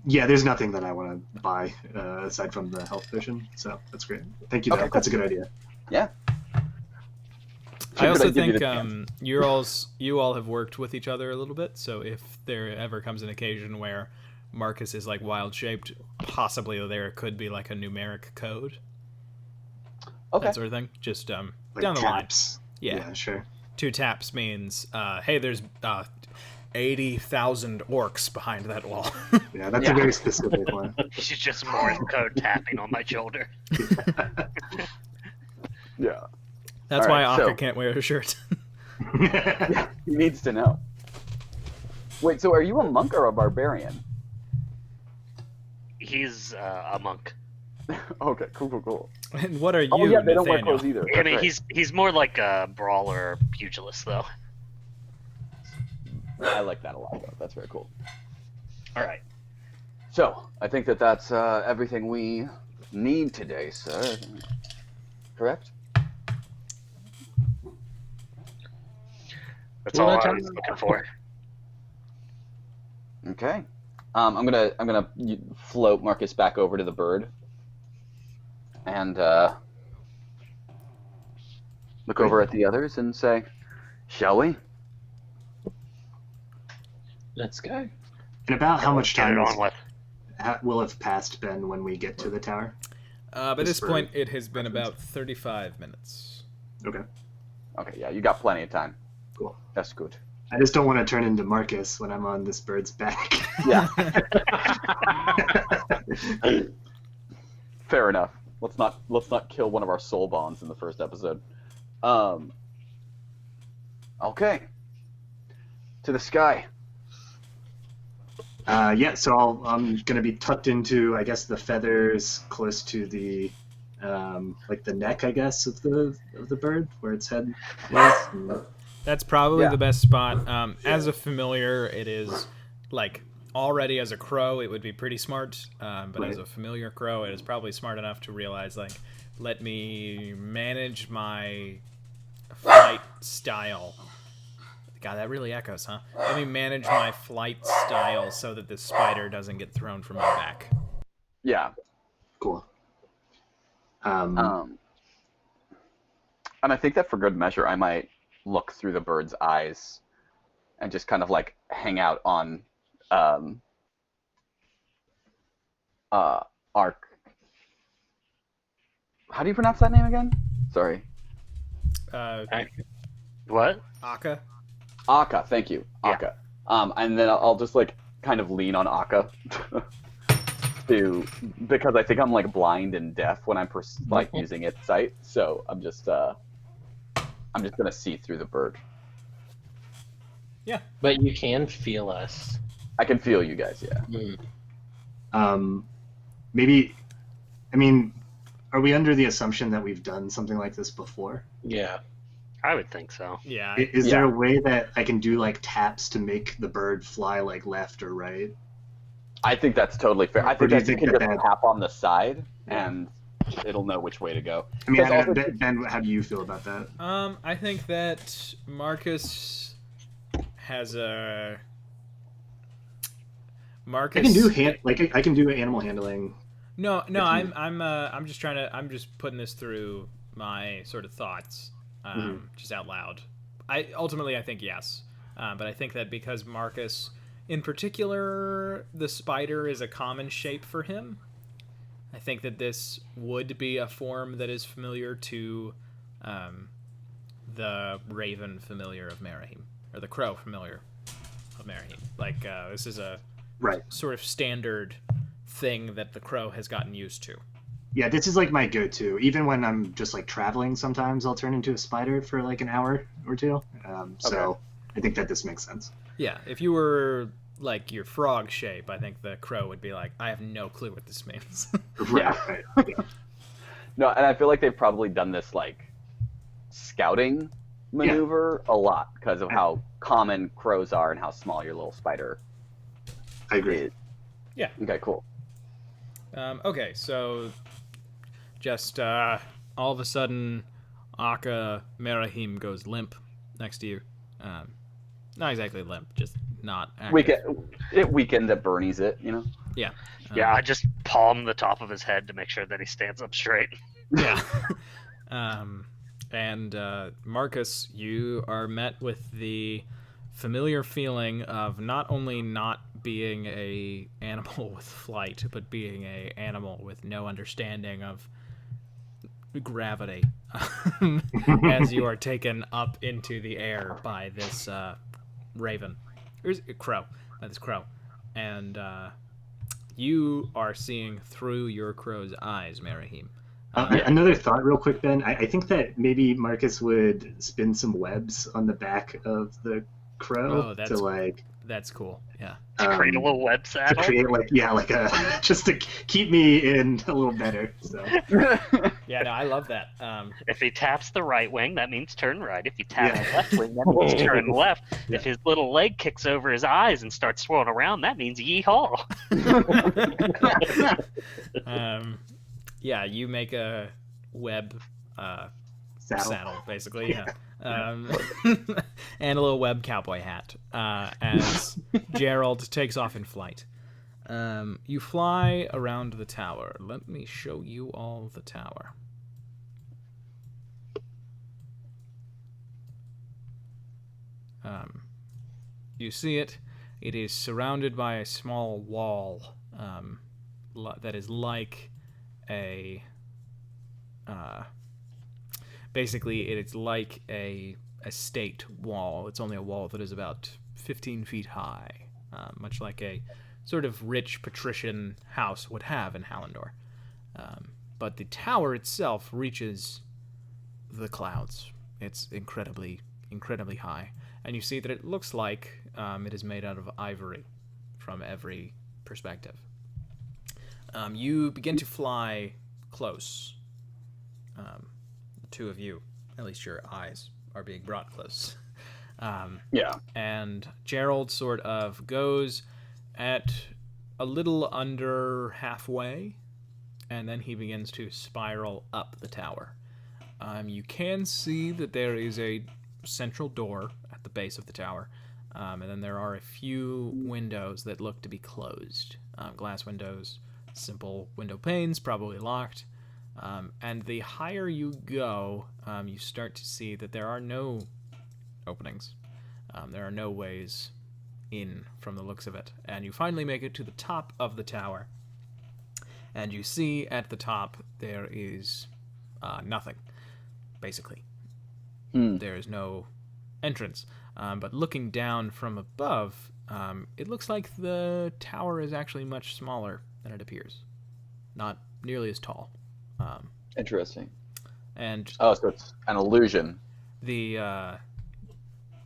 Yeah, there's nothing that I want to buy aside from the health potion, so that's great. Thank you, though. Okay, That's a good idea. Yeah. I also Should I give you think the chance? you all have worked with each other a little bit, so if there ever comes an occasion where Marcus is like wild shaped, possibly there could be like a numeric code. Okay. That sort of thing. Just Like down the line. taps. Yeah. Sure. 2 taps means, hey, there's 80,000 orcs behind that wall. Yeah, that's a very specific one. She's just Morse code tapping on my shoulder. Yeah. That's All why right, Akka so- can't wear a shirt. He needs to know. Wait, so are you a monk or a barbarian? He's a monk. Okay, cool. And what are you, Oh yeah, they don't wear Nathaniel? clothes either. I That's mean, right. he's more like a brawler pugilist, though. I like that a lot, though. That's very cool. All right. So, I think that's everything we need today, sir. Correct? That's Well, all that's I all was I looking for. Okay. I'm gonna float Marcus back over to the bird, and look over at the others and say, "Shall we?" Let's go. And about how much Get it time on with. will have passed, Ben, when we get to the tower? By Just this for point, it has been reference. about 35 minutes. Okay, Okay, yeah, you got plenty of time. cool. That's good. I just don't want to turn into Marcus when I'm on this bird's back. Yeah. Fair enough. Let's not kill one of our soul bonds in the first episode. Okay. To the sky. Yeah, so I'm gonna be tucked into, I guess, the feathers close to the, like the neck, I guess, of the bird, where its head is. And- That's probably Yeah. the best spot. As a familiar, it is like already as a crow, it would be pretty smart. But as Right. a familiar crow, it is probably smart enough to realize, like, let me manage my flight style. God, that really echoes, huh? Let me manage my flight style so that this spider doesn't get thrown from my back. Yeah. Cool. And I think that for good measure, I might look through the bird's eyes and just kind of like hang out on Arc. How do you pronounce that name again? Sorry. What? Akka? Akka, thank you. Yeah. Akka. And then I'll just like kind of lean on Akka because I think I'm like blind and deaf when I'm like using its sight. So I'm just gonna see through the bird. But you can feel us. I can feel you guys, yeah. Maybe, I mean, are we under the assumption that we've done something like this before? Yeah. I would think so. Yeah. Is there a way that I can do like taps to make the bird fly like left or right? I think that's totally fair. I Or think do you that you think can that just that- tap on the side Yeah. and it'll know which way to go. I mean, Because also- Ben, how do you feel about that? I think that Marcus has a. Marcus. I can do I can do animal handling. No, If you- I'm just trying to. I'm just putting this through my sort of thoughts, just out loud. I think yes, but I think that because Marcus, in particular, the spider is a common shape for him. I think that this would be a form that is familiar to, the raven familiar of Merahim, or the crow familiar of Merahim. Like this is a Right. sort of standard thing that the crow has gotten used to. Yeah, this is like my go-to. Even when I'm just like traveling, sometimes I'll turn into a spider for like an hour or two. So I think that this makes sense. Yeah, if you were like your frog shape, I think the crow would be like, I have no clue what this means. Right. No, and I feel like they've probably done this like scouting maneuver a lot because of how common crows are and how small your little spider I agree. is. Yeah. Okay, cool. Okay, so just all of a sudden, Aka Merahim goes limp next to you. Not exactly limp, just not active. Weekend at Bernie's it, you know? Yeah. Yeah, I just palm the top of his head to make sure that he stands up straight. Yeah. And Marcus, you are met with the familiar feeling of not only not being a animal with flight, but being a animal with no understanding of gravity, as you are taken up into the air by this raven, or is it crow? By this crow, and you are seeing through your crow's eyes, Merahim. Another thought, real quick, Ben. I think that maybe Marcus would spin some webs on the back of the crow to like. That's cool. Yeah. To create a little web saddle. To create like a just to keep me in a little better. So. Yeah, no, I love that. If he taps the right wing, that means turn right. If he taps the left wing, that means turn left. Yeah. If his little leg kicks over his eyes and starts swirling around, that means yeehaw. Yeah, you make a web saddle basically. Yeah. And a little web cowboy hat as Gerald takes off in flight. You fly around the tower. Let me show you all the tower. You see it. It is surrounded by a small wall that is like a... basically, it's like a estate wall. It's only a wall that is about 15 feet high, much like a sort of rich patrician house would have in Hallandor. But the tower itself reaches the clouds. It's incredibly, incredibly high. And you see that it looks like it is made out of ivory from every perspective. You begin to fly close. The two of you, at least your eyes, are being brought close. Yeah. And Gerald sort of goes at a little under halfway, and then he begins to spiral up the tower. You can see that there is a central door at the base of the tower, and then there are a few windows that look to be closed. Glass windows, simple window panes, probably locked. And the higher you go, you start to see that there are no openings. There are no ways in from the looks of it. And you finally make it to the top of the tower. And you see at the top there is nothing, basically. There is no entrance. But looking down from above, it looks like the tower is actually much smaller than it appears. Not nearly as tall. Interesting. And so it's an illusion. The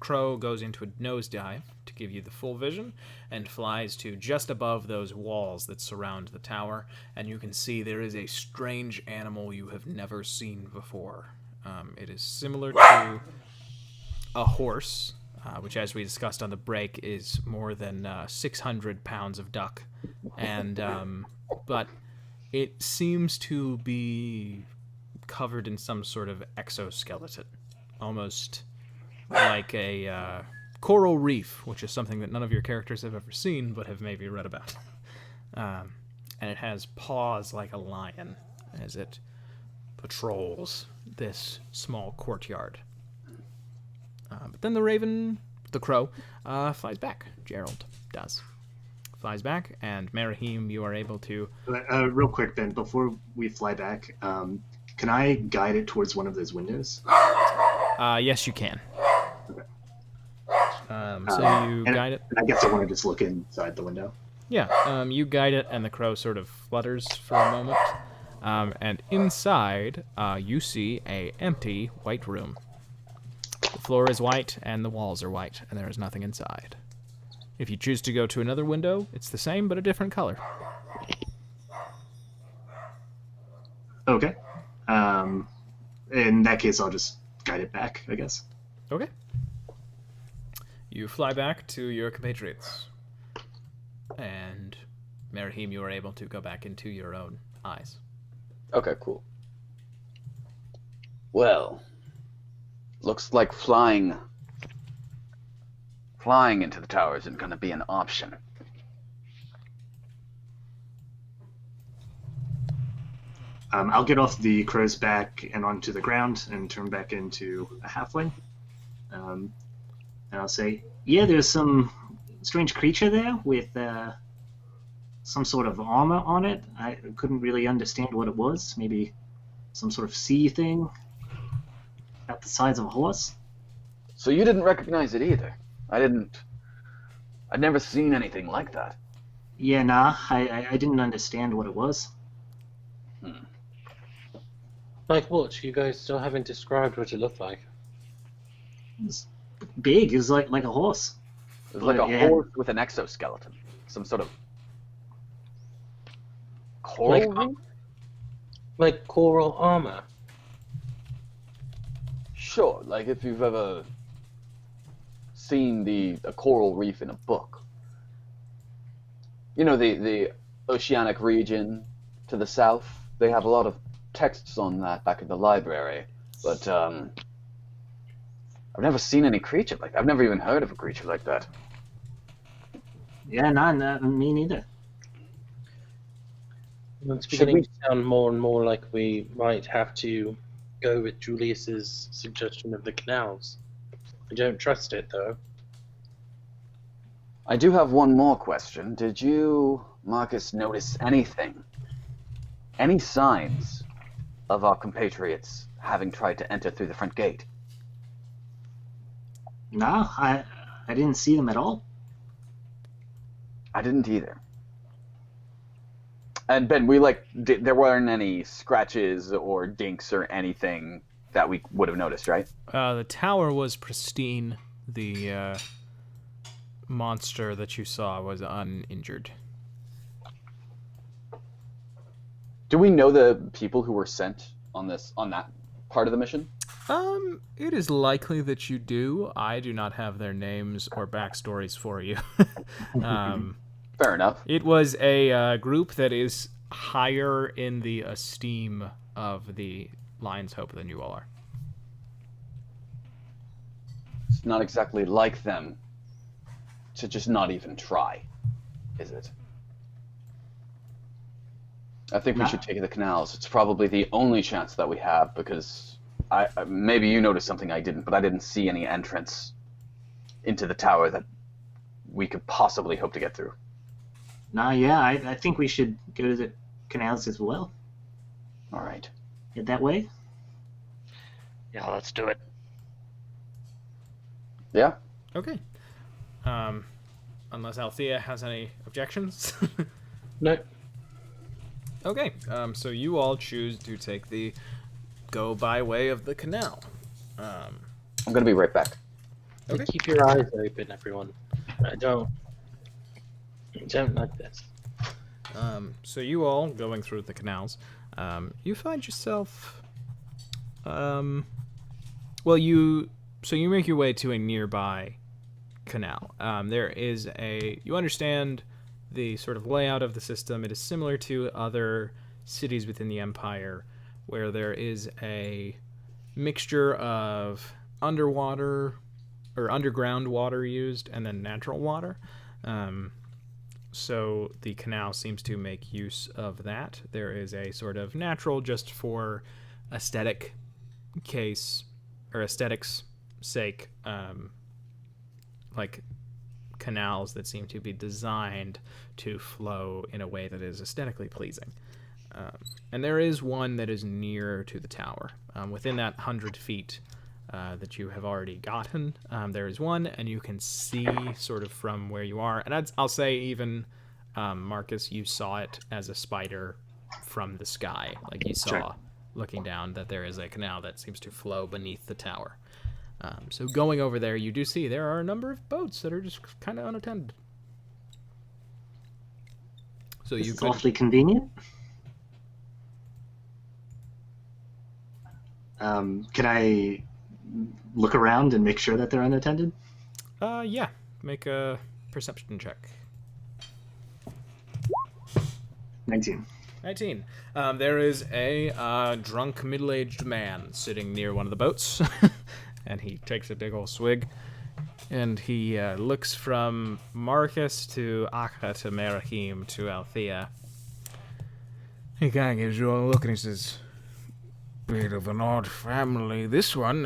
crow goes into a nosedive to give you the full vision and flies to just above those walls that surround the tower, and you can see there is a strange animal you have never seen before. It is similar to a horse, which, as we discussed on the break, is more than 600 pounds of duck, and but it seems to be covered in some sort of exoskeleton, almost like a coral reef, which is something that none of your characters have ever seen but have maybe read about. And it has paws like a lion as it patrols this small courtyard. But then the crow, flies back. Gerald does. Flies back, and Merahim, you are able to... real quick, Ben, before we fly back, can I guide it towards one of those windows? Yes, you can. Okay. So you guide it. And I guess I want to just look inside the window. Yeah, you guide it, and the crow sort of flutters for a moment. And inside, you see a empty white room. The floor is white, and the walls are white, and there is nothing inside. If you choose to go to another window, it's the same but a different color. Okay. In that case, I'll just guide it back, I guess. Okay. You fly back to your compatriots. And Merahim, you are able to go back into your own eyes. Okay, cool. Well, looks like flying into the tower isn't going to be an option. I'll get off the crow's back and onto the ground and turn back into a halfling. And I'll say, yeah, there's some strange creature there with some sort of armor on it. I couldn't really understand what it was. Maybe some sort of sea thing about the size of a horse. So you didn't recognize it either? I'd never seen anything like that. Yeah, nah, I didn't understand what it was. Like what? You guys still haven't described what it looked like. It was big. It was like a horse. It was like a Yeah. horse with an exoskeleton. Some sort of coral reef? Like coral armor. Sure, like if you've ever seen a coral reef in a book. You know, the oceanic region to the south, they have a lot of texts on that back in the library, but I've never seen any creature like that. I've never even heard of a creature like that. Yeah, nah, me neither. It's Should beginning we- to sound more and more like we might have to go with Julius's suggestion of the canals. I don't trust it, though. I do have one more question. Did you, Marcus, notice anything? Any signs of our compatriots having tried to enter through the front gate? Nah, I didn't see them at all. I didn't either. And Ben, there weren't any scratches or dinks or anything that we would have noticed, right? The tower was pristine. The monster that you saw was uninjured. Do we know the people who were sent on that part of the mission? It is likely that you do. I do not have their names or backstories for you. Fair enough. It was a group that is higher in the esteem of the Lion's Hope than you all are. It's not exactly like them to just not even try, is it? I think we should take the canals. It's probably the only chance that we have, because maybe you noticed something I didn't, but I didn't see any entrance into the tower that we could possibly hope to get through. Nah, yeah, I think we should go to the canals as well. All right. Head that way. Yeah, let's do it. Yeah? Okay. Unless Althea has any objections. No. Okay. So you all choose to take the go by way of the canal. I'm going to be right back. Okay. Keep your eyes open, everyone. I don't like this. So you all going through the canals, you find yourself, you make your way to a nearby canal. There is you understand the sort of layout of the system. It is similar to other cities within the Empire, where there is a mixture of underwater or underground water used and then natural water. So the canal seems to make use of that. There is a sort of natural, just for aesthetics sake, like canals that seem to be designed to flow in a way that is aesthetically pleasing. And there is one that is near to the tower. Within that 100 feet that you have already gotten, there is one, and you can see sort of from where you are. And I'll say even, Marcus, you saw it as a spider from the sky. Like you saw, Sure. looking down, that there is a canal that seems to flow beneath the tower. So going over there, you do see there are a number of boats that are just kind of unattended. So This you is could. awfully convenient. Can I look around and make sure that they're unattended? Yeah. Make a perception check. 19. 19. There is a drunk middle-aged man sitting near one of the boats, and he takes a big old swig, and he looks from Marcus to Akka to Merahim to Althea. He kind of gives you a look and he says, "Bit of an odd family, this one.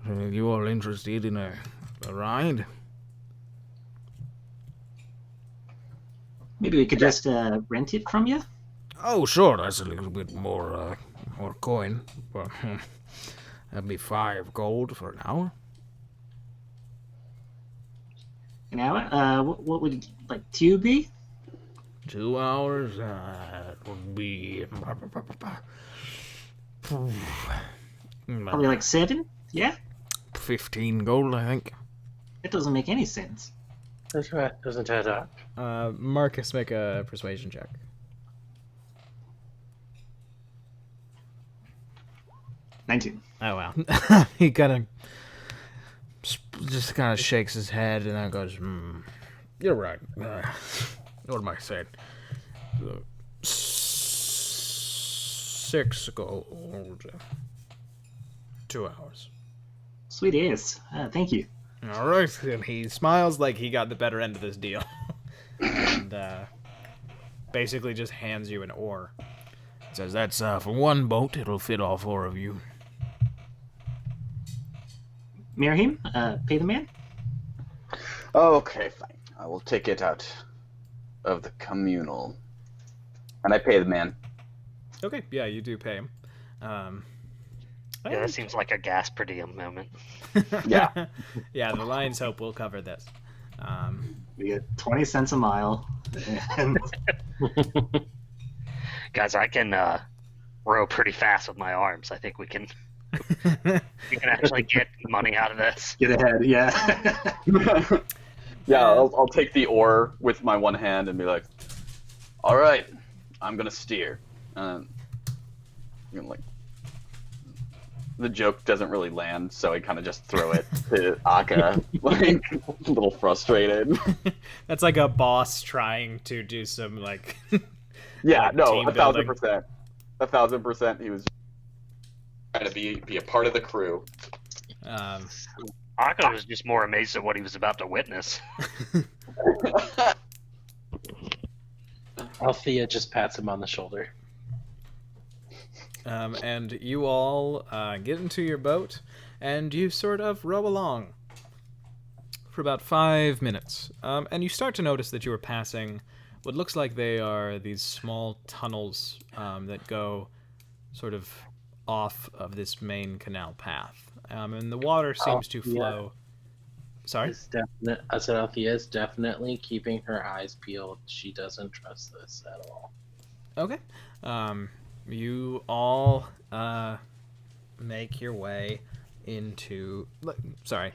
You all interested in a ride?" Maybe we could just rent it from you. Oh, sure, that's a little bit more coin. But that'd be 5 gold for an hour. An hour? What would like 2 be? 2 hours, would be... Probably like 7. Yeah, 15 gold, I think. that doesn't make any sense. Doesn't add up. Marcus, make a persuasion check. 19. Oh, wow. He just kind of shakes his head and then goes, "You're right. What am I saying? 6 gold. 2 hours." Sweet ass. Thank you. All right. And he smiles like he got the better end of this deal. And basically just hands you an oar. Says, "That's for one boat. It'll fit all 4 of you." Merahim, pay the man. Okay, fine. I will take it out of the communal. And I pay the man. Okay, yeah, you do pay him. Yeah, that seems like a gas per diem moment. Yeah. Yeah, the Lion's Hope will cover this. We get 20 cents a mile. And Guys, I can row pretty fast with my arms. I think we can actually get money out of this. get ahead, yeah. Yeah, I'll take the oar with my one hand and be like, "All right, I'm gonna steer." Like, the joke doesn't really land, so I kind of just throw it to Akka, like a little frustrated. That's like a boss trying to do some like. Yeah, Like no, team 1,000%. 1,000%. He was trying to be a part of the crew. Akko was just more amazed at what he was about to witness. Althea just pats him on the shoulder. And you all get into your boat, and you sort of row along for about 5 minutes. And you start to notice that you are passing what looks like they are these small tunnels that go sort of off of this main canal path. And the water seems to flow. Sorry? I said Althea is definitely keeping her eyes peeled. She doesn't trust this at all. Okay. You all make your way into... Sorry.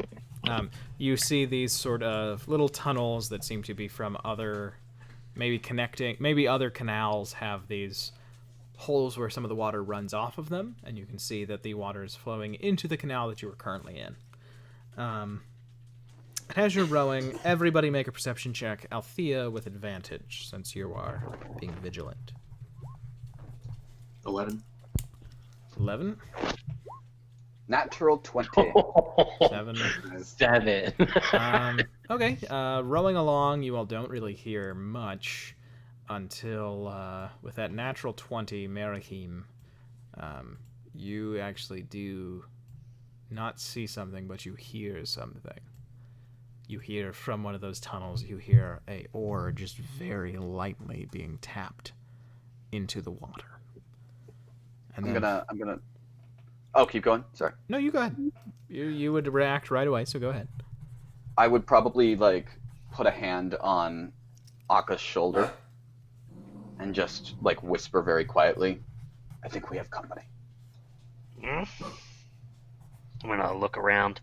You see these sort of little tunnels that seem to be from other... Maybe other canals have these holes where some of the water runs off of them, and you can see that the water is flowing into the canal that you are currently in. As you're rowing, everybody make a perception check. Althea with advantage, since you are being vigilant. 11. 11? Natural 20. 7. 7. Okay, rowing along, you all don't really hear much until, with that natural 20, Merahim, you actually do not see something, but you hear something. You hear from one of those tunnels, you hear a oar just very lightly being tapped into the water. And I'm gonna. Oh, keep going. Sorry. No, you go ahead. You would react right away, so go ahead. I would probably like put a hand on Akka's shoulder and just like whisper very quietly, "I think we have company." I'm gonna look around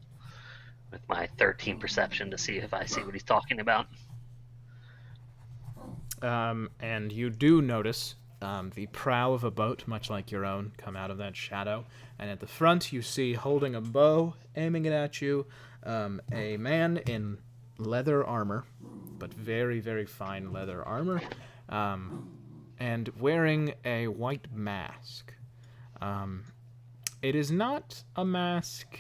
with my 13 perception to see if I see what he's talking about. and you do notice the prow of a boat, much like your own, come out of that shadow. And at the front, you see, holding a bow, aiming it at you, a man in leather armor, but very, very fine leather armor, and wearing a white mask. It is not a mask.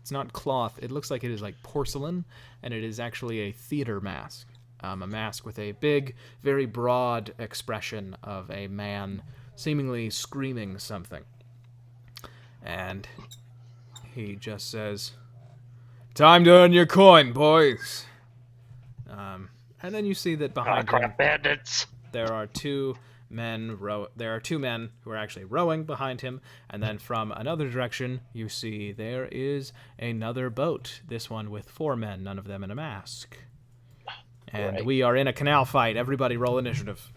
It's not cloth. It looks like it is like porcelain, and it is actually a theater mask. A mask with a big, very broad expression of a man seemingly screaming something. And he just says, "Time to earn your coin, boys." And then you see that behind him, bandits. there are two men who are actually rowing behind him, and then from another direction you see there is another boat, this one with 4 men, none of them in a mask. And Right. we are in a canal fight. Everybody roll initiative.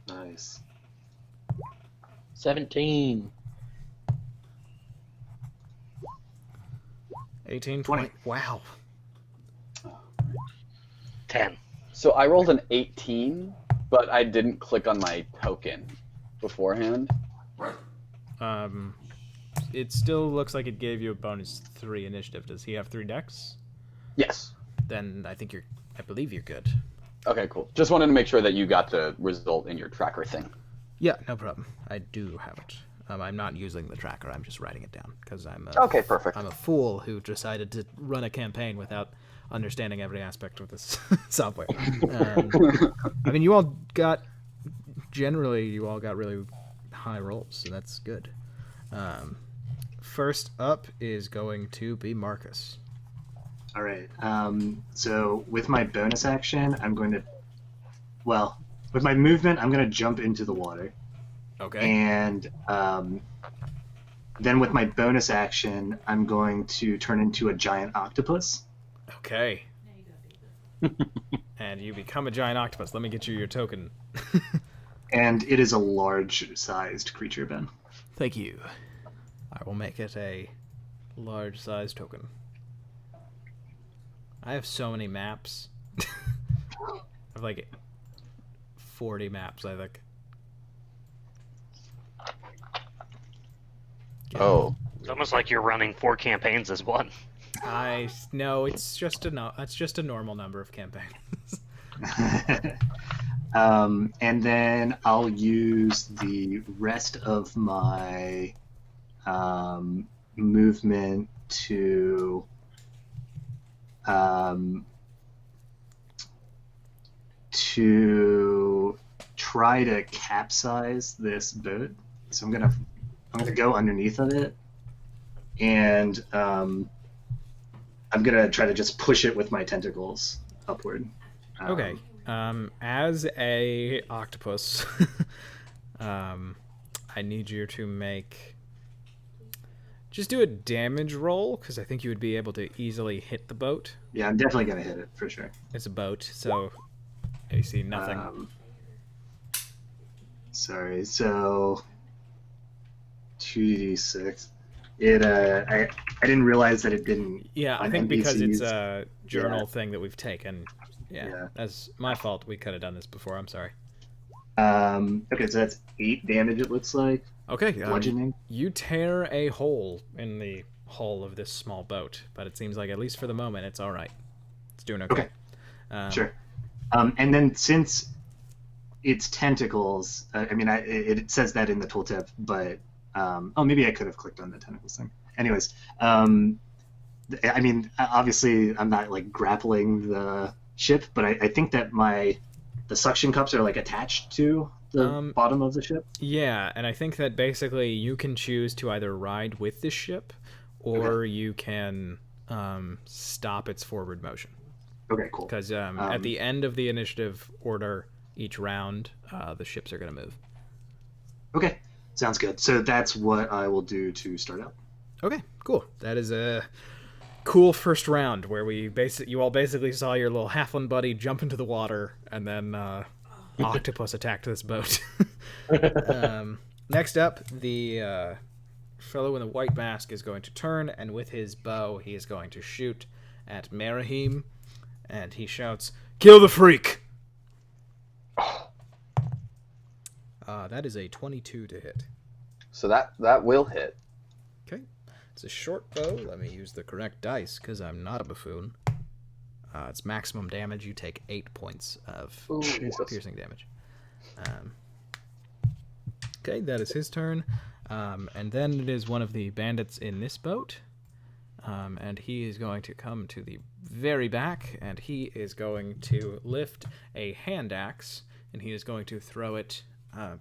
Nice. 17. 18, 20. Wow. 10. So I rolled an 18, but I didn't click on my token beforehand. It still looks like it gave you a bonus 3 initiative. Does he have 3 decks? Yes. Then I believe you're good. Okay, cool. Just wanted to make sure that you got the result in your tracker thing. Yeah, no problem. I do have it. I'm not using the tracker. I'm just writing it down because Okay, perfect. I'm a fool who decided to run a campaign without understanding every aspect of this software. I mean, you all got really high rolls, so that's good. First up is going to be Marcus. All right. So with my bonus action, with my movement, I'm going to jump into the water. Okay. And then with my bonus action, I'm going to turn into a giant octopus. Okay. And you become a giant octopus. Let me get you your token. And it is a large-sized creature, Ben. Thank you. I will make it a large-sized token. I have so many maps. I have like 40 maps, I think. Oh. It's almost like you're running 4 campaigns as one. No, it's just a normal number of campaigns. And then I'll use the rest of my movement to try to capsize this boat. So I'm gonna go underneath of it, and I'm gonna try to just push it with my tentacles upward. Okay. As a octopus, I need you to just do a damage roll, because I think you would be able to easily hit the boat. Yeah, I'm definitely gonna hit it for sure. It's a boat, so you see nothing. Sorry, so 2d6. I didn't realize that it didn't. Yeah, I on think because it's NPCs. a journal thing that we've taken. Yeah, Yeah. that's my fault. We could have done this before. I'm sorry. Okay, so that's 8 damage. It looks like Okay, bludgeoning. you tear a hole in the hull of this small boat, but it seems like at least for the moment it's all right. It's doing okay. Sure. And then since it's tentacles, it says that in the tooltip, but maybe I could have clicked on the tentacles thing. Anyways, obviously I'm not like grappling the ship, but I think that the suction cups are like attached to the bottom of the ship. Yeah, and I think that basically you can choose to either ride with the ship, or you can stop its forward motion. Okay, cool. Because at the end of the initiative order, each round, the ships are going to move. Okay, sounds good. So that's what I will do to start out. Okay, cool. That is a cool first round where you all basically saw your little halfling buddy jump into the water, and then octopus attacked this boat. Next up, the fellow in the white mask is going to turn, and with his bow, he is going to shoot at Merahim, and he shouts, "Kill the freak!" That is a 22 to hit. So that will hit. Okay. It's a short bow. Let me use the correct dice because I'm not a buffoon. It's maximum damage. You take 8 points of piercing damage. Okay, that is his turn. And then it is one of the bandits in this boat. And he is going to come to the very back, and he is going to lift a hand axe, and he is going to throw it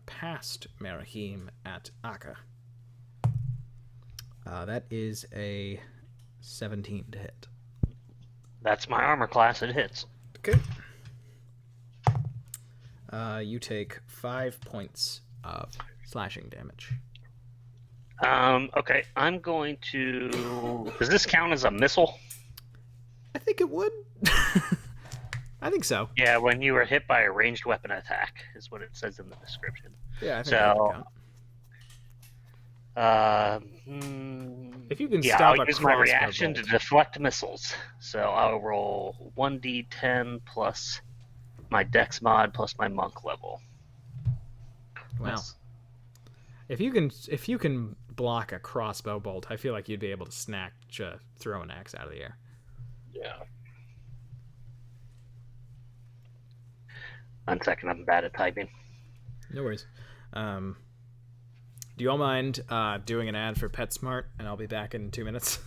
past Merahim at Akka. That is a 17 to hit. That's my armor class. It hits. Okay. You take 5 points of slashing damage. Okay, I'm going to... Does this count as a missile? I think it would. I think so. Yeah, when you were hit by a ranged weapon attack is what it says in the description. Yeah, I think that would count. If you can stop I'll a use my crossbow reaction bolt. to deflect missiles. So I'll roll 1d10 plus my dex mod plus my monk level. Wow. If you can block a crossbow bolt, I feel like you'd be able to snatch a throwing axe out of the air. Yeah. 1 second, I'm bad at typing. No worries. Do you all mind doing an ad for PetSmart, and I'll be back in 2 minutes?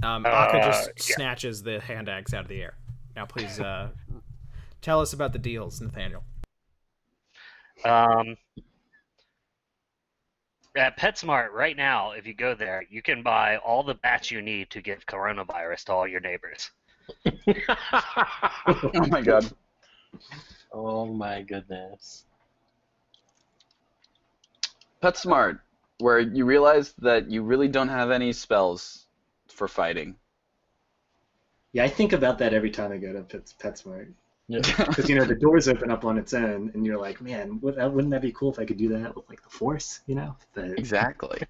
Akka just snatches the hand axe out of the air. Now, please tell us about the deals, Nathaniel. At PetSmart right now, if you go there, you can buy all the bats you need to give coronavirus to all your neighbors. Oh my god. Oh my goodness. PetSmart, where you realize that you really don't have any spells for fighting. Yeah, I think about that every time I go to PetSmart. Yeah. Because, the doors open up on its own, and you're like, man, wouldn't that be cool if I could do that with, like, the Force, But Exactly.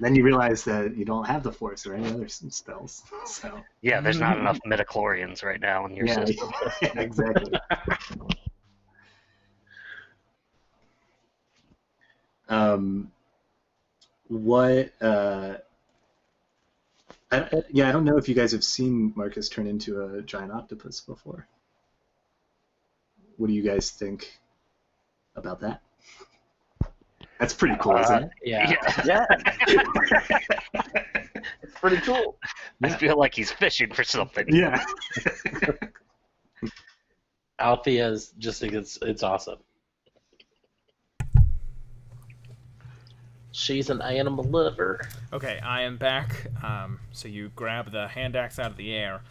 then you realize that you don't have the Force or any other spells. So Yeah, there's not enough midichlorians right now in your system. Exactly. I don't know if you guys have seen Marcus turn into a giant octopus before. What do you guys think about that? That's pretty cool, isn't it? Yeah. Yeah. It's pretty cool. I feel like he's fishing for something. Yeah. Althea's just think it's awesome. She's an animal lover. Okay, I am back. So you grab the hand axe out of the air.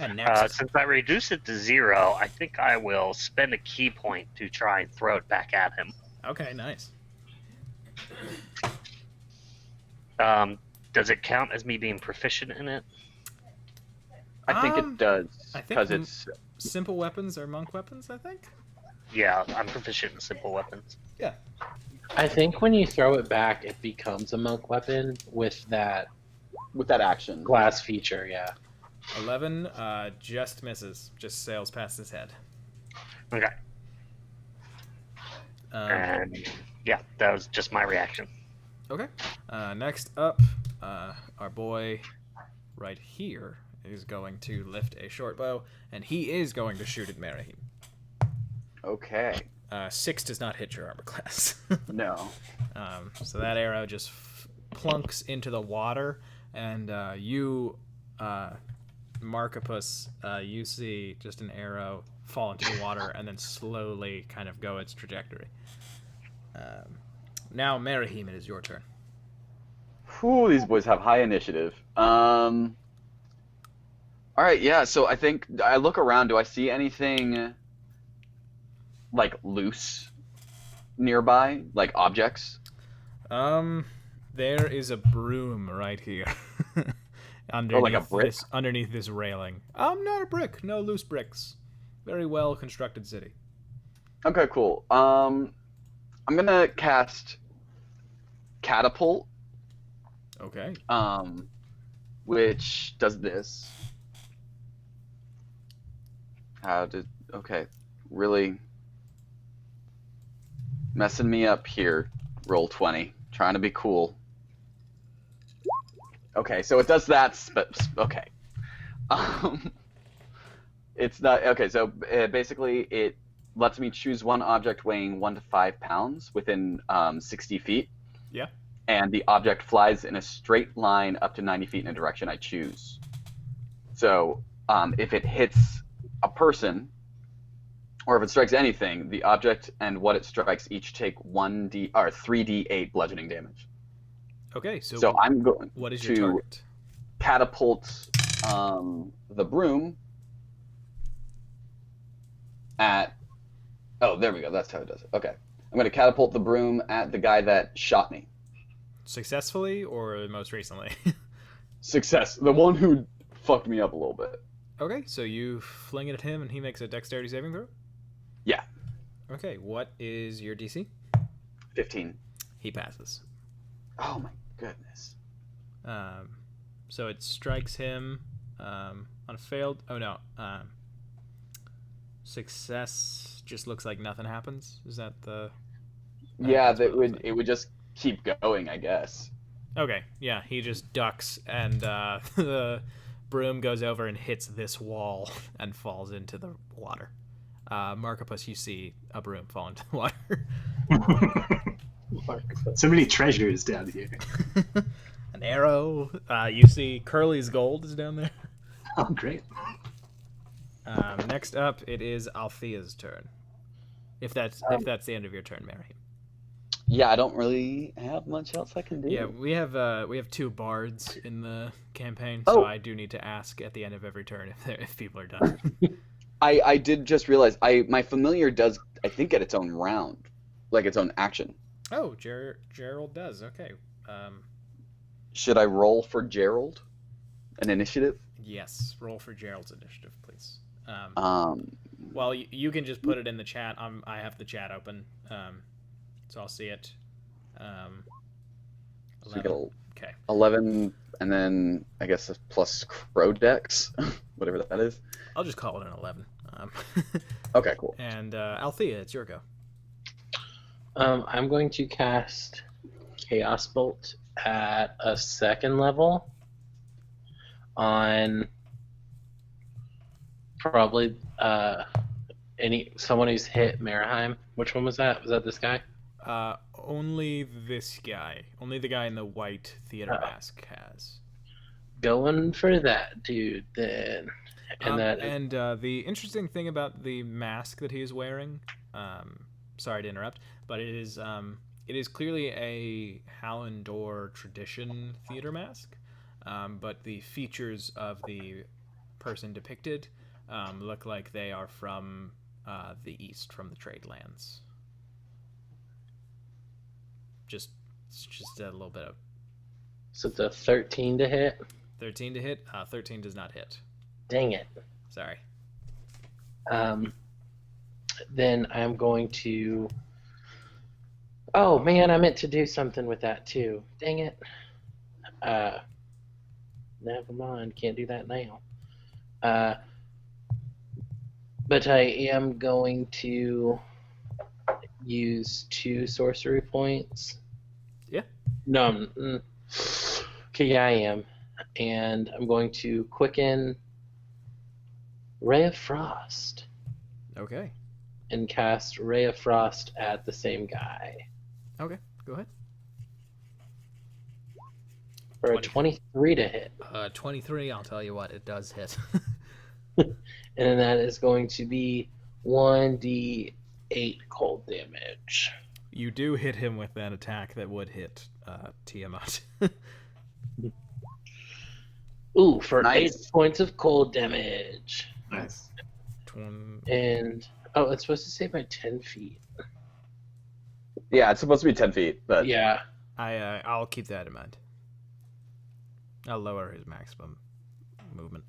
And next... Since I reduced it to 0, I think I will spend a key point to try and throw it back at him. Okay, nice. Does it count as me being proficient in it? I think it does, I think because it's... simple weapons are monk weapons, I think? Yeah, I'm proficient in simple weapons. Yeah. I think when you throw it back, it becomes a monk weapon with that action. glass feature, yeah. 11 just misses. Just sails past his head. Okay. And yeah, that was just my reaction. Okay. Next up, our boy right here is going to lift a short bow, and he is going to shoot at Merahim. Okay. 6 does not hit your armor class. No. So that arrow just plunks into the water, and you, Markopus, you see just an arrow fall into the water and then slowly kind of go its trajectory. Now, Merahim, it is your turn. Whew, these boys have high initiative. All right, yeah. So I think I look around. Do I see anything like loose nearby, like objects? There is a broom right here. Underneath like a brick? Underneath this railing. Not a brick. No loose bricks. Very well constructed city. Okay, cool. I'm gonna cast catapult. Okay. Which does this. Okay, really. Messing me up here. Roll 20. Trying to be cool. Okay, so it does that, but okay. It's not okay. So basically, it lets me choose one object weighing 1 to 5 pounds within 60 feet. Yeah. And the object flies in a straight line up to 90 feet in a direction I choose. So if it hits a person, or if it strikes anything, the object and what it strikes each take 3d8 bludgeoning damage. Okay, So I'm going what is your to target? catapult the broom at. Oh, there we go. That's how it does it. Okay. I'm going to catapult the broom at the guy that shot me. Successfully or most recently? Success. The one who fucked me up a little bit. Okay, so you fling it at him and he makes a dexterity saving throw? Yeah. Okay, what is your DC? 15. He passes. Oh my goodness. So it strikes him on a failed. Oh no. Success just looks like nothing happens. Is that the? Yeah, it would just keep going, I guess. Okay, yeah, he just ducks and the broom goes over and hits this wall and falls into the water. Markopus, you see a broom fall into the water. So many treasures down here. An arrow. You see Curly's gold is down there. Oh, great. Next up, it is Althea's turn. If that's the end of your turn, Mary. Yeah, I don't really have much else I can do. Yeah, we have 2 bards in the campaign, so I do need to ask at the end of every turn if people are done. I did just realize my familiar does, I think, get its own round, like its own action. Oh, Gerald does. Okay. Should I roll for Gerald? An initiative? Yes. Roll for Gerald's initiative, please. Well, you can just put it in the chat. I have the chat open, so I'll see it. 11. Okay. 11, and then I guess a plus Crow Dex, whatever that is. I'll just call it an 11. Okay, cool. And Althea, it's your go. I'm going to cast Chaos Bolt at a 2nd level on probably someone who's hit Maraheim. Which one was that? Was that this guy? Only this guy. Only the guy in the white theater mask has. Going for that dude then. And the interesting thing about the mask that he's wearing, sorry to interrupt, but it is clearly a Hallandor tradition theater mask, but the features of the person depicted look like they are from the east, from the trade lands. Just a little bit of. So it's a 13 to hit. 13 to hit. 13 does not hit. Dang it. Sorry. Then I'm going to. Oh man, I meant to do something with that too. Dang it. Never mind. Can't do that now. But I am going to use 2 sorcery points. Yeah. No. Okay, yeah, I am. And I'm going to quicken Ray of Frost. Okay. And cast Ray of Frost at the same guy. Okay, go ahead. For a 23 to hit. 23, I'll tell you what, it does hit. And then that is going to be 1d8 cold damage. You do hit him with an attack that would hit Tiamat. Ooh, for Nice. 8 points of cold damage. Nice. And, oh, it's supposed to say by 10 feet. Yeah, it's supposed to be 10 feet, but Yeah. I'll keep that in mind. I'll lower his maximum movement.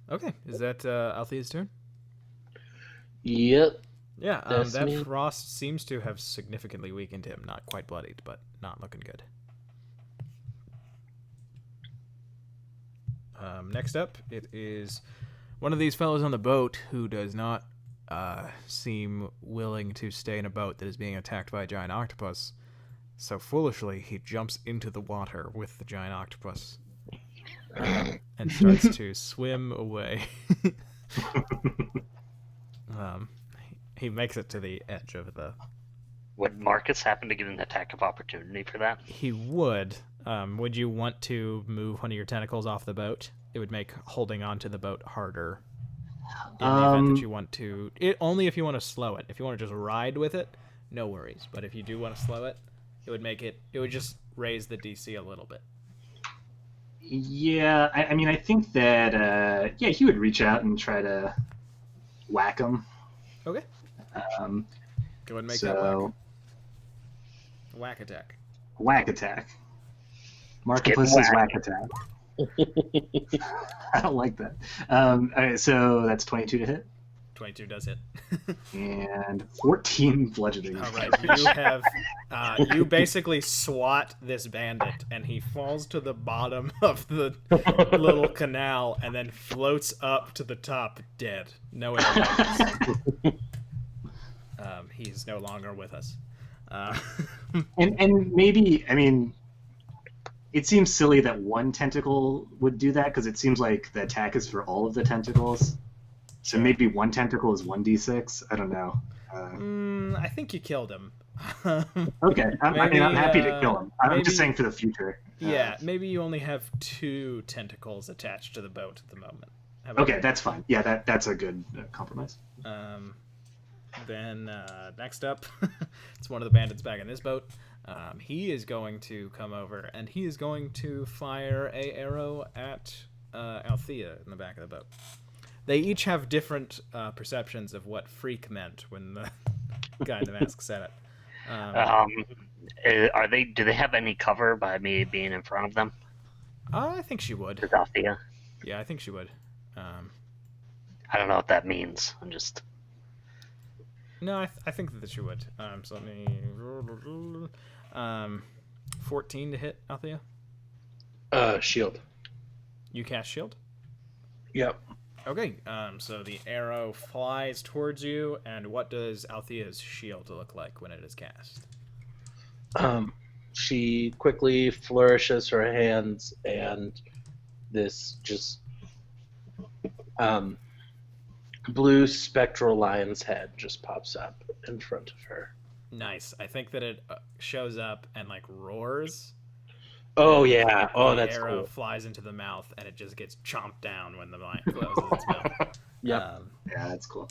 Okay, is that Althea's turn? Yep. Yeah, That's that me. frost seems to have significantly weakened him. Not quite bloodied, but not looking good. Next up, it is one of these fellows on the boat who does not seem willing to stay in a boat that is being attacked by a giant octopus. So foolishly, he jumps into the water with the giant octopus and starts to swim away. He makes it to the edge of the... Would Marcus happen to get an attack of opportunity for that? He would. Would you want to move one of your tentacles off the boat? It would make holding on to the boat harder. In the event that you want to... only if you want to slow it. If you want to just ride with it, no worries. But if you do want to slow it, it would make it... It would just raise the DC a little bit. Yeah, I mean, I think that, he would reach out and try to whack him. Okay. Go ahead and make that So, whack attack. whack attack. Marketplace's whack attack. I don't like that. All right, so that's 22 to hit. 22 does hit. And 14 bludgeoning. All right, you have you basically swat this bandit, and he falls to the bottom of the little canal, and then floats up to the top dead. No airbags. He's no longer with us. And maybe, I mean, it seems silly that one tentacle would do that, because it seems like the attack is for all of the tentacles. So maybe one tentacle is 1d6. I don't know. I think you killed him. Okay, I'm happy to kill him. I'm maybe- just saying for the future. Yeah, maybe you only have 2 tentacles attached to the boat at the moment. How about Okay, that's fine. Yeah, that's a good compromise. Then next up, it's one of the bandits back in this boat. He is going to come over, and he is going to fire a arrow at Althea in the back of the boat. They each have different perceptions of what freak meant when the guy in the mask said it. Are they? Do they have any cover by me being in front of them? I think she would. With Althea? Yeah, I think she would. I don't know what that means. I'm just. No, I think that she would. So let me... 14 to hit, Althea. Shield. You cast shield? Yep. Okay, so the arrow flies towards you, and what does Althea's shield look like when it is cast? She quickly flourishes her hands, and this just blue spectral lion's head just pops up in front of her. Nice. I think that it shows up and like roars. Oh yeah. Oh, the that's arrow cool. flies into the mouth, and it just gets chomped down when the lion closes its mouth. Yep. Yeah, that's cool.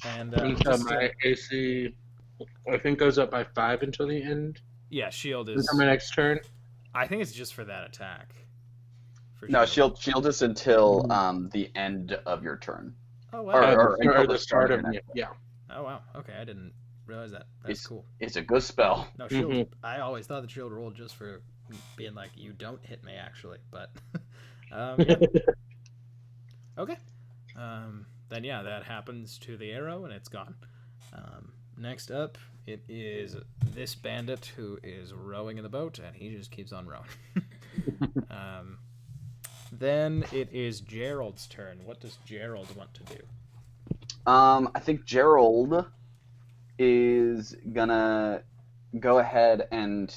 And My AC, I think, goes up by 5 until the end. yeah, shield is. On my next turn. I think it's just for that attack. For No, shield is until the end of your turn. Oh wow. Or until Or the start of your yeah. Oh wow. Okay, I didn't realize that. That's cool. It's a good spell. No, shield. I always thought the shield rolled just for being like, you don't hit me, actually. But, yeah. Okay. Then, yeah, that happens to the arrow, and it's gone. Next up, it is this bandit who is rowing in the boat, and he just keeps on rowing. Then it is Gerald's turn. What does Gerald want to do? I think Gerald is gonna go ahead and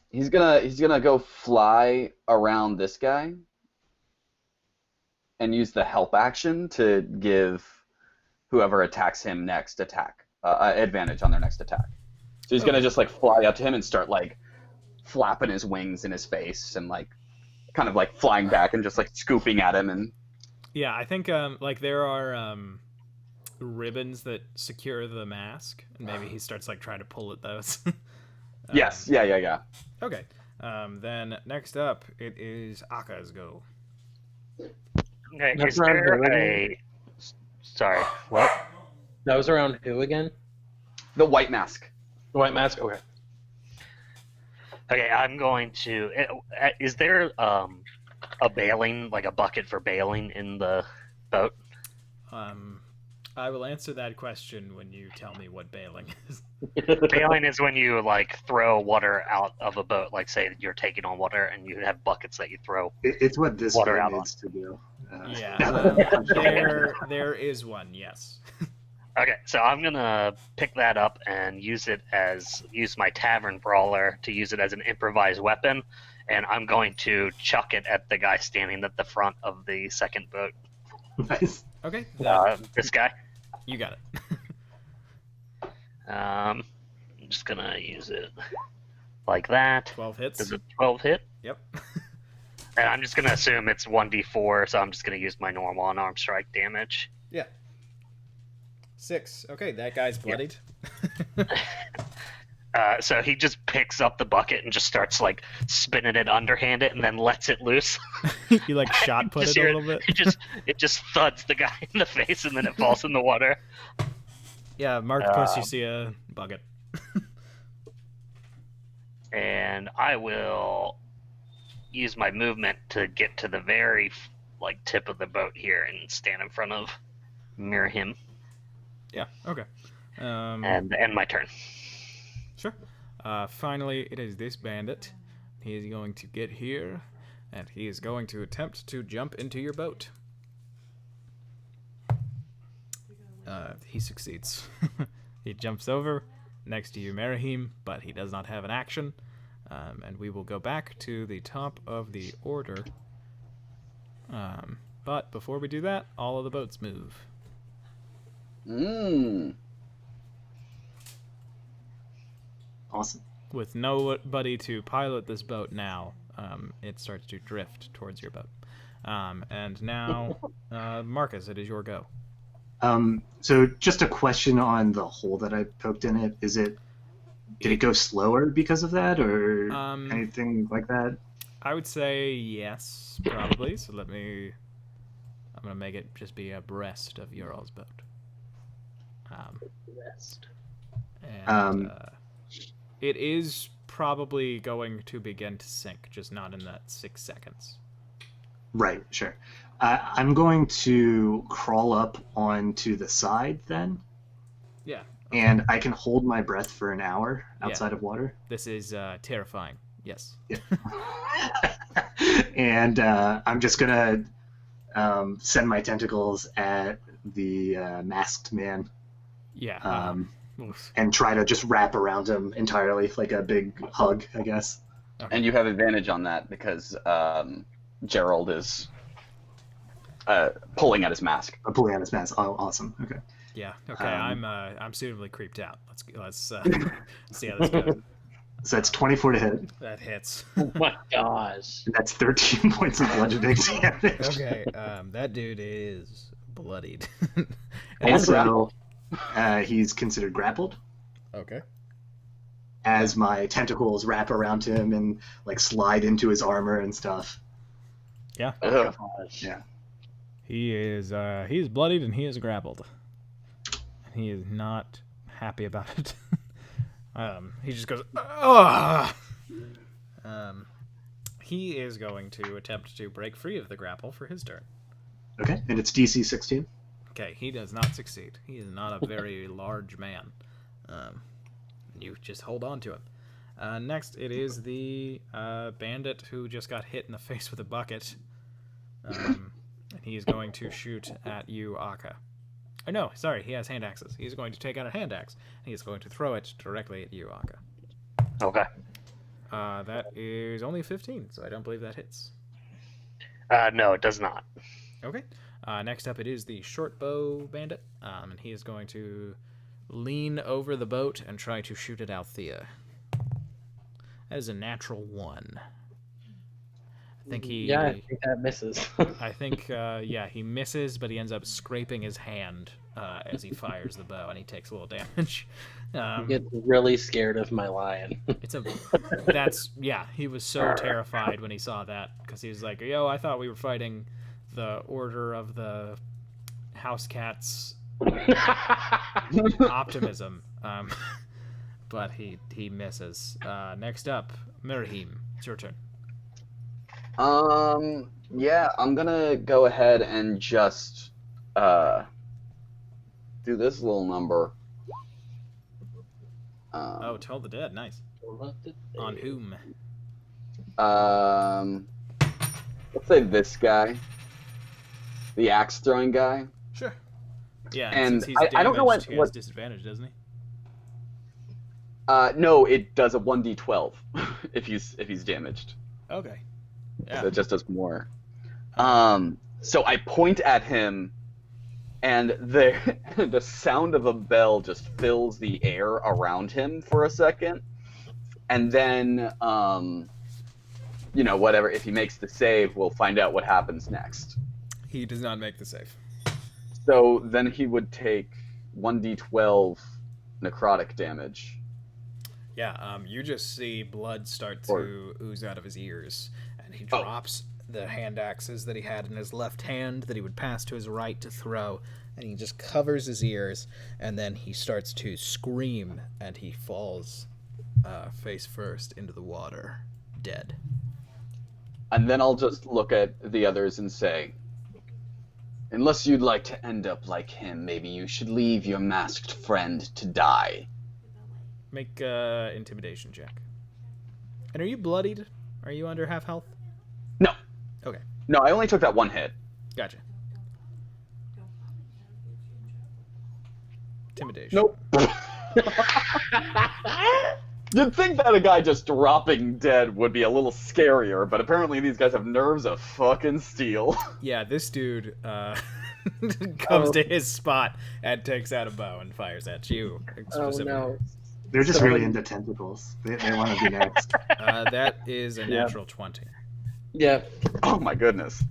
he's gonna go fly around this guy and use the help action to give whoever attacks him next advantage on their next attack. So he's gonna just like fly up to him and start like flapping his wings in his face and like kind of like flying back and just like scooping at him. And yeah, I think like there are ribbons that secure the mask, and maybe he starts like trying to pull at those. yes, yeah. Okay. Then next up, it is Aka's go. Okay, That's is there around a? Sorry, what? That was around who again? the white mask. The white mask. Okay. Okay, I'm going to. Is there a bailing, like a bucket for bailing in the boat? I will answer that question when you tell me what bailing is. Bailing is when you like throw water out of a boat. Like say you're taking on water and you have buckets that you throw. It's what this Water boat out needs to do. Yeah, there is one. Yes. Okay, so I'm gonna pick that up and use my tavern brawler to use it as an improvised weapon, and I'm going to chuck it at the guy standing at the front of the second boat. Nice. Okay. This guy. You got it. I'm just gonna use it like that. 12 hits. Does a 12 hit? Yep. And I'm just gonna assume it's 1d4, so I'm just gonna use my normal unarmed strike damage. Yeah. 6. Okay, that guy's bloodied. So he just picks up the bucket and just starts like spinning it underhanded, and then lets it loose. You like shot put Just it a hear little bit. It just thuds the guy in the face, and then it falls in the water. Yeah, Marcus, you see a bucket. And I will use my movement to get to the very like tip of the boat here and stand in front of mirror him. Yeah. Okay. And end my turn. Sure. Finally, it is this bandit. He is going to get here, and he is going to attempt to jump into your boat. He succeeds. He jumps over next to you, Merahim, but he does not have an action. And we will go back to the top of the order. But before we do that, all of the boats move. Awesome. With nobody to pilot this boat now, it starts to drift towards your boat. And now, Marcus, it is your go. So just a question on the hole that I poked in it. Did it go slower because of that, or anything like that? I would say yes, probably. So I'm gonna make it just be abreast of Ural's boat. Rest. And it is probably going to begin to sink, just not in that 6 seconds. Right, sure. I'm going to crawl up onto the side then, Yeah. and I can hold my breath for an hour outside of water. This is terrifying. Yes. Yeah. And I'm just gonna send my tentacles at the masked man. Yeah. And try to just wrap around him entirely, like a big hug, I guess. Okay. And you have advantage on that because Gerald is pulling at his mask. I'm pulling on his mask. Oh, awesome. Okay. Yeah. Okay. I'm suitably creeped out. Let's see how this goes. So that's 24 to hit. That hits. Oh my gosh. And that's 13 points of bludgeoning damage. Okay. That dude is bloodied. Also, he's considered grappled. Okay. As my tentacles wrap around him and like slide into his armor and stuff. Yeah. Ugh. Yeah. He is bloodied and he is grappled. And he is not happy about it. He just goes, "Ugh!" He is going to attempt to break free of the grapple for his turn. Okay, and it's DC 16. Okay, he does not succeed. He is not a very large man. You just hold on to him. Next, it is the bandit who just got hit in the face with a bucket. And he is going to shoot at you, Akka. Oh, no, sorry, he has hand axes. He's going to take out a hand axe, and he is going to throw it directly at you, Akka. Okay. That is only 15, so I don't believe that hits. No, it does not. Okay. Next up, it is the short bow bandit, and he is going to lean over the boat and try to shoot at Althea. That is a natural 1. I think I think that misses. I think, he misses, but he ends up scraping his hand as he fires the bow, and he takes a little damage. I get really scared of my lion. He was so terrified when he saw that, because he was like, yo, I thought we were fighting the Order of the House Cats optimism. But he misses. Next up, Merahim, it's your turn. Yeah, I'm gonna go ahead and just do this little number. Oh, Toll the Dead. Nice. On whom? Let's say this guy, the axe throwing guy. Sure. Yeah, And since he's damaged, I don't know what- he has disadvantage, doesn't he? No, it does a 1d12 if he's damaged. Okay. So Yeah. it just does more. So I point at him, and the sound of a bell just fills the air around him for a second, and then whatever. If he makes the save, we'll find out what happens next. He does not make the save. So then he would take 1d12 necrotic damage. Yeah, you just see blood start to ooze out of his ears, and he drops the hand axes that he had in his left hand that he would pass to his right to throw, and he just covers his ears, and then he starts to scream, and he falls face first into the water, dead. And then I'll just look at the others and say, unless you'd like to end up like him, maybe you should leave your masked friend to die. Make intimidation check. And are you bloodied? Are you under half health? No. Okay. No, I only took that one hit. Gotcha. Intimidation. Nope. You'd think that a guy just dropping dead would be a little scarier, but apparently these guys have nerves of fucking steel. Yeah, this dude comes to his spot and takes out a bow and fires at you. Specifically. They're just really into tentacles. They want to be next. That is a natural 20. Yeah. Oh my goodness.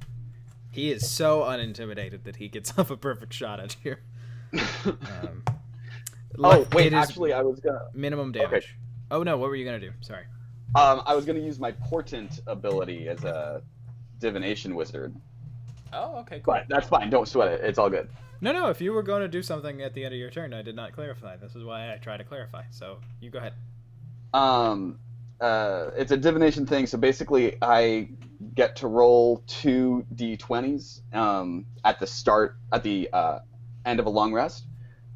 He is so unintimidated that he gets off a perfect shot at you. Wait, actually, I was gonna... Minimum damage. Okay. Oh no, what were you gonna do? Sorry. I was gonna use my portent ability as a divination wizard. Oh, okay, cool. But that's fine, don't sweat it, it's all good. No, if you were going to do something at the end of your turn, I did not clarify. This is why I try to clarify. So, you go ahead. It's a divination thing, so basically I get to roll 2 d20s at the end of a long rest,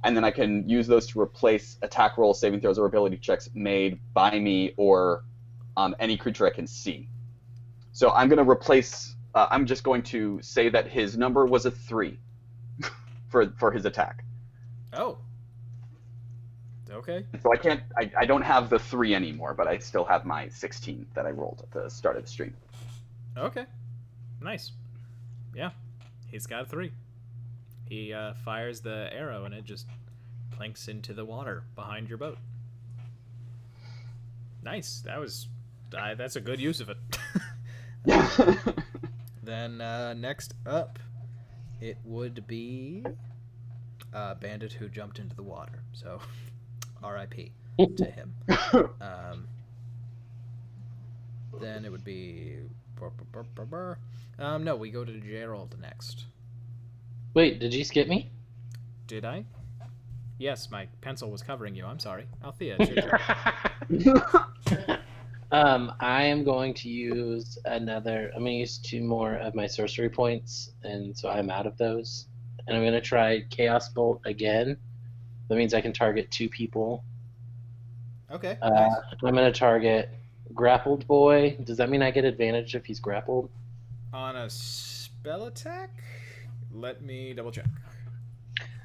and then I can use those to replace attack rolls, saving throws, or ability checks made by me or any creature I can see. So I'm going to replace... I'm just going to say that his number was a 3 for his attack. Oh. Okay. So I don't have the 3 anymore, but I still have my 16 that I rolled at the start of the stream. Okay. Nice. Yeah. He's got a 3. He fires the arrow and it just planks into the water behind your boat. Nice. That's a good use of it. Then next up, it would be a bandit who jumped into the water. So, R.I.P. to him. Then it would be... no, we go to Gerald next. Wait, did you skip me? Did I? Yes, my pencil was covering you. I'm sorry. Althea, it's your turn. I am going to use I'm going to use 2 more of my sorcery points, and so I'm out of those. And I'm going to try Chaos Bolt again. That means I can target 2 people. Okay. Nice. I'm going to target Grappled Boy. Does that mean I get advantage if he's grappled? On a spell attack? Let me double check.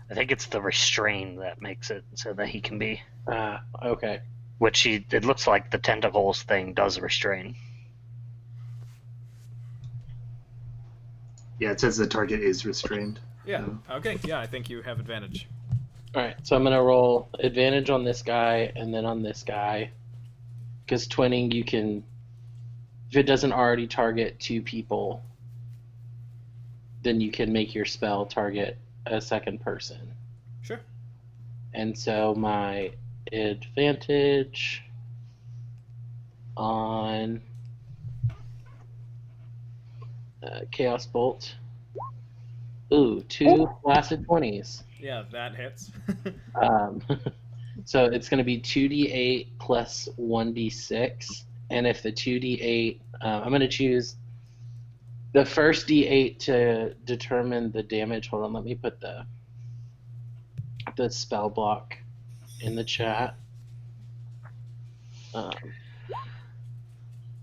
I think it's the restrain that makes it so that he can be. Okay. It looks like the tentacles thing does restrain. Yeah, it says the target is restrained. Yeah. Okay. Yeah, I think you have advantage. All right. So I'm going to roll advantage on this guy and then on this guy. Because twinning, you can... If it doesn't already target 2 people, then you can make your spell target a second person. Sure. And so my advantage on Chaos Bolt. Ooh, 2 blasted 20s. Yeah, that hits. So it's going to be 2d8 plus 1d6. And if the 2d8, I'm going to choose the first d8 to determine the damage. Hold on, let me put the the spell block in the chat.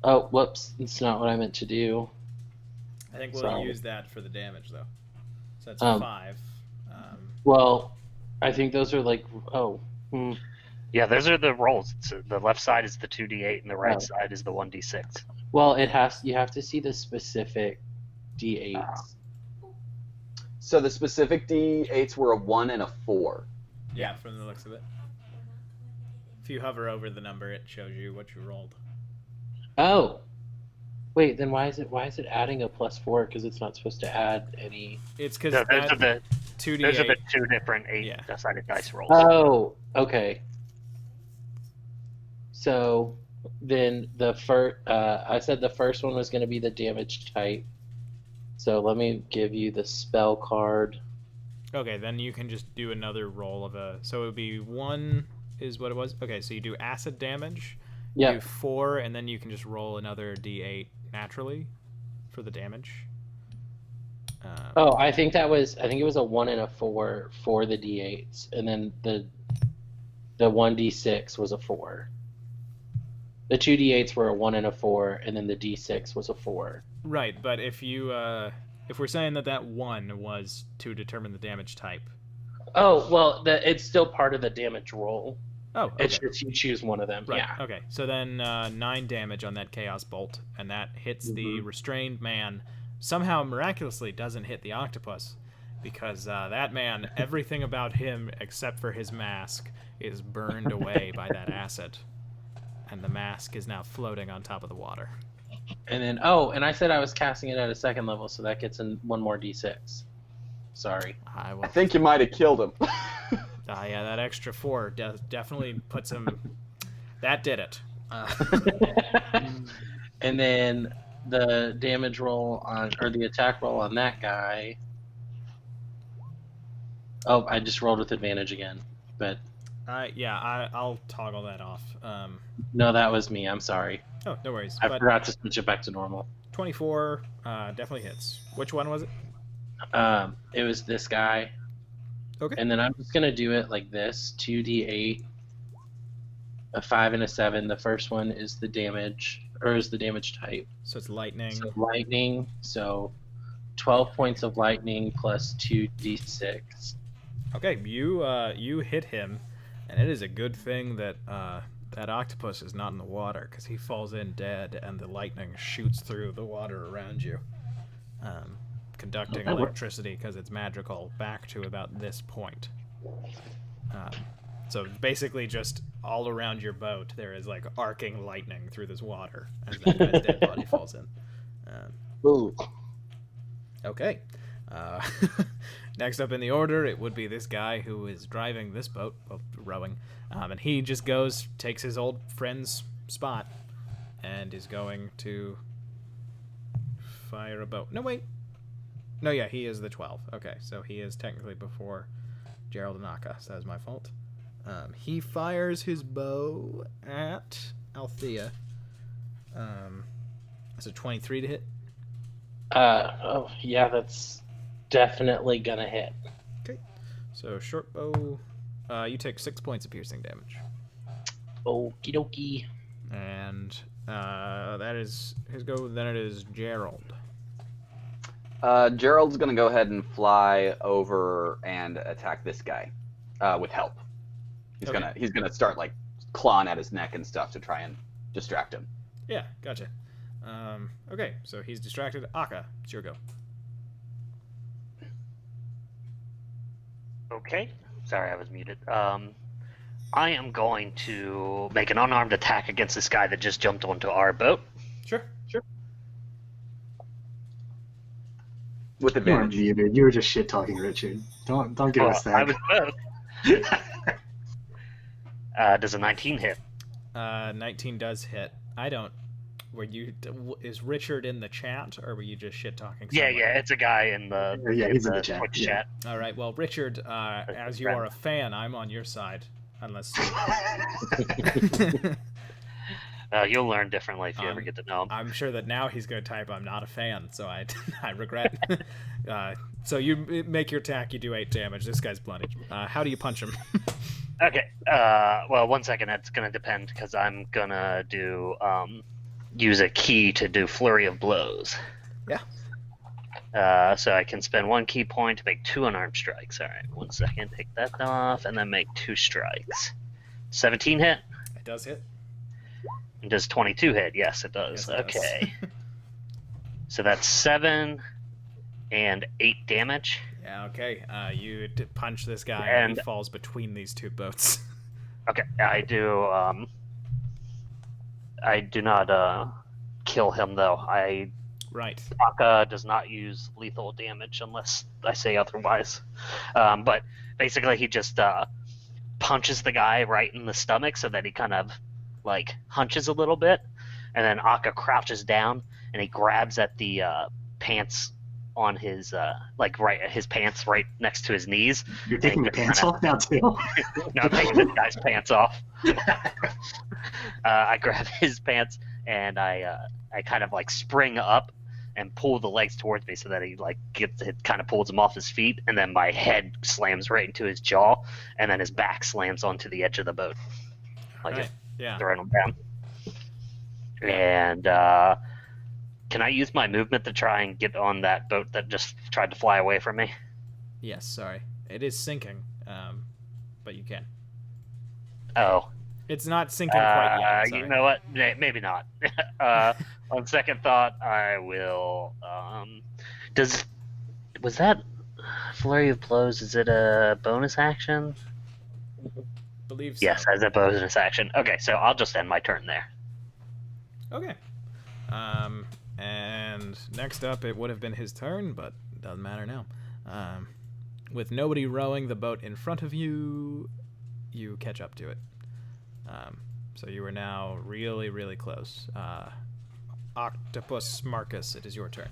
Oh, whoops! It's not what I meant to do. I think we'll Sorry. use that for the damage, though. So that's 5. Well, I think those are like Yeah, those are the rolls. So the left side is the 2d8 and the right Oh. side is the 1d6. Well, you have to see the specific d8s. So the specific D8s were a 1 and a 4. Yeah, from the looks of it. If you hover over the number, it shows you what you rolled. Oh, wait. Then why is it adding a +4? Because it's not supposed to add any. It's because So those are the 2d8. those are the 2 different Yeah. 8-sided dice rolls. Oh, okay. So then I said the first one was going to be the damage type. So let me give you the spell card. Okay, then you can just do another roll of a. So it would be 1 is what it was. Okay, so you do acid damage. You do Yeah. 4, and then you can just roll another d8 naturally for the damage. Oh, I think it was a 1 and a 4 for the d8s, and then the 1d6 was a 4. The 2 d8s were a 1 and a 4, and then the d6 was a 4. Right, but if you if we're saying that 1 was to determine the damage type. Oh, well, it's still part of the damage roll. Oh, okay. It's just you choose one of them. Right. Yeah. Okay. So then 9 damage on that chaos bolt, and that hits the restrained man. Somehow, miraculously, doesn't hit the octopus, because that man, everything about him except for his mask, is burned away by that acid, and the mask is now floating on top of the water. And then and I said I was casting it at a 2nd level, so that gets in 1 more d6. Sorry. I will. I think you might have killed him. Yeah, that extra 4 definitely puts him. That did it. And then the damage roll or the attack roll on that guy. Oh, I just rolled with advantage again, but I'll toggle that off. no, that was me. I'm sorry. Oh, no worries. I But forgot to switch it back to normal. 24 definitely hits. Which one was it? It was this guy. Okay. And then I'm just gonna do it like this: 2d8, a 5 and a 7. The first one is the damage type. So it's lightning. So lightning. So 12 points of lightning plus 2d6. Okay, you hit him, and it is a good thing that that octopus is not in the water, because he falls in dead, and the lightning shoots through the water around you, conducting electricity, because it's magical, back to about this point. So basically just all around your boat there is like arcing lightning through this water as that guy's dead body falls in. Ooh. Okay. Next up in the order, it would be this guy who is driving this boat, well, rowing, and he just takes his old friend's spot, and is going to fire a boat. No, wait. No, yeah, he is the 12. Okay, so he is technically before Gerald and Aka, so that's my fault. He fires his bow at Althea. That's a 23 to hit. Yeah, that's definitely gonna hit. Okay. So short bow, you take 6 points of piercing damage. Okie dokie. And that is his go. Then it is Gerald. Gerald's gonna go ahead and fly over and attack this guy with help. He's gonna start like clawing at his neck and stuff to try and distract him. Yeah, gotcha. Okay, so he's distracted. Aka, it's your go. Okay. Sorry, I was muted. I am going to make an unarmed attack against this guy that just jumped onto our boat. Sure. With You weren't advantage. muted. You were just shit talking Richard. Don't give us that. I was both. Does a 19 hit? 19 does hit. I don't. Is Richard in the chat, or were you just shit talking? Yeah, it's a guy in the Yeah, he's in the chat. Twitch Yeah. chat. All right. Well, Richard, as you are a fan, I'm on your side, unless. You'll learn differently if you ever get to know him. I'm sure that now he's going to type, "I'm not a fan," so I regret. So you make your attack, you do 8 damage. This guy's bloodied. How do you punch him? Okay. Well, 1 second. That's gonna depend because I'm gonna do use a key to do flurry of blows. Yeah. So I can spend 1 key point to make 2 unarmed strikes. All right. 1 second. Take that off, and then make 2 strikes. 17 hit. It does hit. And does 22 hit? Yes, it does. Yes, it Okay. So that's 7 and 8 damage. Yeah, okay. You punch this guy, And- and he falls between these 2 boats. Okay, I do. I do not kill him though. Right. Taka does not use lethal damage unless I say otherwise. But basically, he just punches the guy right in the stomach so that he kind of like hunches a little bit, and then Akka crouches down and he grabs at the pants on his his pants right next to his knees. You're taking your pants off now too. No, I'm taking this guy's pants off. I grab his pants and I kind of like spring up and pull the legs towards me so that he like kind of pulls him off his feet, and then my head slams right into his jaw, and then his back slams onto the edge of the boat, like Right. Yeah. throwing him down. And can I use my movement to try and get on that boat that just tried to fly away from me? Yes, sorry. It is sinking, but you can. Oh. It's not sinking quite yet. Sorry. You know what? Maybe not. On second thought, I will. Was that flurry of blows? Is it a bonus action? Believe so. Yes, as a bonus action. Okay, so I'll just end my turn there. Okay. And next up, it would have been his turn, but it doesn't matter now. With nobody rowing the boat in front of you, you catch up to it. So you are now really, really close. Octopus Marcus, it is your turn.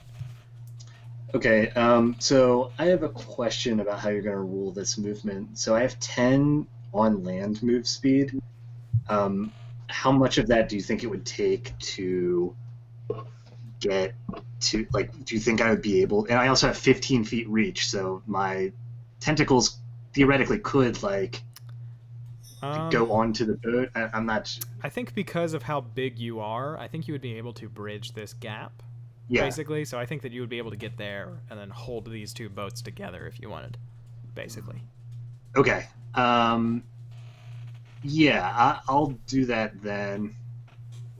Okay, so I have a question about how you're going to rule this movement. So I have 10 on land move speed. How much of that do you think it would take to get to, like, do you think I would be able, and I also have 15 feet reach, so my tentacles theoretically could, like, go onto the boat. I'm not... I think because of how big you are, I think you would be able to bridge this gap, Yeah. basically. So I think that you would be able to get there and then hold these 2 boats together if you wanted, basically. Okay. Yeah, I'll do that then.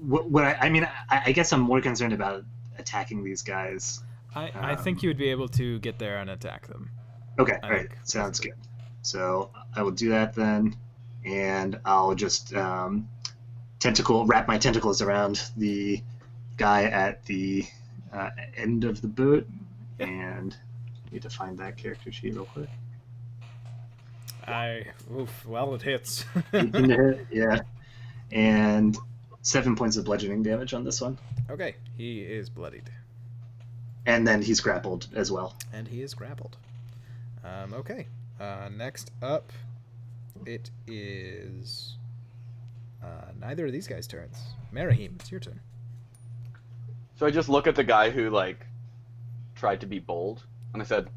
I guess I'm more concerned about attacking these guys. I think you would be able to get there and attack them. Okay, I all right, think sounds good. So I will do that then, and I'll just wrap my tentacles around the guy at the end of the boat, and I need to find that character sheet real quick. Well, it hits. Yeah, and 7 points of bludgeoning damage on this one, Okay, he is bloodied. and then he's grappled as well. And he is grappled. Okay. Next up, it is neither of these guys' turns. Marahim, it's your turn. So I just look at the guy who, like, tried to be bold, and I said,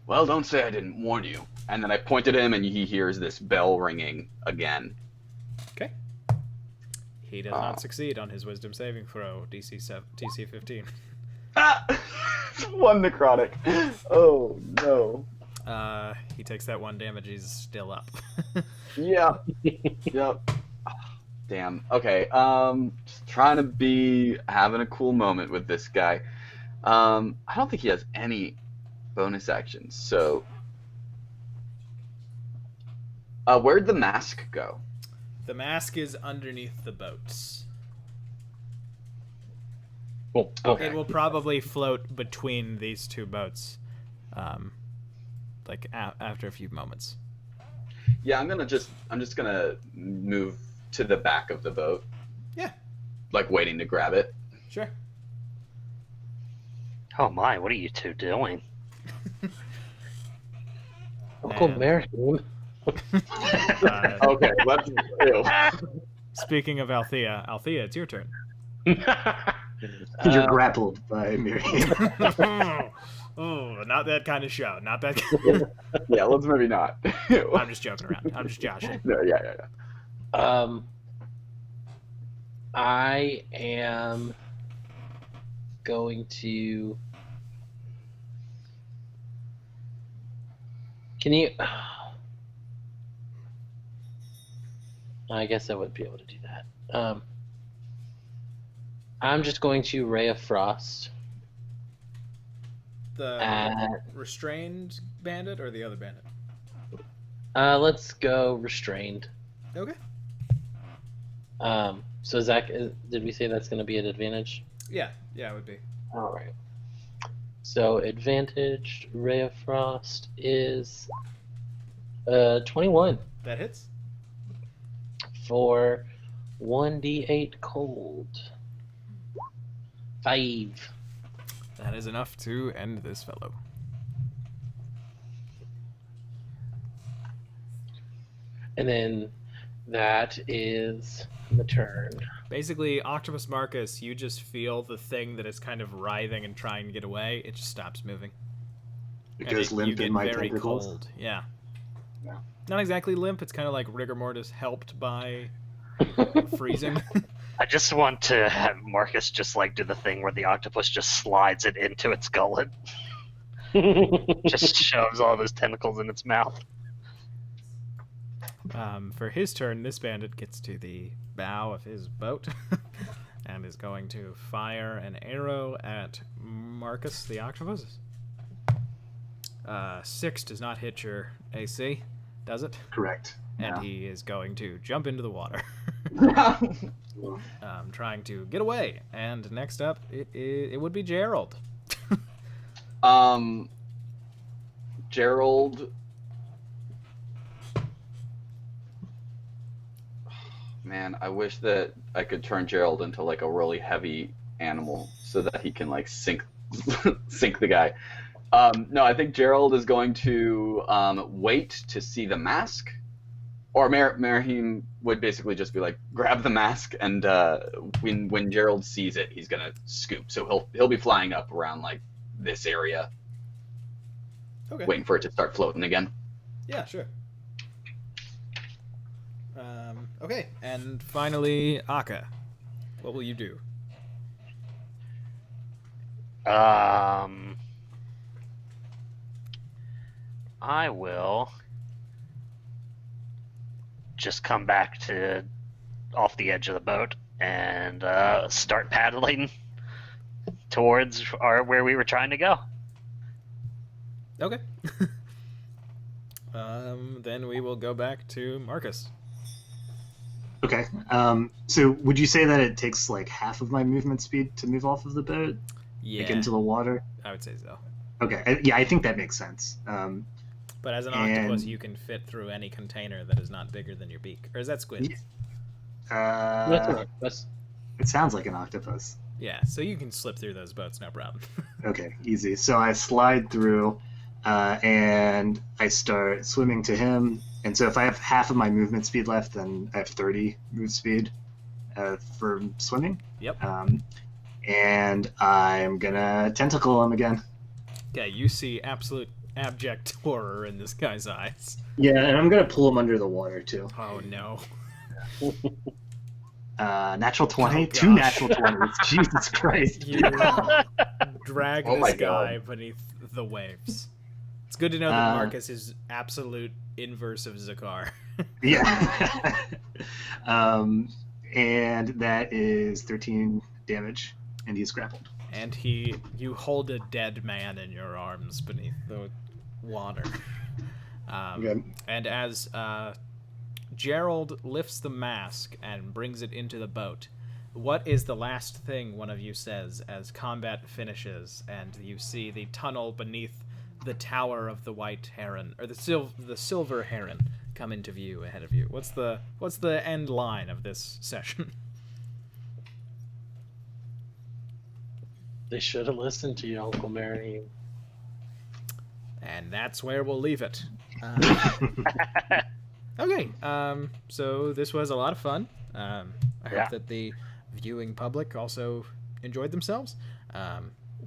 "Well, don't say I didn't warn you." And then I pointed at him, and he hears this bell ringing again. Okay. He does not succeed on his wisdom saving throw, DC 15. Ah! 1 necrotic. Oh, no. He takes that 1 damage, he's still up. Yeah. Yep. Damn. Okay. Just trying to having a cool moment with this guy. I don't think he has any bonus actions. So, where'd the mask go? The mask is underneath the boats. Cool. Okay. It will probably float between these 2 boats, after a few moments. Yeah, I'm just gonna move to the back of the boat. Yeah. Like waiting to grab it. Sure. Oh my, what are you 2 doing? Uncle And- Marahim. Uh, Okay, let's do. Speaking of Althea, it's your turn. You're grappled by Miriam. Oh, not that kind of show. Not that. Yeah, let's maybe not. I'm just joking around. I'm just joshing. No, yeah. I am going to. Can you? I guess I would be able to do that. I'm just going to Ray of Frost. The restrained bandit or the other bandit? Let's go restrained. Okay. So Zach, did we say that's going to be an advantage? Yeah, it would be. All right. So advantaged Ray of Frost is 21 That hits. for 1d8 cold. 5. That is enough to end this fellow. And then that is the turn. Basically, Octopus Marcus, you just feel the thing that is kind of writhing and trying to get away. It just stops moving. It And goes you limp get in my very tentacles. cold. Yeah. Yeah. Not exactly limp. It's kind of like rigor mortis helped by freezing. I just want to have Marcus just like do the thing where the octopus just slides it into its gullet. Just shoves all those tentacles in its mouth. For his turn, this bandit gets to the bow of his boat and is going to fire an arrow at Marcus the octopus. 6 does not hit your AC, does it? Correct. And Yeah. he is going to jump into the water, trying to get away. And next up, it would be Gerald. Gerald. Man, I wish that I could turn Gerald into like a really heavy animal so that he can like sink the guy. No, I think Gerald is going to wait to see the mask, or Marahim would basically just be like, grab the mask, and when Gerald sees it, he's gonna scoop. So he'll be flying up around like this area, Okay. waiting for it to start floating again. Yeah, sure. Okay, and finally, Akka. What will you do? I will just come back to off the edge of the boat and start paddling towards where we were trying to go. Okay. Then we will go back to Marcus. Okay. So would you say that it takes like half of my movement speed to move off of the boat, Yeah, like into the water? I would say so. Okay. Yeah, I think that makes sense. But as an And- octopus, you can fit through any container that is not bigger than your beak. Or is that squid? Yeah. That's all right. It sounds like an octopus. Yeah, so you can slip through those boats, no problem. Okay, easy. So I slide through, and I start swimming to him. And so if I have half of my movement speed left, then I have 30 move speed for swimming. Yep. And I'm gonna tentacle him again. Yeah, you see absolute abject horror in this guy's eyes. Yeah, and I'm gonna pull him under the water too. Oh no. Natural 20, Oh, two gosh. natural 20s. Jesus Christ. You drag Oh my this guy God. beneath the waves. It's good to know that Marcus is absolute inverse of Zakar. Yeah. And that is 13 damage, and he's grappled. And you hold a dead man in your arms beneath the water. Good. And as Gerald lifts the mask and brings it into the boat, what is the last thing one of you says as combat finishes and you see the tunnel beneath the tower of the white heron, or the silver heron, come into view ahead of you? What's the end line of this session? They should have listened to you, Uncle Mary. And that's where we'll leave it. Okay. So this was a lot of fun. I Yeah. hope that the viewing public also enjoyed themselves.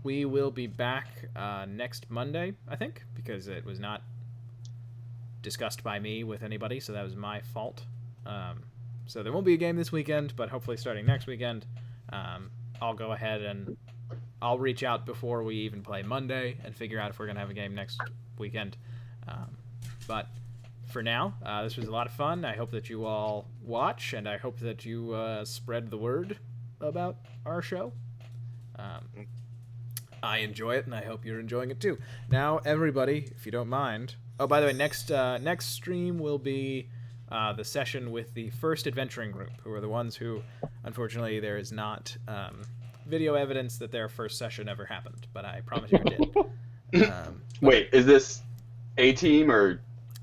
We will be back next Monday, I think, because it was not discussed by me with anybody, so that was my fault. So there won't be a game this weekend, but hopefully starting next weekend, I'll go ahead and I'll reach out before we even play Monday and figure out if we're going to have a game next weekend. But for now, this was a lot of fun. I hope that you all watch, and I hope that you spread the word about our show. I enjoy it, and I hope you're enjoying it too. Now, everybody, if you don't mind. Oh, by the way, next stream will be the session with the first adventuring group, who are the ones who, unfortunately, there is not video evidence that their first session ever happened, but I promise you it did. Wait, is this A team or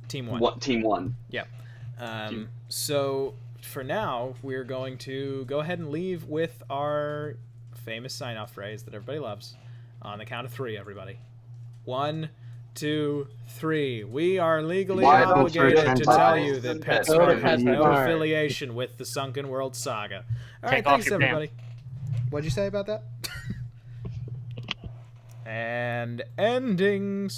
Team 1. what? Team 1. Yeah. So for now, we're going to go ahead and leave with our famous sign-off phrase that everybody loves. On the count of 3, everybody. 1, 2, 3. We are legally Why obligated to don't tell you you that Pet PetSmart Smart has is no smart. affiliation with the Sunken World Saga. All right, Take off thanks, your everybody. What'd you say about that? And ending.